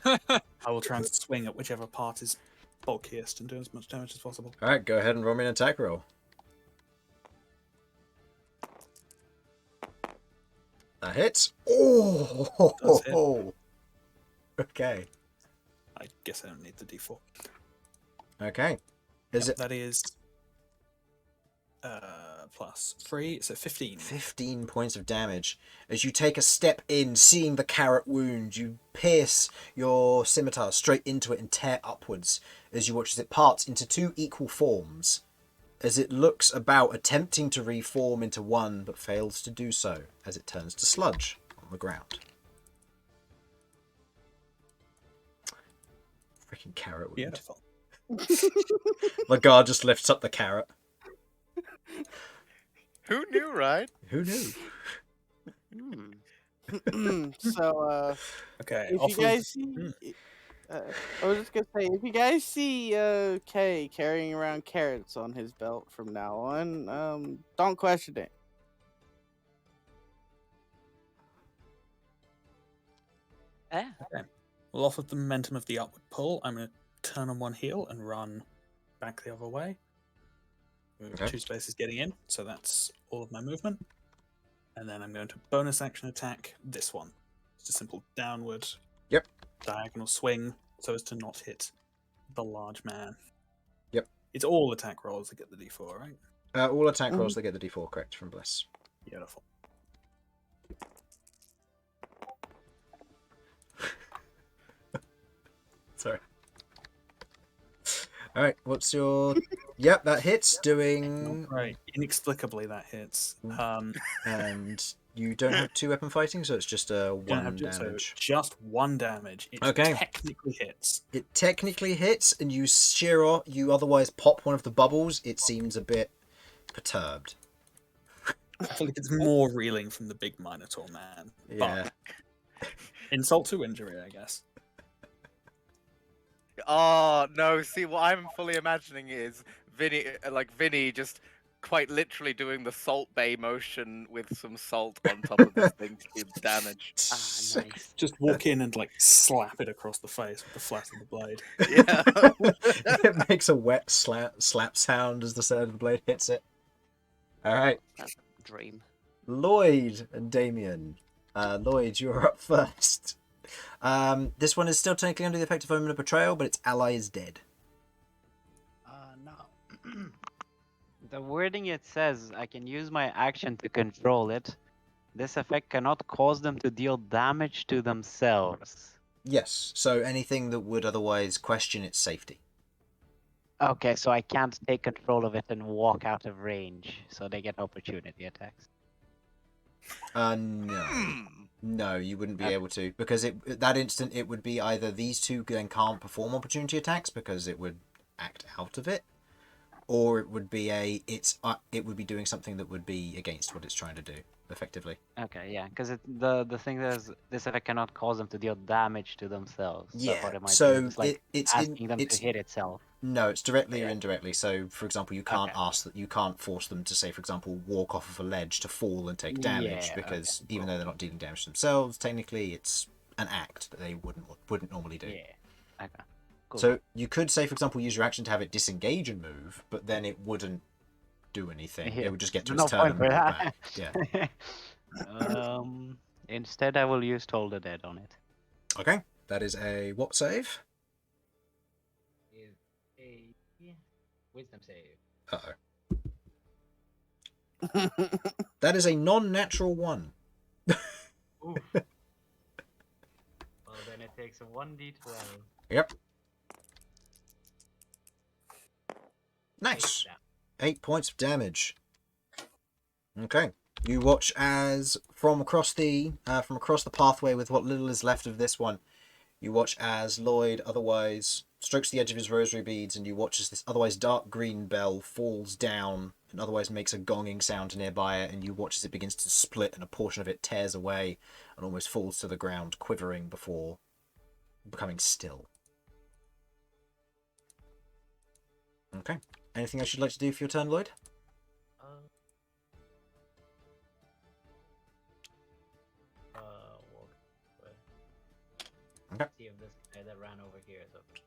I will try and swing at whichever part is bulkiest and do as much damage as possible.
All right, go ahead and roll me an attack roll. That hits. Oh! Okay.
I guess I don't need the D4.
Okay.
That is +3, so 15.
15 points of damage. As you take a step in, seeing the carrot wound, you pierce your scimitar straight into it and tear upwards as you watch as it parts into 2 equal forms. As it looks about attempting to reform into one, but fails to do so, as it turns to sludge on the ground. Freaking carrot wound.
Beautiful.
My guard just lifts up the carrot.
Who knew, right?
Who knew?
So,
okay.
If you guys see, I was just gonna say, if you guys see Kay carrying around carrots on his belt from now on, don't question it.
Yeah.
Okay. Well, off of the momentum of the upward pull, I'm going to turn on one heel and run back the other way.
Okay.
2 spaces getting in, so that's all of my movement. And then I'm going to bonus action attack this one. Just a simple downward diagonal swing so as to not hit the large man.
Yep.
It's all attack rolls that get the D4, right?
All attack rolls that get the D4, correct, from Bliss.
Beautiful.
Sorry. All right, what's your? Yep, that hits. Doing.
Right, inexplicably that hits.
And you don't have 2 weapon fighting, so it's just a
Don't
1
have to, so
damage.
just 1 damage. It
Okay.
technically hits.
It technically hits, and you shear off. You otherwise pop one of the bubbles. It seems a bit perturbed.
I feel like it's more reeling from the big Minotaur man.
Yeah.
But insult to injury, I guess.
Oh no! See, what I'm fully imagining is Vinny just quite literally doing the Salt Bay motion with some salt on top of this thing to do damage.
Nice.
Just walk in and like slap it across the face with the flat of the blade.
Yeah.
It makes a wet slap sound as the side of the blade hits it. All right.
That's a dream.
Lloyd and Damian. Lloyd, you're up first. This one is still technically under the effect of Omen of Betrayal, but its ally is dead.
No. The wording it says I can use my action to control it. This effect cannot cause them to deal damage to themselves.
Yes, so anything that would otherwise question its safety.
Okay, so I can't take control of it and walk out of range, so they get opportunity attacks.
No. No, you wouldn't be able to, because at that instant it would be either these two then can't perform opportunity attacks because it would act out of it, or it would be it would be doing something that would be against what it's trying to do, effectively.
Okay, yeah, because the thing is, this effect cannot cause them to deal damage to themselves.
Yeah,
what it might
so
do is like
it's
asking them to hit itself.
No, it's directly or
Yeah.
indirectly. So, for example, you can't you can't force them to, say, for example, walk off of a ledge to fall and take damage,
Yeah,
because
okay,
even though they're not dealing damage themselves, technically it's an act that they wouldn't normally do.
Yeah. Okay. Cool.
So you could, say, for example, use your action to have it disengage and move, but then it wouldn't do anything.
Yeah,
It would just get to
no
its turn
point
and
for
walk
that.
back. Yeah.
Instead, I will use Toll the Dead on it.
Okay. That is a what save?
Is a wisdom save.
Uh-oh. That is a non-natural 1.
Oof. Well, then it takes a 1d12.
Yep. Nice. 8 points of damage. Okay. You watch as from across the pathway with what little is left of this one, you watch as Lloyd otherwise strokes the edge of his rosary beads, and you watch as this otherwise dark green bell falls down and otherwise makes a gonging sound nearby it, and you watch as it begins to split and a portion of it tears away and almost falls to the ground, quivering before becoming still. Okay. Anything else you'd like to do for your turn, Lloyd? Okay.
See if this guy that ran over here is okay.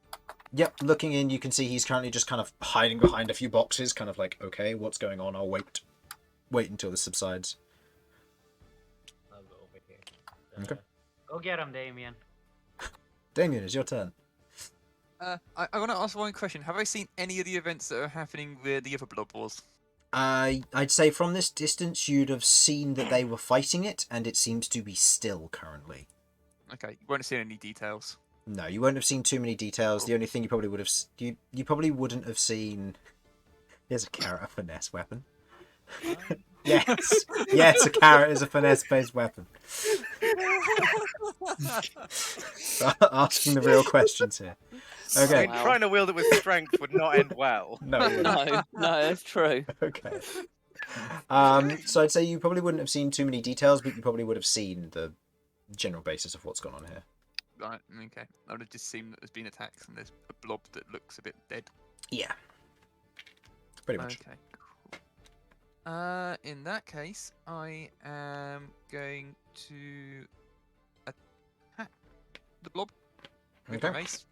Yep, looking in, you can see he's currently just kind of hiding behind a few boxes, kind of like, okay, what's going on? I'll wait until this subsides.
I'll go over here.
Okay.
Go get him, Damian.
Damien, it's your turn.
I want to ask one question. Have I seen any of the events that are happening where the other blob was?
I'd say from this distance, you'd have seen that they were fighting it, and it seems to be still currently.
Okay, you won't have seen any details.
No, you won't have seen too many details. The only thing you probably would have... You probably wouldn't have seen... Here's a carrot, a finesse weapon. Yes! Yes, a carrot is a finesse-based weapon. Asking the real questions here. Okay.
I mean, trying to wield it with strength would not end well.
No, it wouldn't.
No, that's true.
Okay. So I'd say you probably wouldn't have seen too many details, but you probably would have seen the general basis of what's gone on here.
Right, okay. I would have just seen that there's been attacks and there's a blob that looks a bit dead.
Yeah. Pretty much.
Okay, cool. In that case, I am going to attack the blob with my
Okay.
mace.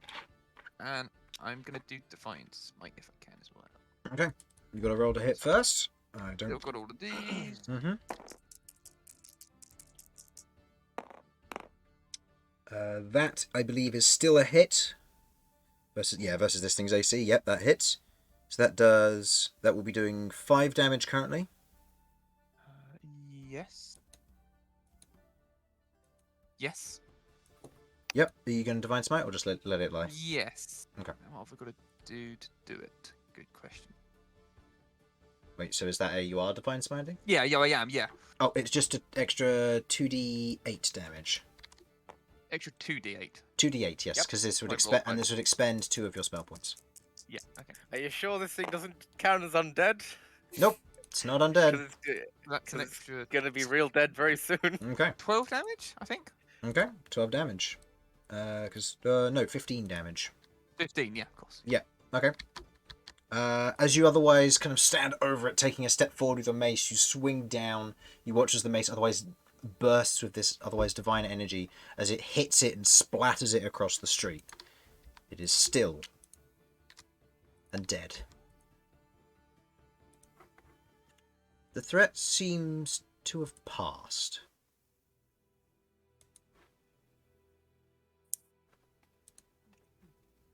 And I'm going to do Defiant Smite if I can as well.
Okay. You got to roll to hit first. I
I've
don't...
got all of these.
Mm-hmm. That, I believe, is still a hit. Versus this thing's AC. Yep, that hits. So that will be doing 5 damage currently.
Yes. Yes.
Yep. Are you going to Divine Smite or just let it lie?
Yes.
Okay.
What have I got to do to do it? Good question.
Wait, so is that you are Divine Smiting?
Yeah, I am, yeah.
Oh, it's just an extra 2d8 damage.
Extra 2d8.
2d8, yes,
Yep.
because this would
Like roll
this would expend 2 of your spell points.
Yeah, okay.
Are you sure this thing doesn't count as undead?
Nope, it's not
Because
undead.
That's an
it's
extra
gonna be real dead very soon.
Okay,
12 damage, I think.
okay, 12 damage. No, 15 damage.
15, yeah, of course.
Yeah, okay. As you otherwise kind of stand over it, taking a step forward with your mace, you swing down. You watch as the mace otherwise bursts with this otherwise divine energy as it hits it and splatters it across the street. It is still and dead. The threat seems to have passed.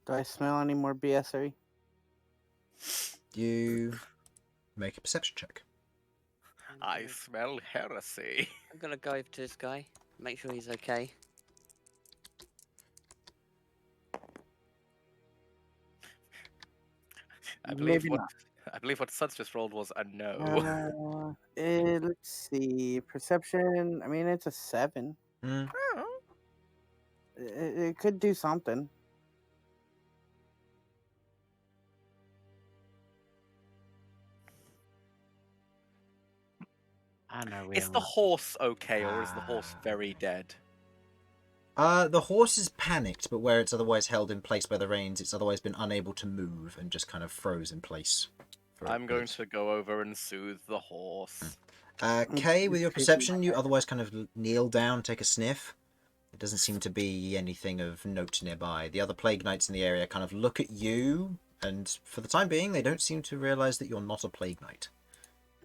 Do I smell any more BSery?
You make a perception check.
I smell heresy.
I'm gonna go over to this guy, make sure he's okay.
I believe
Maybe
what Sudz just rolled was a no.
Let's see. Perception. I mean, it's a 7.
Mm.
Oh.
It could do something.
I know we
Is the horse okay, or is the horse very dead?
The horse is panicked, but where it's otherwise held in place by the reins, it's otherwise been unable to move and just kind of froze in place.
I'm going to go over and soothe the horse.
Kay, with your perception, you otherwise kind of kneel down, take a sniff. There doesn't seem to be anything of note nearby. The other plague knights in the area kind of look at you, and for the time being, they don't seem to realise that you're not a plague knight.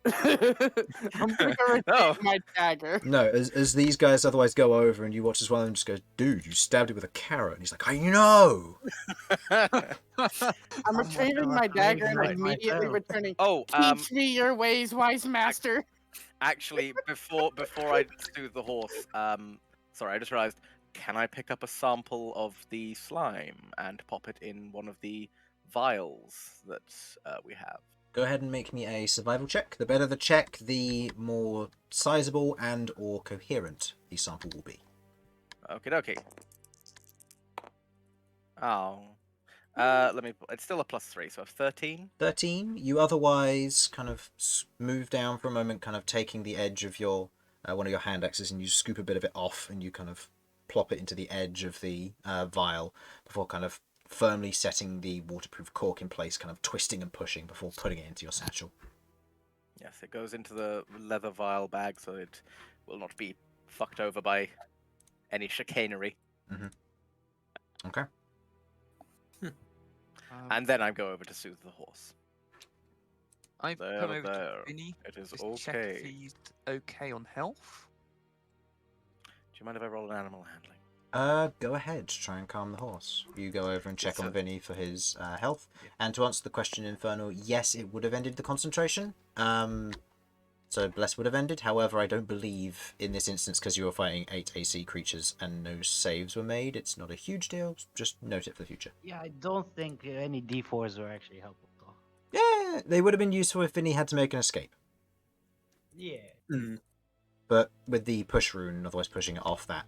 I'm gonna go retrieve my dagger.
No, as these guys otherwise go over, and you watch as one of them just goes, "Dude, you stabbed it with a carrot," and he's like, "I know."
I'm retrieving my dagger and immediately returning.
Oh,
Teach me your ways, wise master.
actually, before I soothe the horse, sorry, I just realized. Can I pick up a sample of the slime and pop it in one of the vials that we have?
Go ahead and make me a survival check. The better the check, the more sizable and or coherent the sample will be.
Okie dokie. Oh. It's still a +3, so 13.
13. You otherwise kind of move down for a moment, kind of taking the edge of your one of your hand axes, and you scoop a bit of it off, and you kind of plop it into the edge of the vial before kind of firmly setting the waterproof cork in place, kind of twisting and pushing before putting it into your satchel.
Yes, it goes into the leather vial bag, so it will not be fucked over by any chicanery.
Mm-hmm. Okay.
And then I go over to soothe the horse.
I've
There,
come over
there.
to Vinny.
It is
Just check if
okay.
he's okay on health.
Do you mind if I roll an animal handling?
Go ahead, try and calm the horse. You go over and check
Yes,
on
sir.
Vinny for his health.
Yeah.
And to answer the question, Infernal, yes, it would have ended the concentration. So Bless would have ended. However, I don't believe in this instance, because you were fighting 8 AC creatures and no saves were made, it's not a huge deal. Just note it for the future.
Yeah, I don't think any D4s were actually helpful though.
Yeah, they would have been useful if Vinny had to make an escape.
Yeah.
But with the push rune, otherwise pushing it off, that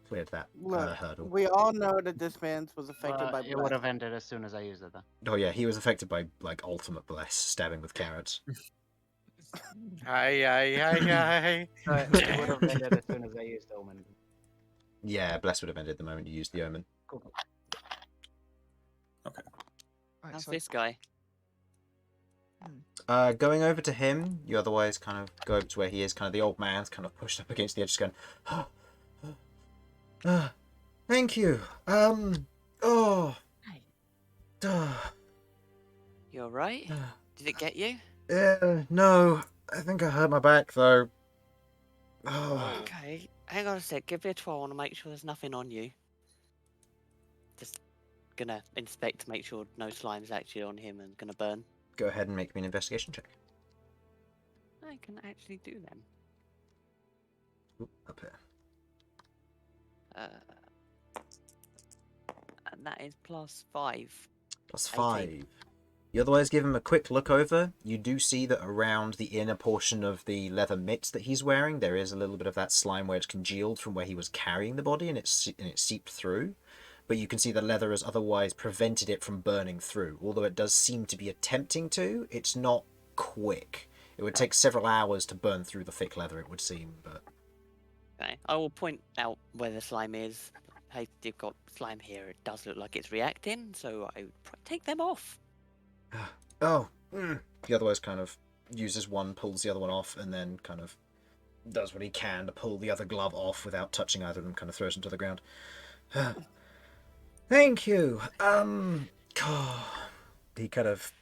cleared that
Look,
hurdle.
we all know that this man was affected by
It would have ended as soon as I used it then.
Oh yeah, he was affected by like ultimate Bless, stabbing with carrots.
Hi.
It would have ended as soon as I used Omen.
Yeah, Bless would have ended the moment you used the omen.
Cool.
Right,
How's
so
this guy?
Going over to him, you otherwise kind of go over to where he is. Kind of the old man's kind of pushed up against the edge, just going, thank you. Oh.
You alright? Did it get you?
No. I think I hurt my back though. Oh.
Okay, hang on a sec. Give me a 12. I want to make sure there's nothing on you. Just gonna inspect to make sure no slime's actually on him and gonna burn.
Go ahead and make me an investigation check.
I can actually do them.
Oop, up here.
And that is +5.
Plus
18.
5. You otherwise give him a quick look over. You do see that around the inner portion of the leather mitts that he's wearing, there is a little bit of that slime where it's congealed from where he was carrying the body, and it seeped through. But you can see the leather has otherwise prevented it from burning through. Although it does seem to be attempting to, it's not quick. It would take several hours to burn through the thick leather, it would seem, but...
Okay. I will point out where the slime is. Hey, you've got slime here. It does look like it's reacting, so I would take them off.
Oh. He otherwise kind of uses one, pulls the other one off, and then kind of does what he can to pull the other glove off without touching either of them, kind of throws them to the ground. Thank you. He kind of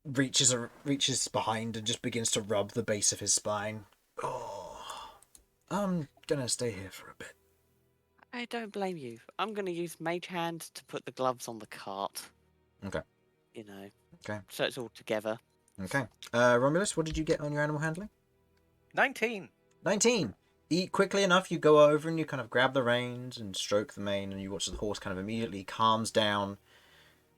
reaches behind and just begins to rub the base of his spine. Oh, I'm gonna stay here for a bit.
I don't blame you. I'm going to use Mage Hand to put the gloves on the cart.
Okay.
You know.
Okay.
So it's all together.
Okay. Romulus, what did you get on your animal handling?
19.
19. Quickly enough, you go over and you kind of grab the reins and stroke the mane, and you watch the horse kind of immediately calms down,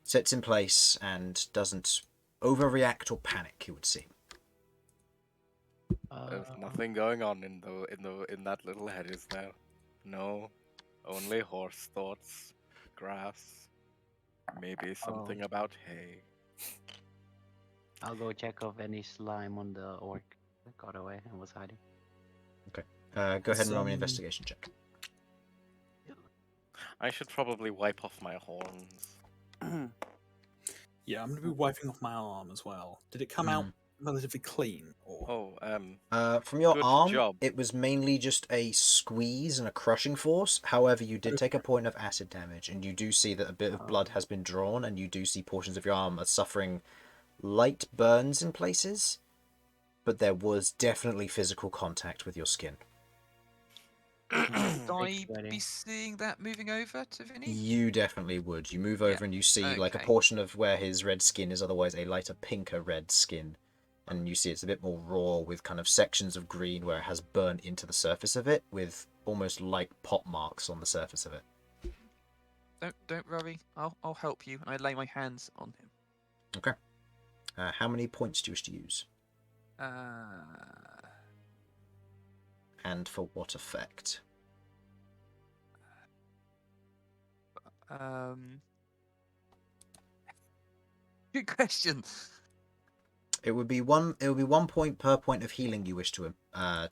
sets in place, and doesn't overreact or panic, you would seem.
There's nothing going on in that little head, is there? No. Only horse thoughts, grass, maybe something about hay.
I'll go check if any slime on the orc that got away and was hiding.
Okay. Go ahead and roll me an investigation check.
I should probably wipe off my horns.
Yeah, I'm going to be wiping off my arm as well. Did it come out relatively clean? Or...
from your arm,
job.
it was mainly just a squeeze and a crushing force. However, you did take a point of acid damage, and you do see that a bit of blood has been drawn, and you do see portions of your arm are suffering light burns in places, but there was definitely physical contact with your skin.
Would I be seeing that moving over to Vinny?
You definitely would. You move over and you see like a portion of where his red skin is otherwise a lighter pinker red skin. And you see it's a bit more raw with kind of sections of green where it has burnt into the surface of it with almost like pot marks on the surface of it.
Don't worry. I'll help you. I lay my hands on him.
Okay. How many points do you wish to use? And for what effect?
Good question.
It would be one point per point of healing you wish to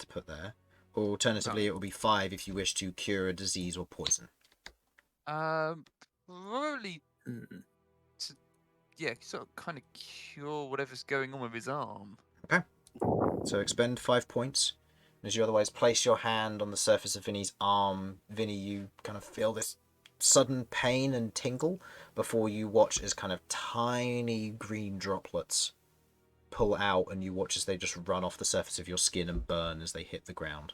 put there. Or alternatively, it will be 5 if you wish to cure a disease or poison.
Probably. Sort of kind of cure whatever's going on with his arm.
Okay. So expend 5 points. As you otherwise place your hand on the surface of Vinny's arm, Vinny, you kind of feel this sudden pain and tingle before you watch as kind of tiny green droplets pull out, and you watch as they just run off the surface of your skin and burn as they hit the ground.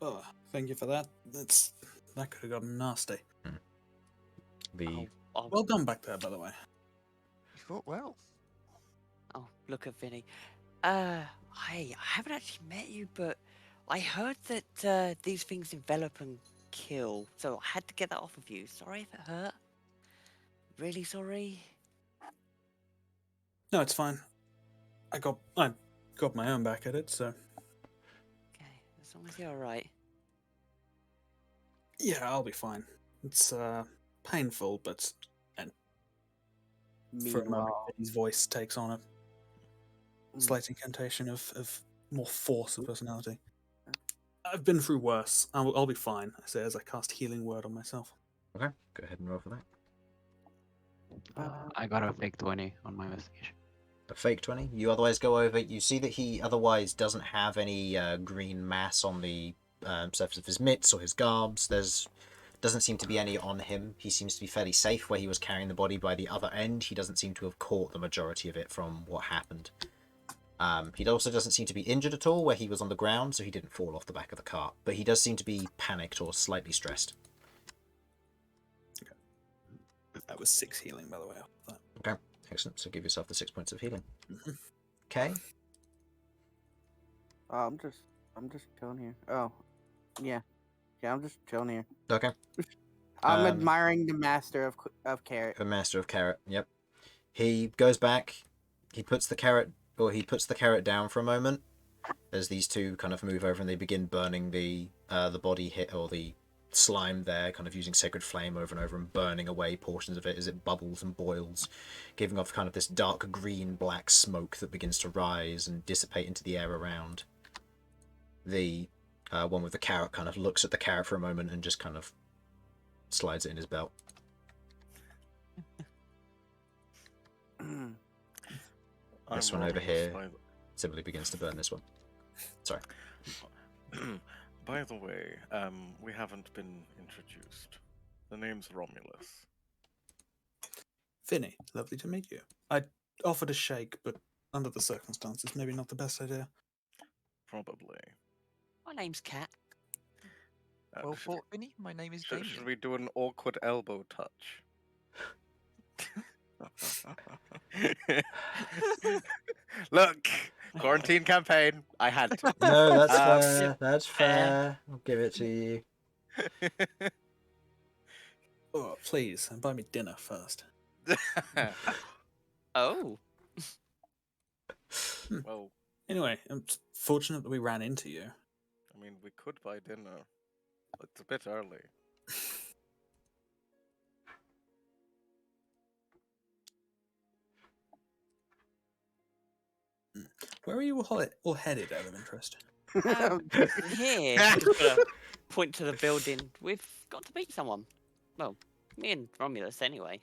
Oh, thank you for that. That could have gotten nasty. Well done back there, by the way.
You fought well.
Oh, look at Vinny. I haven't actually met you, but I heard that these things envelop and kill, so I had to get that off of you. Sorry if it hurt. Really sorry.
No, it's fine. I got my own back at it, so.
Okay, as long as you're alright.
Yeah, I'll be fine. It's painful, but for a moment, his voice takes on a slight incantation of more force of personality. I've been through worse. I'll be fine, I say as I cast Healing Word on myself.
Okay, go ahead and roll for that.
I got a fake 20 on my investigation.
A fake 20? You otherwise go over, you see that he otherwise doesn't have any green mass on the surface of his mitts or his garbs. Doesn't seem to be any on him. He seems to be fairly safe where he was carrying the body by the other end. He doesn't seem to have caught the majority of it from what happened. He also doesn't seem to be injured at all where he was on the ground, so he didn't fall off the back of the cart. But he does seem to be panicked or slightly stressed.
Okay. That was 6 healing, by the way.
Okay, excellent. So give yourself the 6 points of healing. Okay.
I'm just chilling here. Oh, yeah. Yeah, I'm just chilling here.
Okay.
I'm admiring the master of carrot.
The master of carrot. Yep. He goes back. He puts the carrot down for a moment. As these two kind of move over and they begin burning the body hit or the slime there, kind of using sacred flame over and over and burning away portions of it as it bubbles and boils, giving off kind of this dark green black smoke that begins to rise and dissipate into the air around. The one with the carrot kind of looks at the carrot for a moment and just kind of slides it in his belt. This one over here simply begins to burn this one. Sorry.
By the way, we haven't been introduced. The name's Romulus.
Vinny, lovely to meet you. I offered a shake, but under the circumstances, maybe not the best idea.
Probably.
My name's Cat.
Well fought, Vinny. My name is Damian.
Should we do an awkward elbow touch? Look, quarantine campaign. I had to.
No, that's fair. That's fair. I'll give it to you.
Oh, please, and buy me dinner first.
Oh.
Well,
Anyway, I'm fortunate that we ran into you.
I mean, we could buy dinner. But it's a bit early.
Where are you all headed, out of interest?
Here, just gonna point to the building. We've got to meet someone. Well, me and Romulus, anyway.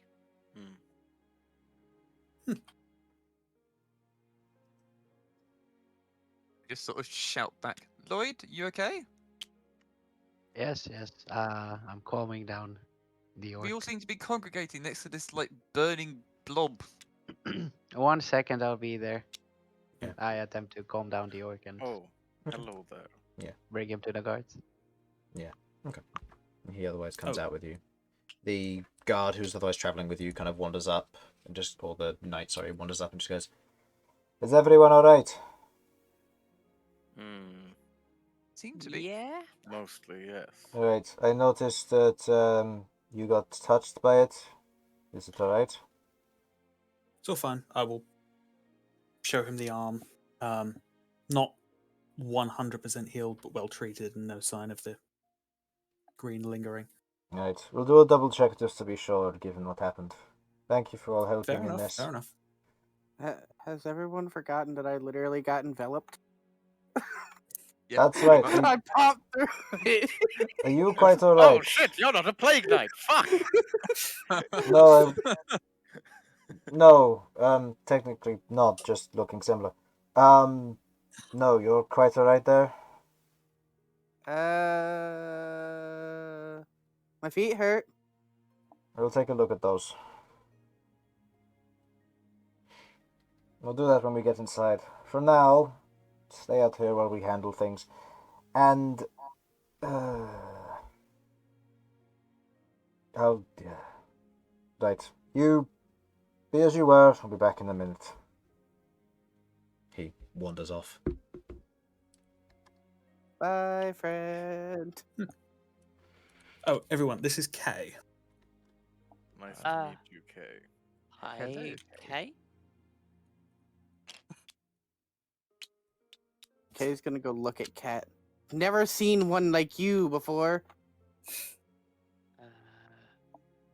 Just sort of shout back, Lloyd, you okay?
Yes, yes. I'm calming down the orc.
We all seem to be congregating next to this like burning blob.
1 second, I'll be there.
Yeah.
I attempt to calm down the orc and
Oh, hello there.
bring him to the guards.
Yeah. Okay. He otherwise comes out with you. The guard who's otherwise traveling with you kind of wanders up and just, or the knight, sorry, wanders up and just goes, "Is everyone all right?"
Seem to be.
Yeah.
Mostly, yes.
All right. I noticed that you got touched by it. Is it all right?
It's all fine. I will show him the arm. Not 100% healed, but well treated and no sign of the green lingering.
All right. We'll do a double check just to be sure, given what happened. Thank you for all helping in this.
Fair enough.
Has everyone forgotten that I literally got enveloped?
Yeah,
That's right.
I popped through it.
Are you quite all right?
Oh shit! You're not a plague knight. Fuck.
No, no. Technically not. Just looking similar. No, you're quite all right there.
My feet hurt.
We'll take a look at those. We'll do that when we get inside. For now, stay out here while we handle things. And, right. You be as you were. I'll be back in a minute. He wanders off.
Bye, friend.
Oh, everyone, this is Kay.
Nice to meet you, Kay.
Hi, Kay.
Kay's gonna go look at Cat. Never seen one like you before.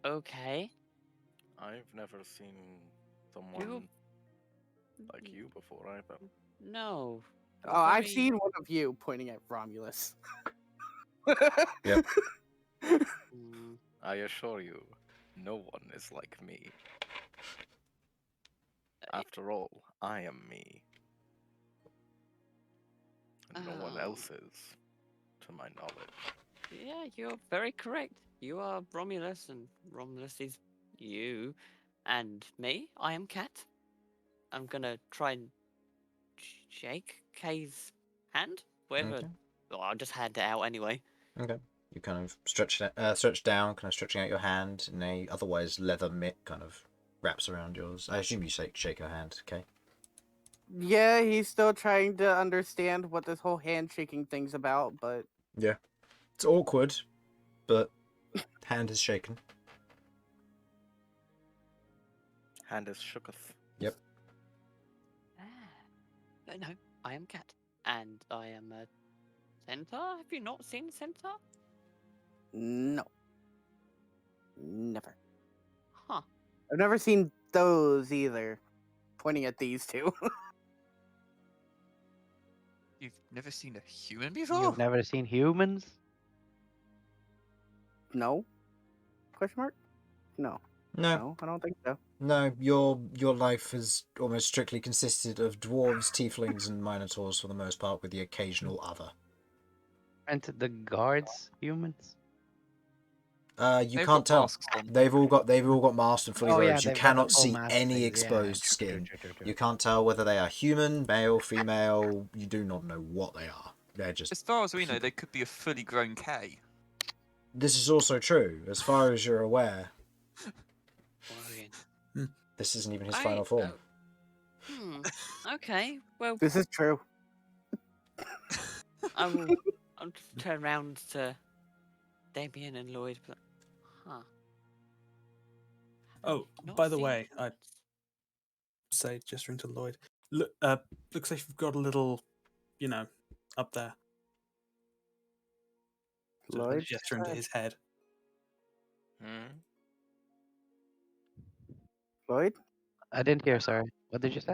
Okay.
I've never seen someone like you before either.
No.
Oh, I've seen one of you, pointing at Romulus.
Yep.
I assure you, no one is like me. After all, I am me. And no one else is, to my knowledge.
Yeah, you're very correct. You are Romulus, and Romulus is you. And me, I am Cat. I'm gonna try and shake Kay's hand. Whatever.
Okay.
Oh, I'll just hand it out anyway.
Okay. You kind of stretch down, kind of stretching out your hand, and a otherwise leather mitt kind of wraps around yours. I assume you shake her hand, okay?
Yeah, he's still trying to understand what this whole handshaking thing's about, but...
Yeah. It's awkward, but Hand is shaken.
Hand is shooketh.
Yep.
No, I am Cat. And I am a Centaur. Have you not seen Centaur?
No. Never.
Huh.
I've never seen those either. Pointing at these two.
You've never seen a human before?
You've never seen humans?
No? Question mark? No.
No,
No, I don't think so.
no. Your life has almost strictly consisted of dwarves, tieflings, and minotaurs for the most part, with the occasional other.
Aren't the guards humans?
You
They've
can't
got
tell.
masks on.
They've all got masked and fully
Oh, yeah,
robes. You
they've got the
cannot
full
see
mask
any
things, yeah,
exposed
true,
skin.
true.
You can't tell whether they are human, male, female. You do not know what they are. They're just.
As far as we know, they could be a fully grown K.
This is also true, as far as you're aware.
Worrying.
This isn't even his final form.
Okay. Well,
This is true.
I'll just turn around to Damian and Lloyd. But,
Oh,
not
by the
seen
way, I
humans.
say gesturing to Lloyd. Look, looks like you've got a little, up there. Sort of
Lloyd?
gesturing to his head.
Lloyd?
I didn't hear, sorry. What did you say?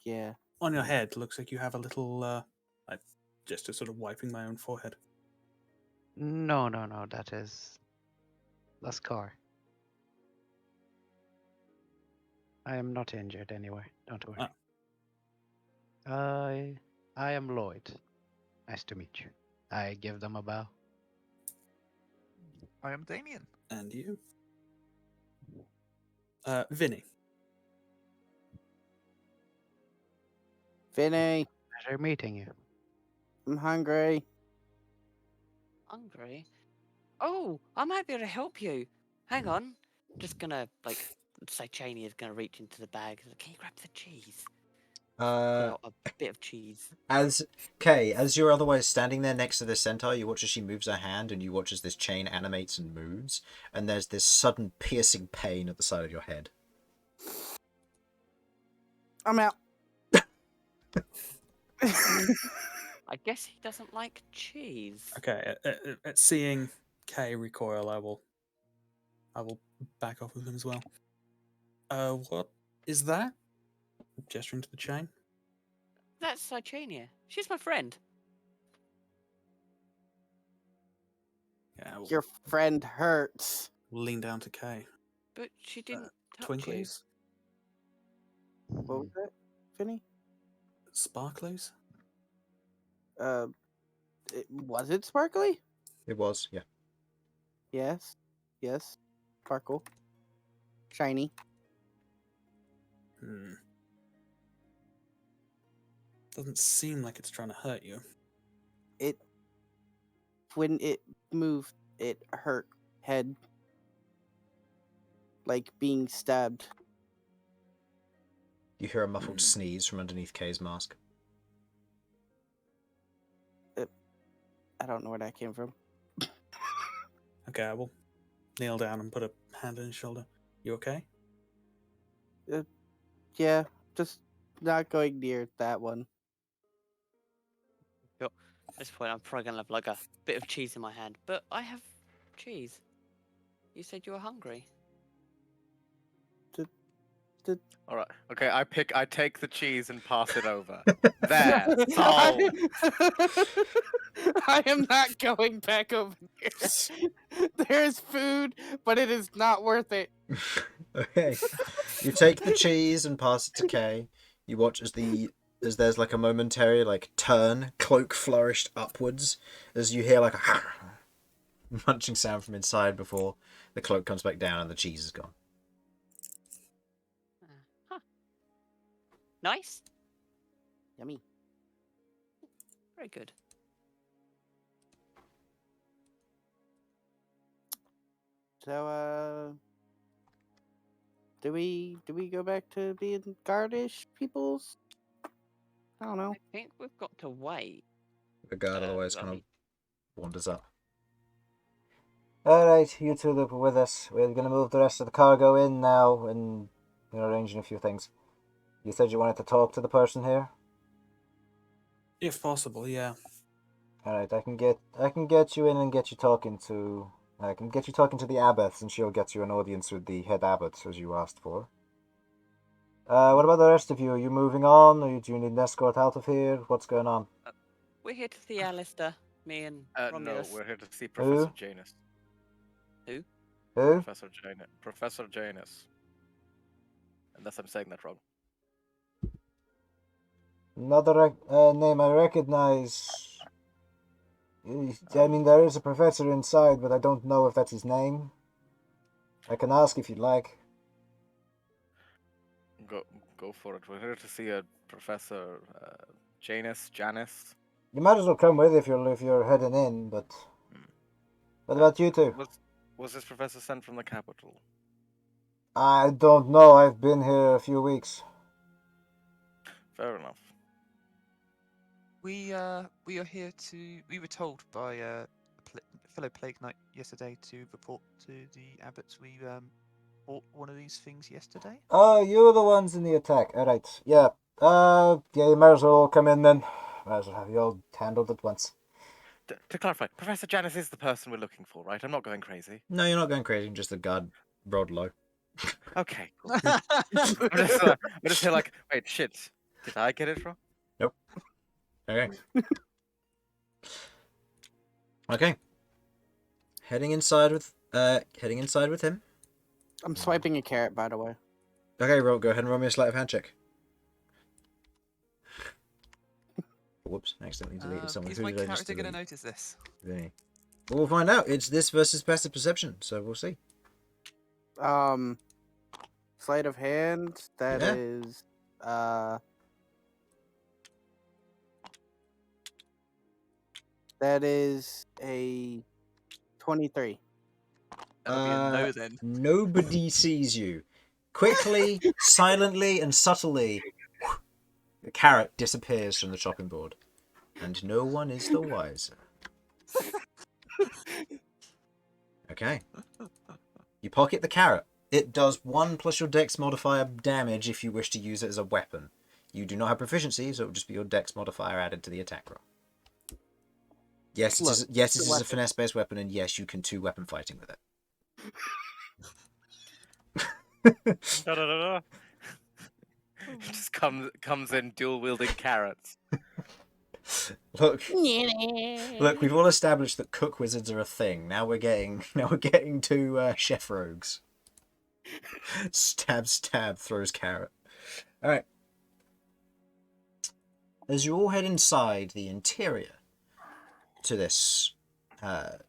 Yeah.
On your head, looks like you have a little. I just sort of wiping my own forehead.
No, that is the scar. I am not injured anywhere, don't worry. I am Lloyd. Nice to meet you. I give them a bow.
I am Damian.
And you? Vinny.
Vinny,
Pleasure meeting you.
I'm hungry.
Hungry? Oh, I might be able to help you. Hang on. Just gonna, say Cheney is gonna reach into the bag. Can you grab the cheese? Pull out a bit of cheese.
As you're otherwise standing there next to the centaur, you watch as she moves her hand, and you watch as this chain animates and moves, and there's this sudden piercing pain at the side of your head.
I'm out.
I guess he doesn't like cheese.
Okay, at seeing Kay recoil, I will back off with him as well. What is that? Gesturing to the chain.
That's Cychania. She's my friend.
Yeah, we'll
Your friend hurts.
lean down to Kay.
But she didn't touch you.
Twinklies?
What was that, Vinny?
Sparklies?
Was it sparkly?
It was, yeah.
Yes. Yes. Sparkle. Shiny.
Doesn't seem like it's trying to hurt you.
When it moved, it hurt head. Like being stabbed.
You hear a muffled sneeze from underneath Kay's mask.
I don't know where that came from.
Okay, I will kneel down and put a hand on his shoulder. You okay?
Yeah, just not going near that one.
At this point, I'm probably gonna have a bit of cheese in my hand. But I have cheese. You said you were hungry.
All right. Okay. I take the cheese and pass it over. There. Solved.
I am not going back over here. There's food, but it is not worth it.
Okay. You take the cheese and pass it to Kay. You watch as there's a momentary turn, cloak flourished upwards, as you hear a munching sound from inside before the cloak comes back down and the cheese is gone.
Nice.
Yummy.
Very good.
So, do we go back to being guardish peoples? I don't know.
I think we've got to wait.
The guard otherwise
I
kind of
mean-
wanders up. Alright, you two look with us. We're gonna move the rest of the cargo in now and arranging a few things. You said you wanted to talk to the person here?
If possible, yeah.
Alright, I can get you in and get you talking to the abbess, and she'll get you an audience with the head abbot as you asked for. What about the rest of you? Are you moving on, or do you need an escort out of here? What's going on?
We're here to see Alistair, me and
No,
Romulus.
we're here to see Professor Janus.
Who?
Who?
Professor Janus. Unless I'm saying that wrong.
Another name I recognize. I mean, there is a professor inside, but I don't know if that's his name. I can ask if you'd like.
Go for it. We're here to see a Professor Janus.
You might as well come with if you're heading in, but what about you two?
Was this professor sent from the capital?
I don't know. I've been here a few weeks.
Fair enough.
We are here to. We were told by a fellow plague knight yesterday to report to the abbots. We bought one of these things yesterday.
Oh, you're the ones in the attack. All right. Yeah. Yeah. You might as well come in then. Might as well have you all handled at once.
To clarify, Professor Janus is the person we're looking for, right? I'm not going crazy.
No, you're not going crazy. I'm just the guard rod low.
Okay. Cool. I'm just here like, wait, shit. Did I get it wrong?
Nope. Okay. Okay. Heading inside with him.
I'm swiping a carrot, by the way.
Okay, go ahead and roll me a sleight of hand check. Whoops, accidentally deleted someone.
Is
Who
my
did I just
character going to
delete?
notice this?
Vinny. We'll find out. It's this versus passive perception, so we'll see.
Sleight of hand. That is That is a 23.
That'll be a no then.
Nobody sees you. Quickly, silently, and subtly, the carrot disappears from the chopping board, and no one is the wiser. Okay. You pocket the carrot. It does 1 plus your dex modifier damage if you wish to use it as a weapon. You do not have proficiency, so it will just be your dex modifier added to the attack roll. Yes, it is a finesse-based weapon, and yes, you can 2-weapon fighting with it.
Just comes in dual-wielding carrots.
Look, we've all established that cook wizards are a thing. Now we're getting to chef rogues. Stab, throws carrot. All right. As you all head inside the interior to this, to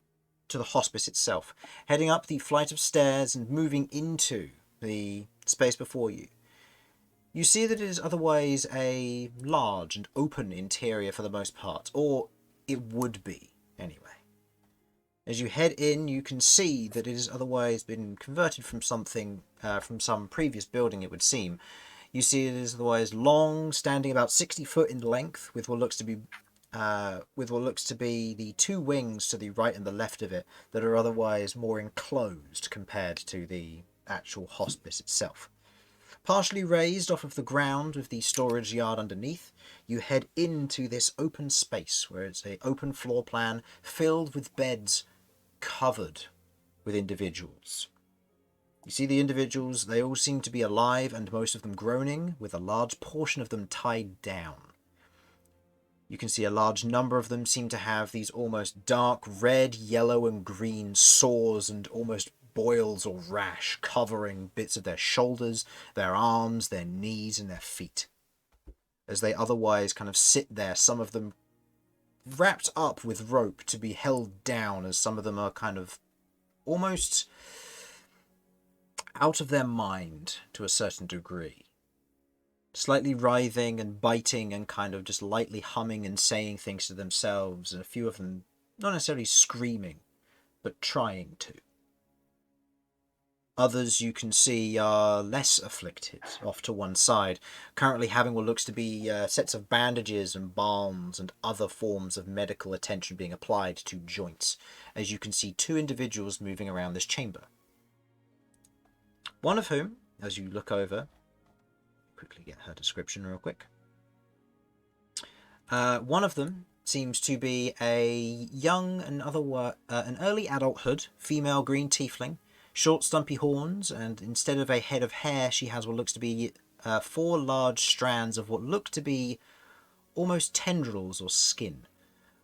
the hospice itself, heading up the flight of stairs and moving into the space before you, you see that it is otherwise a large and open interior for the most part, or it would be, anyway. As you head in, you can see that it has otherwise been converted from something, from some previous building, it would seem. You see it is otherwise long, standing about 60 foot in length, with what looks to be the 2 wings to the right and the left of it that are otherwise more enclosed compared to the actual hospice itself. Partially raised off of the ground with the storage yard underneath, you head into this open space where it's an open floor plan filled with beds covered with individuals. You see the individuals, they all seem to be alive and most of them groaning, with a large portion of them tied down. You can see a large number of them seem to have these almost dark red, yellow and green sores and almost boils or rash covering bits of their shoulders, their arms, their knees and their feet. As they otherwise kind of sit there, some of them wrapped up with rope to be held down, as some of them are kind of almost out of their mind to a certain degree. Slightly writhing and biting and kind of just lightly humming and saying things to themselves, and a few of them not necessarily screaming, but trying to. Others you can see are less afflicted, off to one side, currently having what looks to be sets of bandages and balms and other forms of medical attention being applied to joints, as you can see two individuals moving around this chamber. One of whom, as you look over, quickly get her description real quick. One of them seems to be a young and an early adulthood female green tiefling, short stumpy horns, and instead of a head of hair, she has what looks to be 4 large strands of what look to be almost tendrils or skin,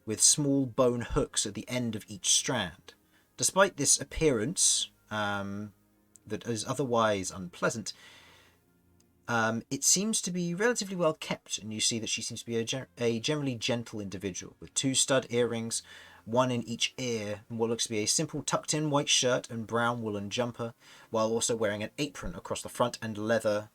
with small bone hooks at the end of each strand. Despite this appearance, that is otherwise unpleasant, it seems to be relatively well kept, and you see that she seems to be a generally gentle individual, with 2 stud earrings, 1 in each ear, and what looks to be a simple tucked-in white shirt and brown woolen jumper, while also wearing an apron across the front and leather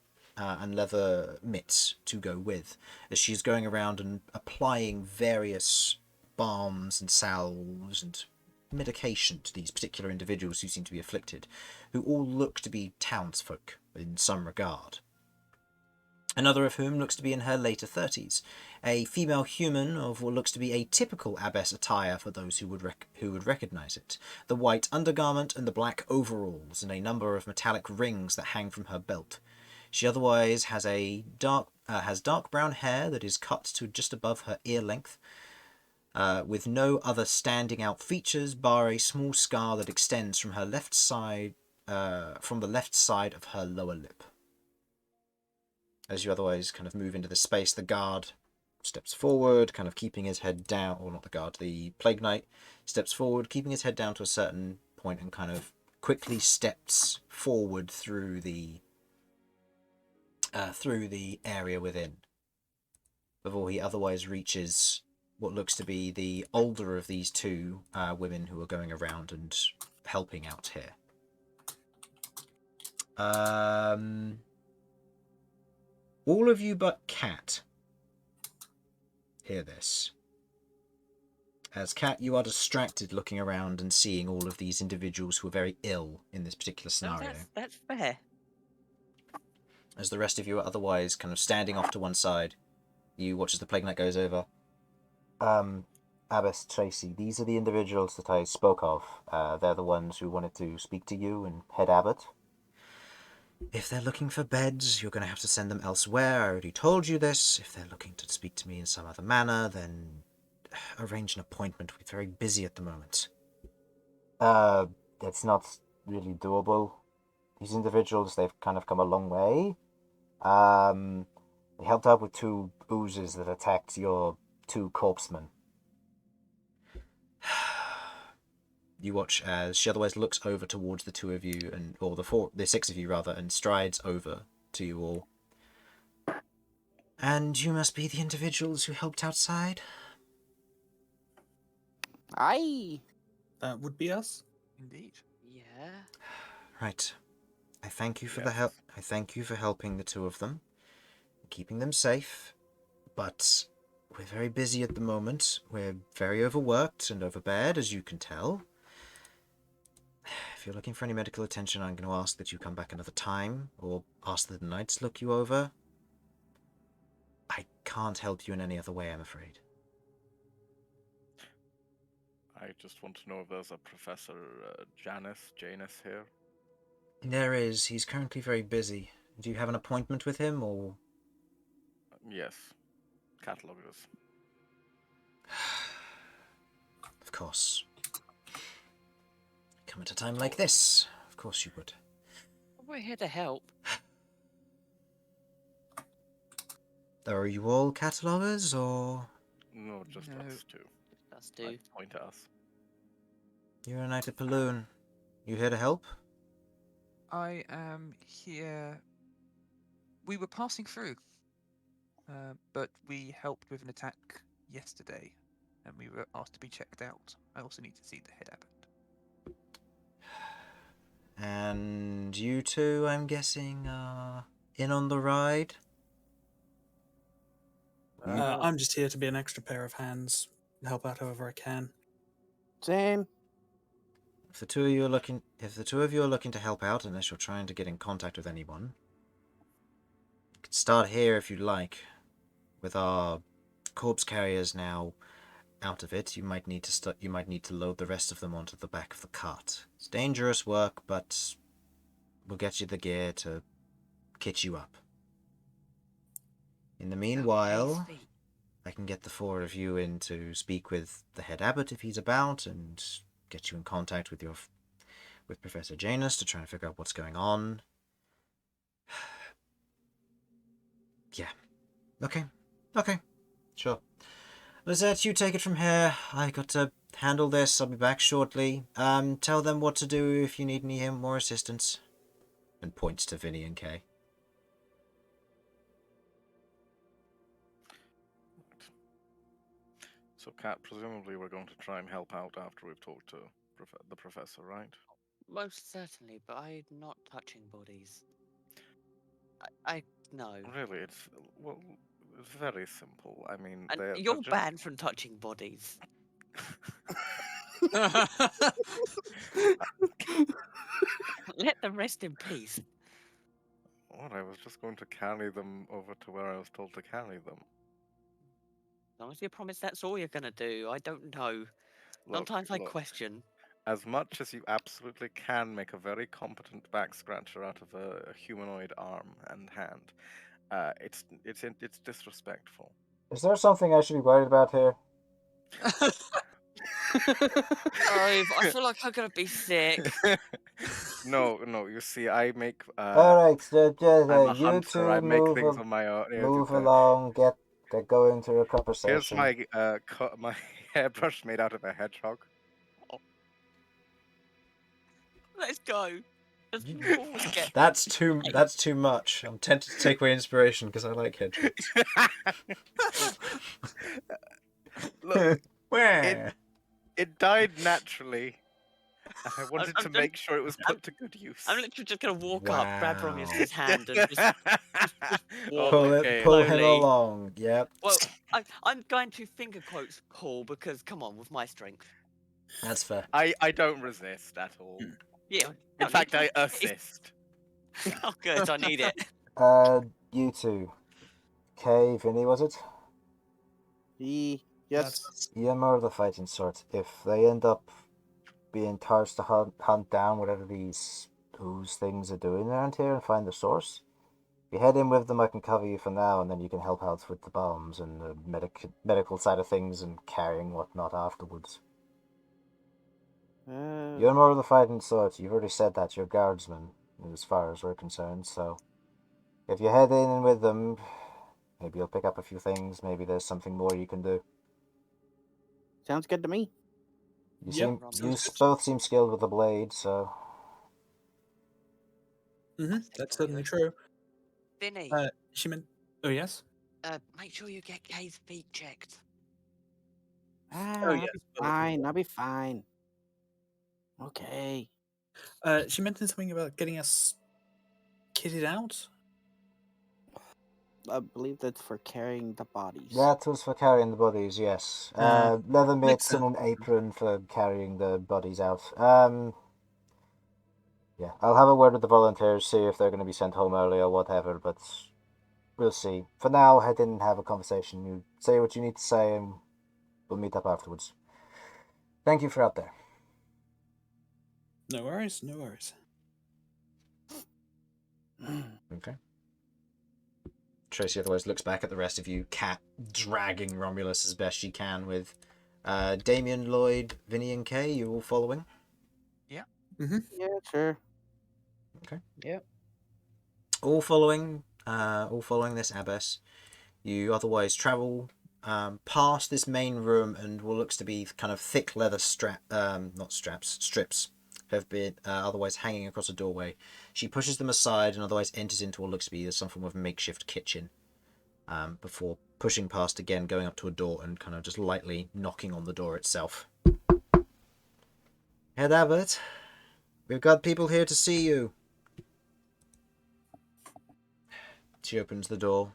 mitts to go with, as she's going around and applying various balms and salves and medication to these particular individuals who seem to be afflicted, who all look to be townsfolk in some regard. Another of whom looks to be in her later 30s, a female human of what looks to be a typical abbess attire for those who would recognise it, the white undergarment and the black overalls, and a number of metallic rings that hang from her belt. She otherwise has dark brown hair that is cut to just above her ear length, with no other standing out features bar a small scar that extends from her left side, from the left side of her lower lip. As you otherwise kind of move into the space, the guard steps forward, kind of keeping his head down, or not the guard, the Plague Knight steps forward, keeping his head down to a certain point, and kind of quickly steps forward through the area within, before he otherwise reaches what looks to be the older of these 2 women who are going around and helping out here. All of you but Cat hear this. As Cat, you are distracted looking around and seeing all of these individuals who are very ill in this particular scenario.
No, that's fair.
As the rest of you are otherwise kind of standing off to one side, you watch as the Plague Knight goes over. Abbess Tracy, these are the individuals that I spoke of. They're the ones who wanted to speak to you and Head Abbot. If they're looking for beds, you're going to have to send them elsewhere. I already told you this. If they're looking to speak to me in some other manner, then arrange an appointment. We're very busy at the moment. It's not really doable. These individuals, they've kind of come a long way. They helped out with 2 oozes that attacked your 2 corpsemen. You watch as she otherwise looks over towards the 2 of you, or the 6 of you rather, and strides over to you all. And you must be the individuals who helped outside?
Aye.
That would be us.
Indeed.
Yeah.
Right. I thank you for the help. I thank you for helping the 2 of them, keeping them safe. But we're very busy at the moment. We're very overworked and overbeared, as you can tell. If you're looking for any medical attention, I'm going to ask that you come back another time, or ask that the knights look you over. I can't help you in any other way, I'm afraid.
I just want to know if there's a Professor Janus here.
There is. He's currently very busy. Do you have an appointment with him, or...?
Yes. Cataloguers.
Of course. Come at a time like this. Of course you would.
We're here to help.
Are you all catalogers, or...?
No, just us 2.
Us 2.
I point at us.
You're a Knight of Pallune. You here to help?
I am here. We were passing through, but we helped with an attack yesterday, and we were asked to be checked out. I also need to see the Head Abbot.
And you 2, I'm guessing, in on the ride?
I'm just here to be an extra pair of hands, help out however I can.
Same.
if the two of you are looking to help out, unless you're trying to get in contact with anyone, you could start here if you'd like. With our corpse carriers now out of it, you might need to load the rest of them onto the back of the cart. It's dangerous work, but we'll get you the gear to kit you up. In the meanwhile, I can get the four of you in to speak with the head abbot if he's about, and get you in contact with Professor Janus to try and figure out what's going on. Yeah. Okay. Sure. Lizette, you take it from here. I got to handle this. I'll be back shortly. Tell them what to do if you need any more assistance. And points to Vinny and Kay.
So, Kat, presumably we're going to try and help out after we've talked to the professor, right?
Most certainly, but I'm not touching bodies. I no.
Really, it's very simple. I mean,
And
they're
you're
just...
banned from touching bodies. Let them rest in peace.
What? I was just going to carry them over to where I was told to carry them.
As long as you promise that's all you're gonna do, I don't know. Sometimes I question.
As much as you absolutely can make a very competent back scratcher out of a humanoid arm and hand, it's disrespectful.
Is there something I should be worried about here?
I feel like I'm gonna be sick.
No. You see, I make.
All right,
I'm a
you
hunter.
two
I make things on my own.
move along. Get going to a
Here's
conversation.
my hairbrush made out of a hedgehog.
Let's go.
That's too much. I'm tempted to take away inspiration because I like hedgehogs.
Look, it died naturally. I wanted to make sure it was put to good use.
I'm literally just gonna walk up, grab Romulus's hand, and just walk
pull him along. Yep.
Well, I'm going to finger quotes pull because come on, with my strength.
That's fair.
I don't resist at all.
Yeah.
In fact, I assist.
Oh, good. I need it.
You two. Kay, Vinny, was it?
Yes.
You're more of the fighting sort. If they end up being tasked to hunt down whatever these things are doing around here and find the source, if you head in with them, I can cover you for now, and then you can help out with the bombs and the medical side of things and carrying whatnot afterwards. You're more of the fighting sort. You've already said that. You're guardsmen, as far as we're concerned, so if you head in with them, maybe you'll pick up a few things. Maybe there's something more you can do.
Sounds good to me.
You both seem skilled with the blade, so...
That's certainly true.
Vinny.
She meant... Oh, yes?
Make sure you get Kay's feet checked.
I'll be fine. I'll be fine. Okay.
She mentioned something about getting us kitted out?
I believe that's for carrying the bodies.
That was for carrying the bodies, yes. Leather mitts and an apron for carrying the bodies out. Yeah, I'll have a word with the volunteers, see if they're going to be sent home early or whatever, but we'll see. For now, head in and have a conversation. You say what you need to say, and we'll meet up afterwards. Thank you for out there.
No worries, no worries.
Okay. Tracy otherwise looks back at the rest of you, Cat dragging Romulus as best she can with Damian, Lloyd, Vinny, and Kay. You all following?
Yeah.
Yeah, sure.
Okay.
Yep.
All following this abbess. You otherwise travel past this main room and what looks to be kind of thick leather strips have been otherwise hanging across a doorway. She pushes them aside and otherwise enters into what looks to be some form of makeshift kitchen before pushing past again, going up to a door and kind of just lightly knocking on the door itself. Head Abbot, we've got people here to see you. She opens the door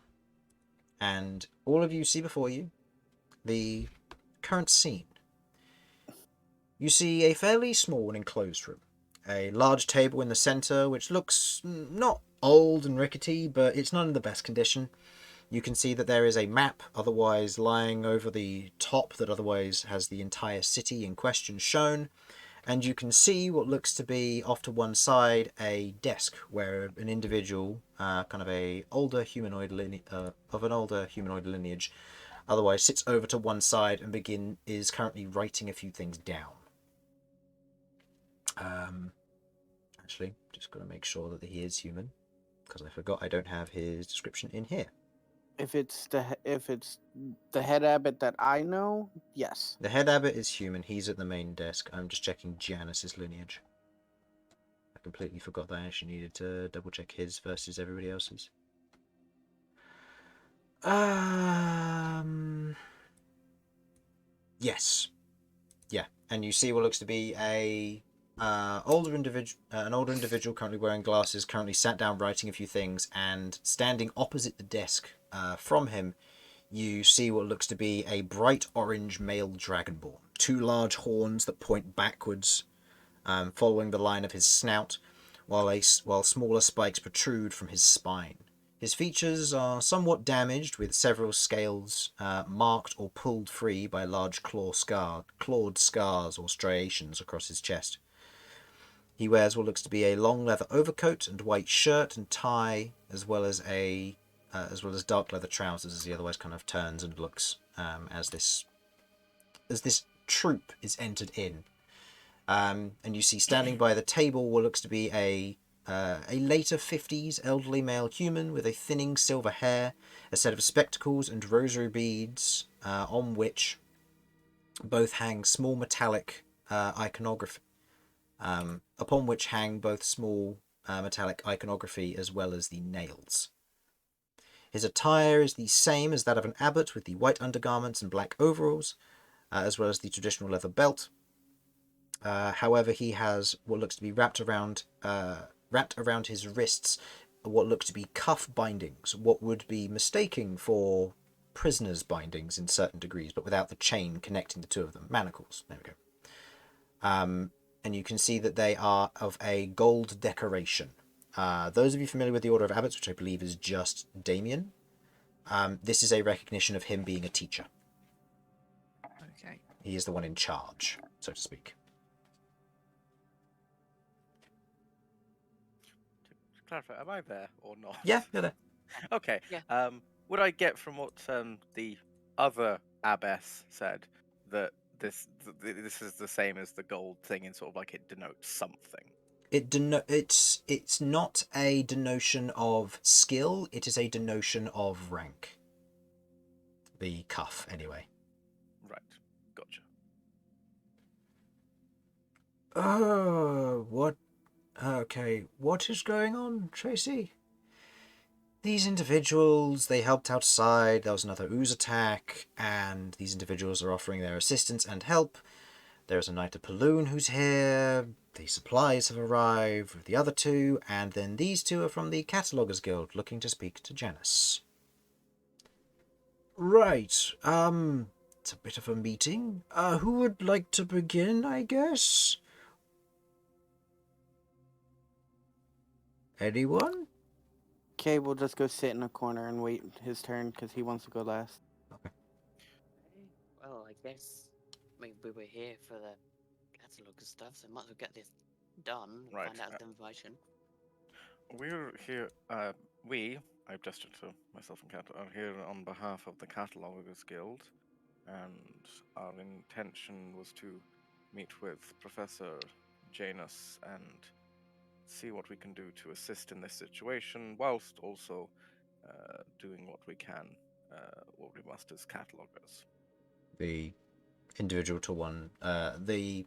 and all of you see before you the current scene. you see a fairly small and enclosed room. A large table in the centre, which looks not old and rickety, but it's not in the best condition. You can see that there is a map otherwise lying over the top that otherwise has the entire city in question shown. And you can see what looks to be off to one side a desk where an individual, kind of a older humanoid of an older humanoid lineage, otherwise sits over to one side and is currently writing a few things down. Actually, just got to make sure that he is human, because I forgot I don't have his description in here.
If it's the head abbot that I know, yes.
The head abbot is human. He's at the main desk. I'm just checking Janice's lineage. I completely forgot that I actually needed to double check his versus everybody else's. Yes. Yeah, and you see what looks to be an older individual currently wearing glasses, currently sat down writing a few things, and standing opposite the desk from him, you see what looks to be a bright orange male dragonborn. 2 large horns that point backwards, following the line of his snout, while smaller spikes protrude from his spine. His features are somewhat damaged, with several scales marked or pulled free by large clawed scars or striations across his chest. He wears what looks to be a long leather overcoat and white shirt and tie, as well as dark leather trousers, as he otherwise kind of turns and looks as this troop is entered in. And you see standing by the table what looks to be a later 50s elderly male human with a thinning silver hair, a set of spectacles and rosary beads, on which both hang small metallic iconography. Upon which hang both small metallic iconography as well as the nails. His attire is the same as that of an abbot, with the white undergarments and black overalls, as well as the traditional leather belt. However, he has what looks to be wrapped around his wrists what look to be cuff bindings, what would be mistaken for prisoners' bindings in certain degrees, but without the chain connecting the two of them. Manacles. There we go. And you can see that they are of a gold decoration. Those of you familiar with the Order of Abbots, which I believe is just Damian, this is a recognition of him being a teacher.
Okay.
He is the one in charge, so to speak.
To clarify, am I there or not?
Yeah, you're there.
Okay.
Yeah.
Would I get from what the other abbess said that this is the same as the gold thing, in sort of like it denotes something?
It's not a denotion of skill, it is a denotion of rank. The cuff, anyway.
Right. Gotcha.
Oh, what? Okay, what is going on, Tracy? These individuals, they helped outside, there was another ooze attack, and these individuals are offering their assistance and help. There's a Knight of Pallune who's here, the supplies have arrived with the other 2, and then these 2 are from the Cataloguers Guild looking to speak to Janice. Right, it's a bit of a meeting. Who would like to begin, I guess? Anyone?
Okay, we'll just go sit in a corner and wait his turn because he wants to go last.
Okay.
Well, I guess we were here for the catalogue and stuff, so might as well get this done.
Right,
Find out the information.
We're here. I've gestured to myself and Cat, are here on behalf of the Cataloguers Guild, and our intention was to meet with Professor Janus and see what we can do to assist in this situation, whilst also doing what we can, what we must as catalogers.
The individual to one, the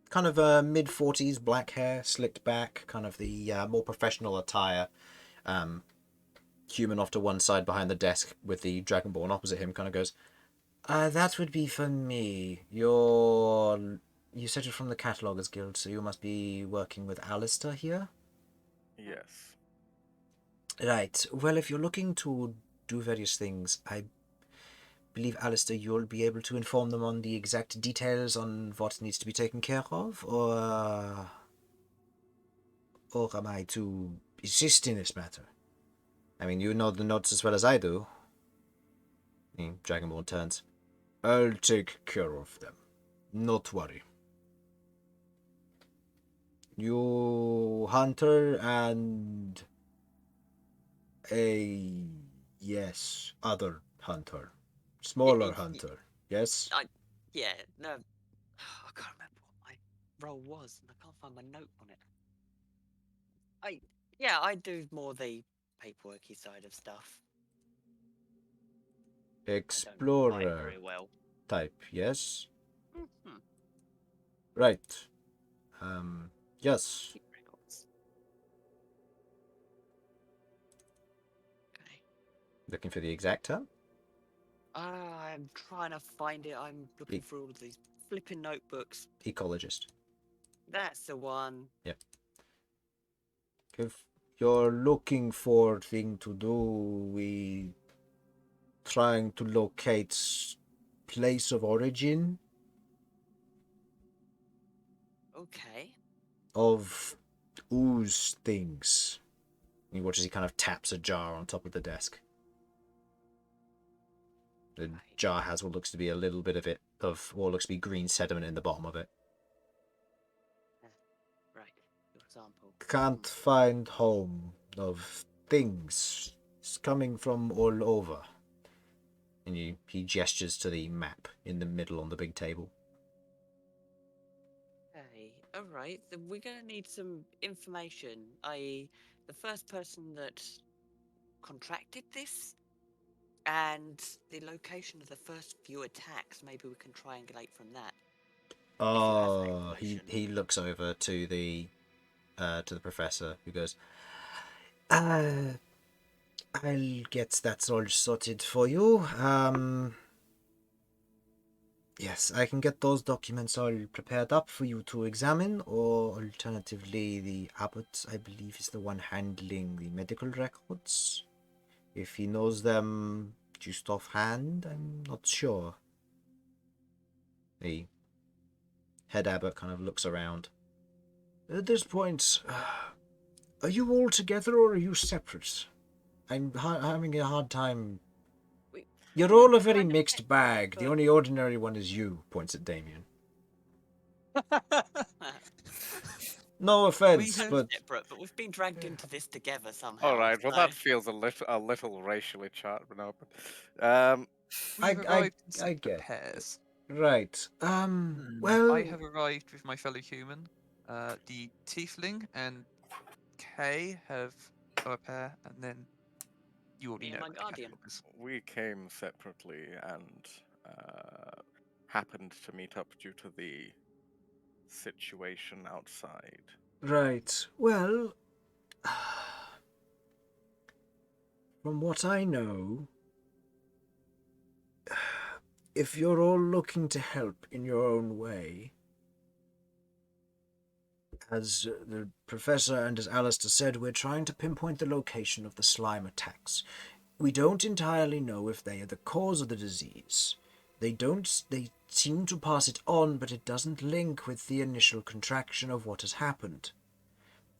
kind of mid-40s, black hair, slicked back, kind of the more professional attire, human off to one side behind the desk with the Dragonborn opposite him, kind of goes, that would be for me. You said you're from the Cataloguers Guild, so you must be working with Alistair here?
Yes.
Right. Well, if you're looking to do various things, believe, Alistair, you'll be able to inform them on the exact details on what needs to be taken care of, or am I to assist in this matter? I mean, you know the notes as well as I do. Dragonborn turns. I'll take care of them. Not worry. You hunter and other hunter. Smaller hunter. Yes?
Yeah, no. I can't remember what my role was, and I can't find my note on it. I do more the paperworky side of stuff.
Explorer
I don't write very well.
type, yes?
Mm-hmm.
Right. Yes.
Keep records. Okay.
Looking for the exact term?
I'm trying to find it. I'm looking for all of these flipping notebooks.
Ecologist.
That's the one.
Yep. If you're looking for thing to do, we trying to locate place of origin
Okay.
of ooze things. You watch as he kind of taps a jar on top of the desk. The jar has what looks to be a little bit of what looks to be green sediment in the bottom of it.
Right. For example.
Can't find home of things. It's coming from all over. And he gestures to the map in the middle on the big table.
Okay. All right. Then we're gonna need some information. I.e., the first person that contracted this, and the location of the first few attacks. Maybe we can triangulate from that.
Oh, he looks over to the professor, who goes, I'll get that all sorted for you. Yes, I can get those documents all prepared up for you to examine, or alternatively, the abbot, I believe, is the one handling the medical records. If he knows them just offhand, I'm not sure. The head abbot kind of looks around. At this point, are you all together or are you separate? I'm having a hard time. You're all a very mixed bag. The only ordinary one is you, points at Damien. No offense, but
separate, but we've been dragged into this together somehow.
All right, well
so...
that feels a little racially charged, no, but
We've arrived in
I
separate
get
pairs.
right. Well,
I have arrived with my fellow human. The Tiefling and Kay have a pair, and then you already know.
My guardian.
we came separately and happened to meet up due to the situation outside.
right. Well, from what I know, if you're all looking to help in your own way, as the professor and as Alistair said, we're trying to pinpoint the location of the slime attacks. We don't entirely know if they are the cause of the disease. They seem to pass it on, but it doesn't link with the initial contraction of what has happened.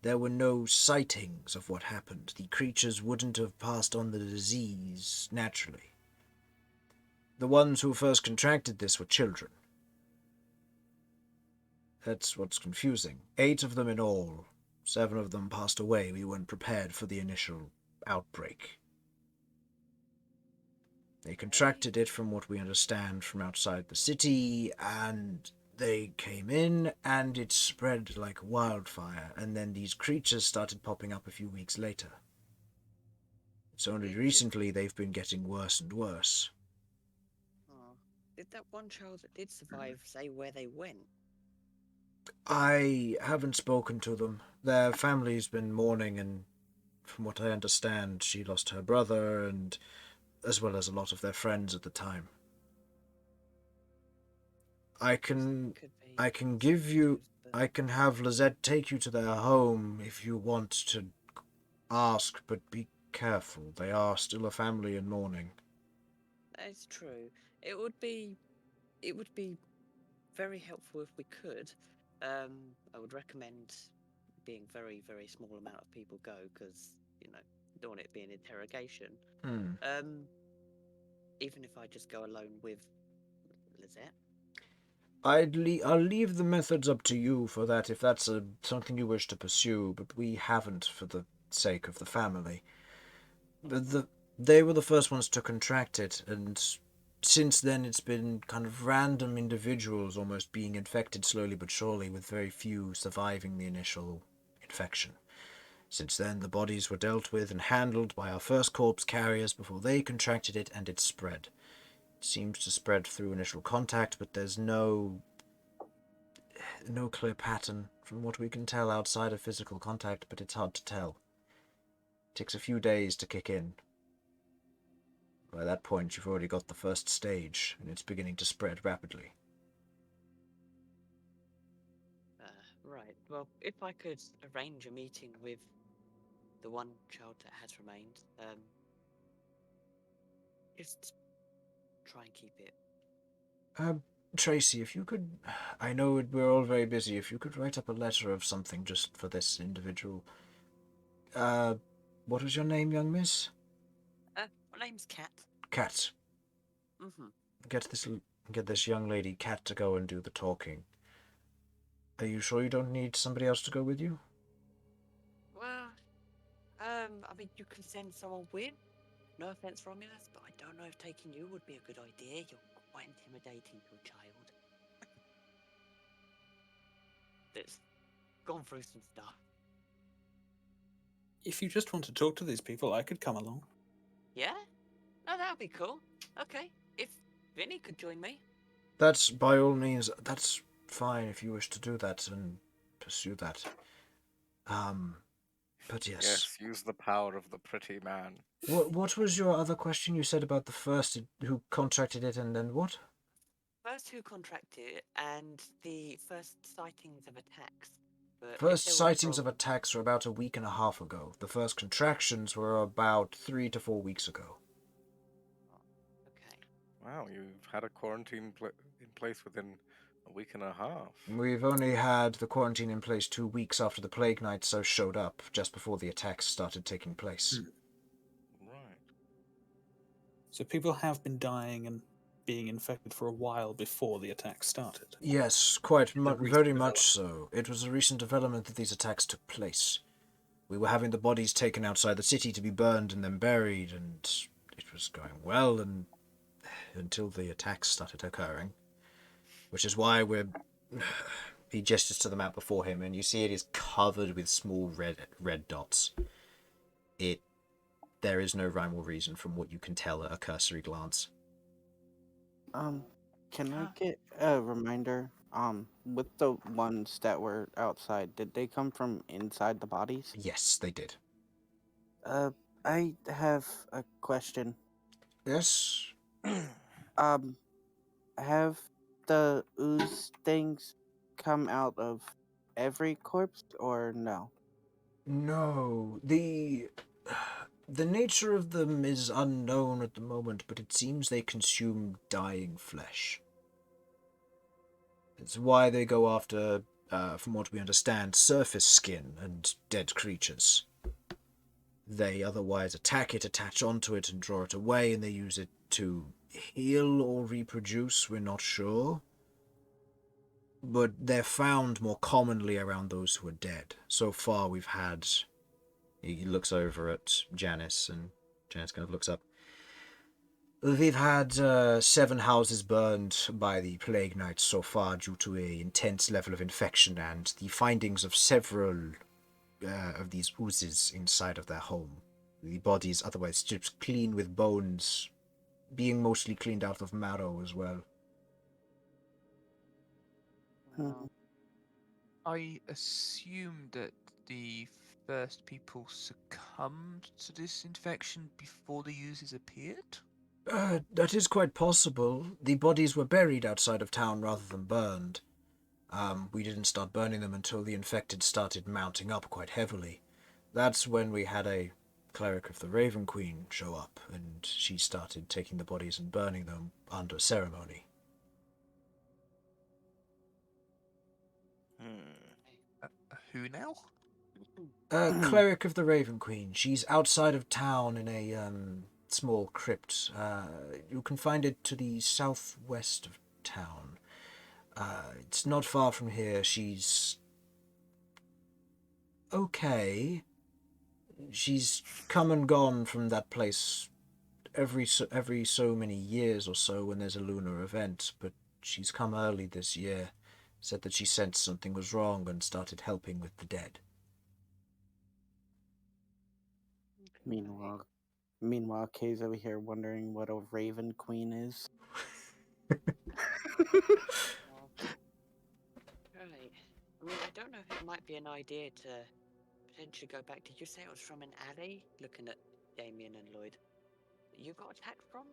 There were no sightings of what happened. The creatures wouldn't have passed on the disease naturally. The ones who first contracted this were children. That's what's confusing. 8 of them in all. 7 of them passed away. We weren't prepared for the initial outbreak. They contracted it from what we understand from outside the city, and they came in, and it spread like wildfire, and then these creatures started popping up a few weeks later. It's only recently they've been getting worse and worse.
Did that one child that did survive say where they went?
I haven't spoken to them. Their family's been mourning, and from what I understand, she lost her brother, and as well as a lot of their friends at the time. I can have Lizette take you to their home if you want to ask, but be careful. They are still a family in mourning.
It's true. It would be very helpful if we could. I would recommend being very, very small amount of people go because, don't want it to be an interrogation. Even if I just go alone with Lizette.
I'll leave the methods up to you for that if that's something you wish to pursue, but we haven't for the sake of the family. They were the first ones to contract it, and since then it's been kind of random individuals almost being infected slowly but surely, with very few surviving the initial infection. Since then, the bodies were dealt with and handled by our first corpse carriers before they contracted it, and it spread. It seems to spread through initial contact, but there's no clear pattern from what we can tell outside of physical contact, but it's hard to tell. It takes a few days to kick in. By that point, you've already got the first stage, and it's beginning to spread rapidly.
Right. Well, if I could arrange a meeting with the one child that has remained, just try and keep it.
Tracy, if you could... I know we're all very busy. If you could write up a letter of something just for this individual. What was your name, young miss?
My name's Kat.
Kat. Get this young lady, Kat, to go and do the talking. Are you sure you don't need somebody else to go with you?
Well, I mean, you can send someone with. No offense, Romulus, but I don't know if taking you would be a good idea. You're quite intimidating to a child. That's gone through some stuff.
If you just want to talk to these people, I could come along.
Yeah? No, that would be cool. Okay, if Vinny could join me.
That's, by all means, that's fine if you wish to do that and pursue that. But yes.
Yes, use the power of the pretty man.
What was your other question you said about the first who contracted it and then what?
First who contracted it and the first sightings of attacks. But
first sightings of attacks were about a week and a half ago. The first contractions were about 3 to 4 weeks ago.
Okay.
Wow, you've had a quarantine in place within a week and a half.
We've only had the quarantine in place 2 weeks after the Plague Knights showed up, just before the attacks started taking place.
Right.
So people have been dying and being infected for a while before the attacks started.
Yes, very much so. It was a recent development that these attacks took place. We were having the bodies taken outside the city to be burned and then buried, and it was going well until the attacks started occurring. Which is why he gestures to the map before him, and you see it is covered with small red dots. There is no rhyme or reason from what you can tell at a cursory glance.
Can I get a reminder? With the ones that were outside, did they come from inside the bodies?
Yes, they did.
I have a question.
Yes?
Have the ooze things come out of every corpse, or no?
No. The nature of them is unknown at the moment, but it seems they consume dying flesh. It's why they go after, from what we understand, surface skin and dead creatures. They otherwise attack it, attach onto it, and draw it away, and they use it to heal or reproduce, we're not sure. But they're found more commonly around those who are dead. So far we've had... He looks over at Janice, and Janice kind of looks up. We've had 7 houses burned by the Plague Knights so far due to an intense level of infection and the findings of several of these oozes inside of their home. The bodies otherwise stripped clean with bones, being mostly cleaned out of marrow as well.
I assume that the first people succumbed to this infection before the oozes appeared?
That is quite possible. The bodies were buried outside of town rather than burned. We didn't start burning them until the infected started mounting up quite heavily. That's when we had a cleric of the Raven Queen show up, and she started taking the bodies and burning them under ceremony.
Who now?
Cleric of the Raven Queen. She's outside of town in a small crypt. You can find it to the southwest of town. It's not far from here. She's okay. She's come and gone from that place every so many years or so when there's a lunar event, but she's come early this year. Said that she sensed something was wrong and started helping with the dead.
Meanwhile, Kay's over here wondering what a Raven Queen is.
Right. I mean, I don't know if it might be an idea to potentially go back. Did you say it was from an alley? Looking at Damian and Lloyd. That you got attacked from?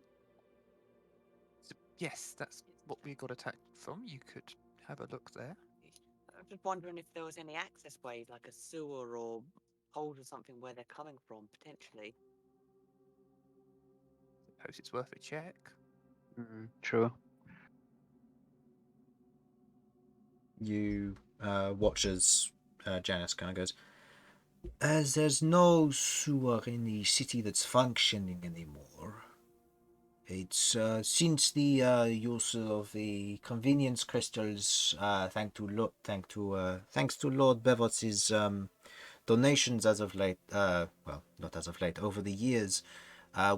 Yes, that's what we got attacked from. You could have a look there.
I'm just wondering if there was any access ways, like a sewer or hold or something where they're coming from, potentially.
Suppose it's worth a check.
True.
You watch as Janice kind of goes, as there's no sewer in the city that's functioning anymore. It's since the use of the convenience crystals, thanks to Lord Bevots's donations as of late. Well, not as of late. Over the years,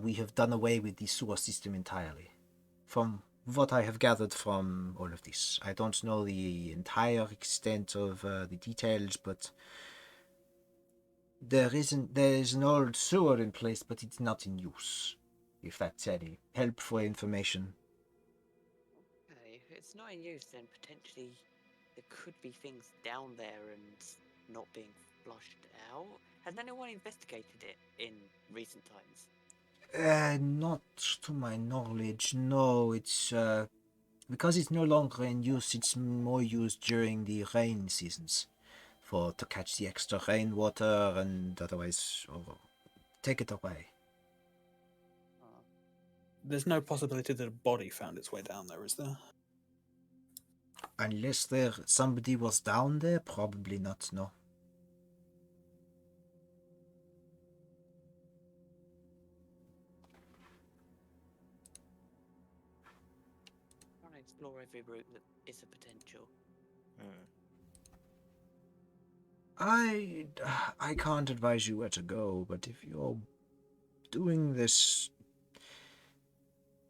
we have done away with the sewer system entirely. From what I have gathered from all of this, I don't know the entire extent of the details, but there's an old sewer in place, but it's not in use. If that's any helpful information.
Okay, if it's not in use, then potentially there could be things down there and not being flushed out. Has anyone investigated it in recent times?
Not to my knowledge, no. It's because it's no longer in use, it's more used during the rain seasons to catch the extra rainwater and otherwise take it away.
There's no possibility that a body found its way down there, is there?
Unless somebody was down there, probably not, no.
I want to explore every route that is a potential.
I can't advise you where to go, but if you're doing this,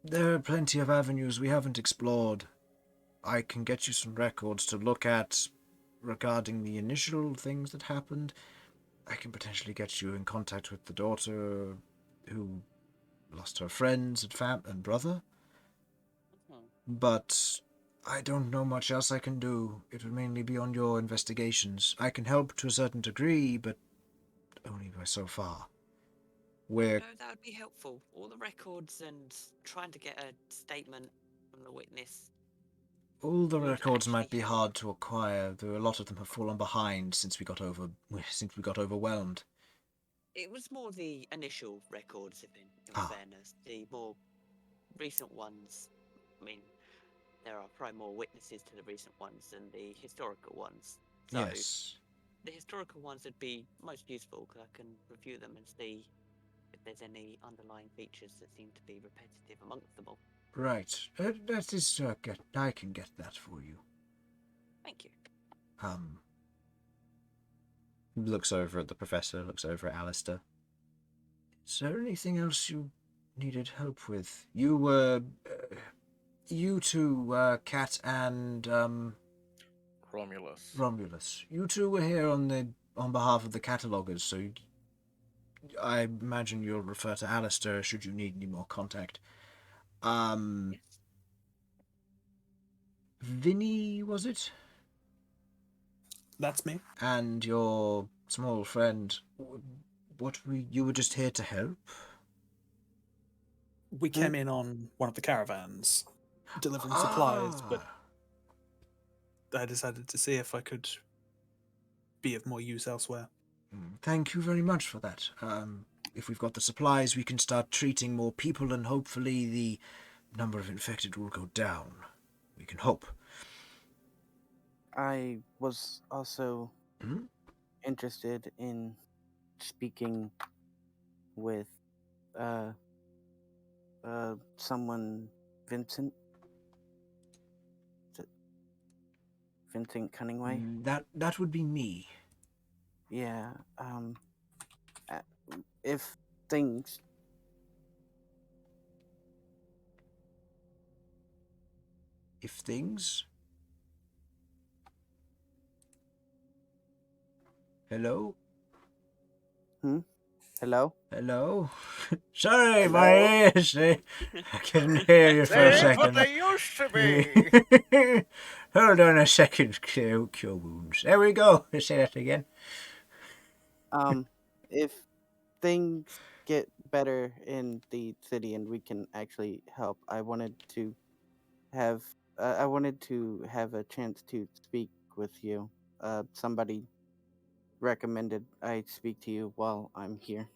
there are plenty of avenues we haven't explored. I can get you some records to look at regarding the initial things that happened. I can potentially get you in contact with the daughter who lost her friends and brother. But I don't know much else I can do. It would mainly be on your investigations. I can help to a certain degree, but only by so far.
No, that would be helpful. All the records and trying to get a statement from the witness.
All the records might be hard to acquire, though a lot of them have fallen behind since we got overwhelmed.
It was more the initial records, in fairness. The more recent ones, I mean, there are probably more witnesses to the recent ones than the historical ones. So
yes.
The historical ones would be most useful because I can review them and see if there's any underlying features that seem to be repetitive amongst them all.
Right. That is, I can get that for you.
Thank you.
Looks over at the professor, looks over at Alistair. Is there anything else you needed help with? You two, Cat and, Romulus. You two were here on behalf of the Cataloguers, so I imagine you'll refer to Alistair should you need any more contact.
Yes.
Vinny, was it?
That's me.
And your small friend, you were just here to help?
We came in on one of the caravans, delivering supplies, but I decided to see if I could be of more use elsewhere.
Thank you very much for that. if we've got the supplies, we can start treating more people, and hopefully the number of infected will go down. We can hope.
I was also interested in speaking with someone, Vincent. Is it Vincent Cunningway?
That would be me.
Yeah. If things
Hello?
Hello?
Hello? Sorry,
Hello?
my ears. I couldn't hear you for a
They ain't what
second.
they used to be.
Hold on a second. Cure wounds. There we go. Let's say that again.
If things get better in the city and we can actually help, I wanted to have a chance to speak with you. Somebody recommended I speak to you while I'm here.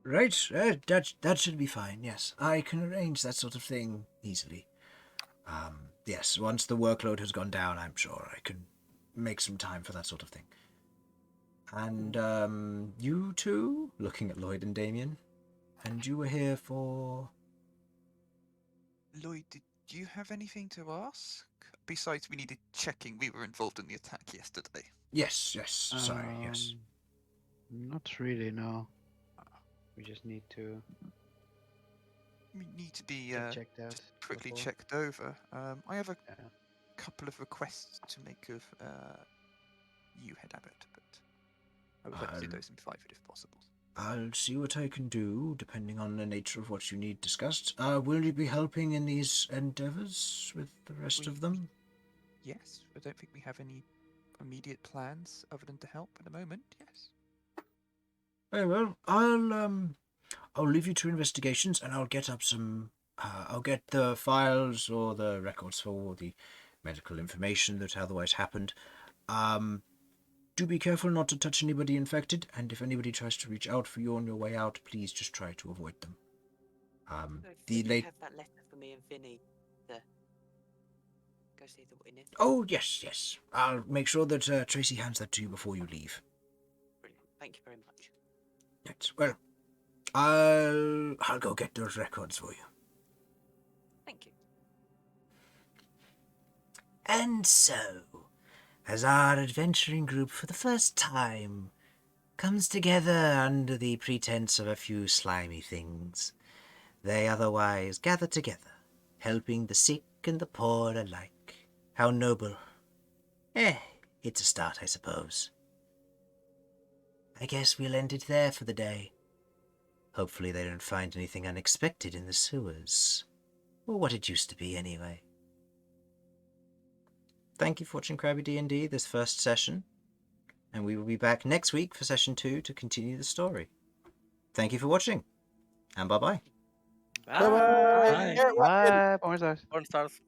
Right. That should be fine. Yes, I can arrange that sort of thing easily. Yes, once the workload has gone down, I'm sure I can make some time for that sort of thing. And you two, looking at Lloyd and Damien, and you were here for...
Lloyd, did you have anything to ask? Besides, we needed checking. We were involved in the attack yesterday.
Yes, sorry, yes.
Not really, no. We just need to...
We need to be
checked out
just quickly
before.
checked over. I have a couple of requests to make of you, Head Abbot, but I would like to do those in private if possible.
I'll see what I can do, depending on the nature of what you need discussed. Will you be helping in these endeavours with the rest of them?
Yes, I don't think we have any immediate plans other than to help at the moment, yes.
Very well. I'll leave you to investigations, and I'll get up some... I'll get the files or the records for the medical information that otherwise happened. Do be careful not to touch anybody infected, and if anybody tries to reach out for you on your way out, please just try to avoid them.
You have that letter for me and Vinny to go see the witness.
Oh, yes. I'll make sure that Tracy hands that to you before you leave.
Brilliant. Thank you very much.
Right. Well, I'll go get those records for you.
Thank you.
And so, as our adventuring group for the first time comes together under the pretense of a few slimy things, they otherwise gather together, helping the sick and the poor alike. How noble. It's a start, I suppose. I guess we'll end it there for the day. Hopefully they don't find anything unexpected in the sewers. Or what it used to be, anyway. Thank you for watching Crabby D&D this first session, and we will be back next week for session 2 to continue the story. Thank you for watching, and bye-bye.
Bye-bye.
Bye. Bye.
Porn stars.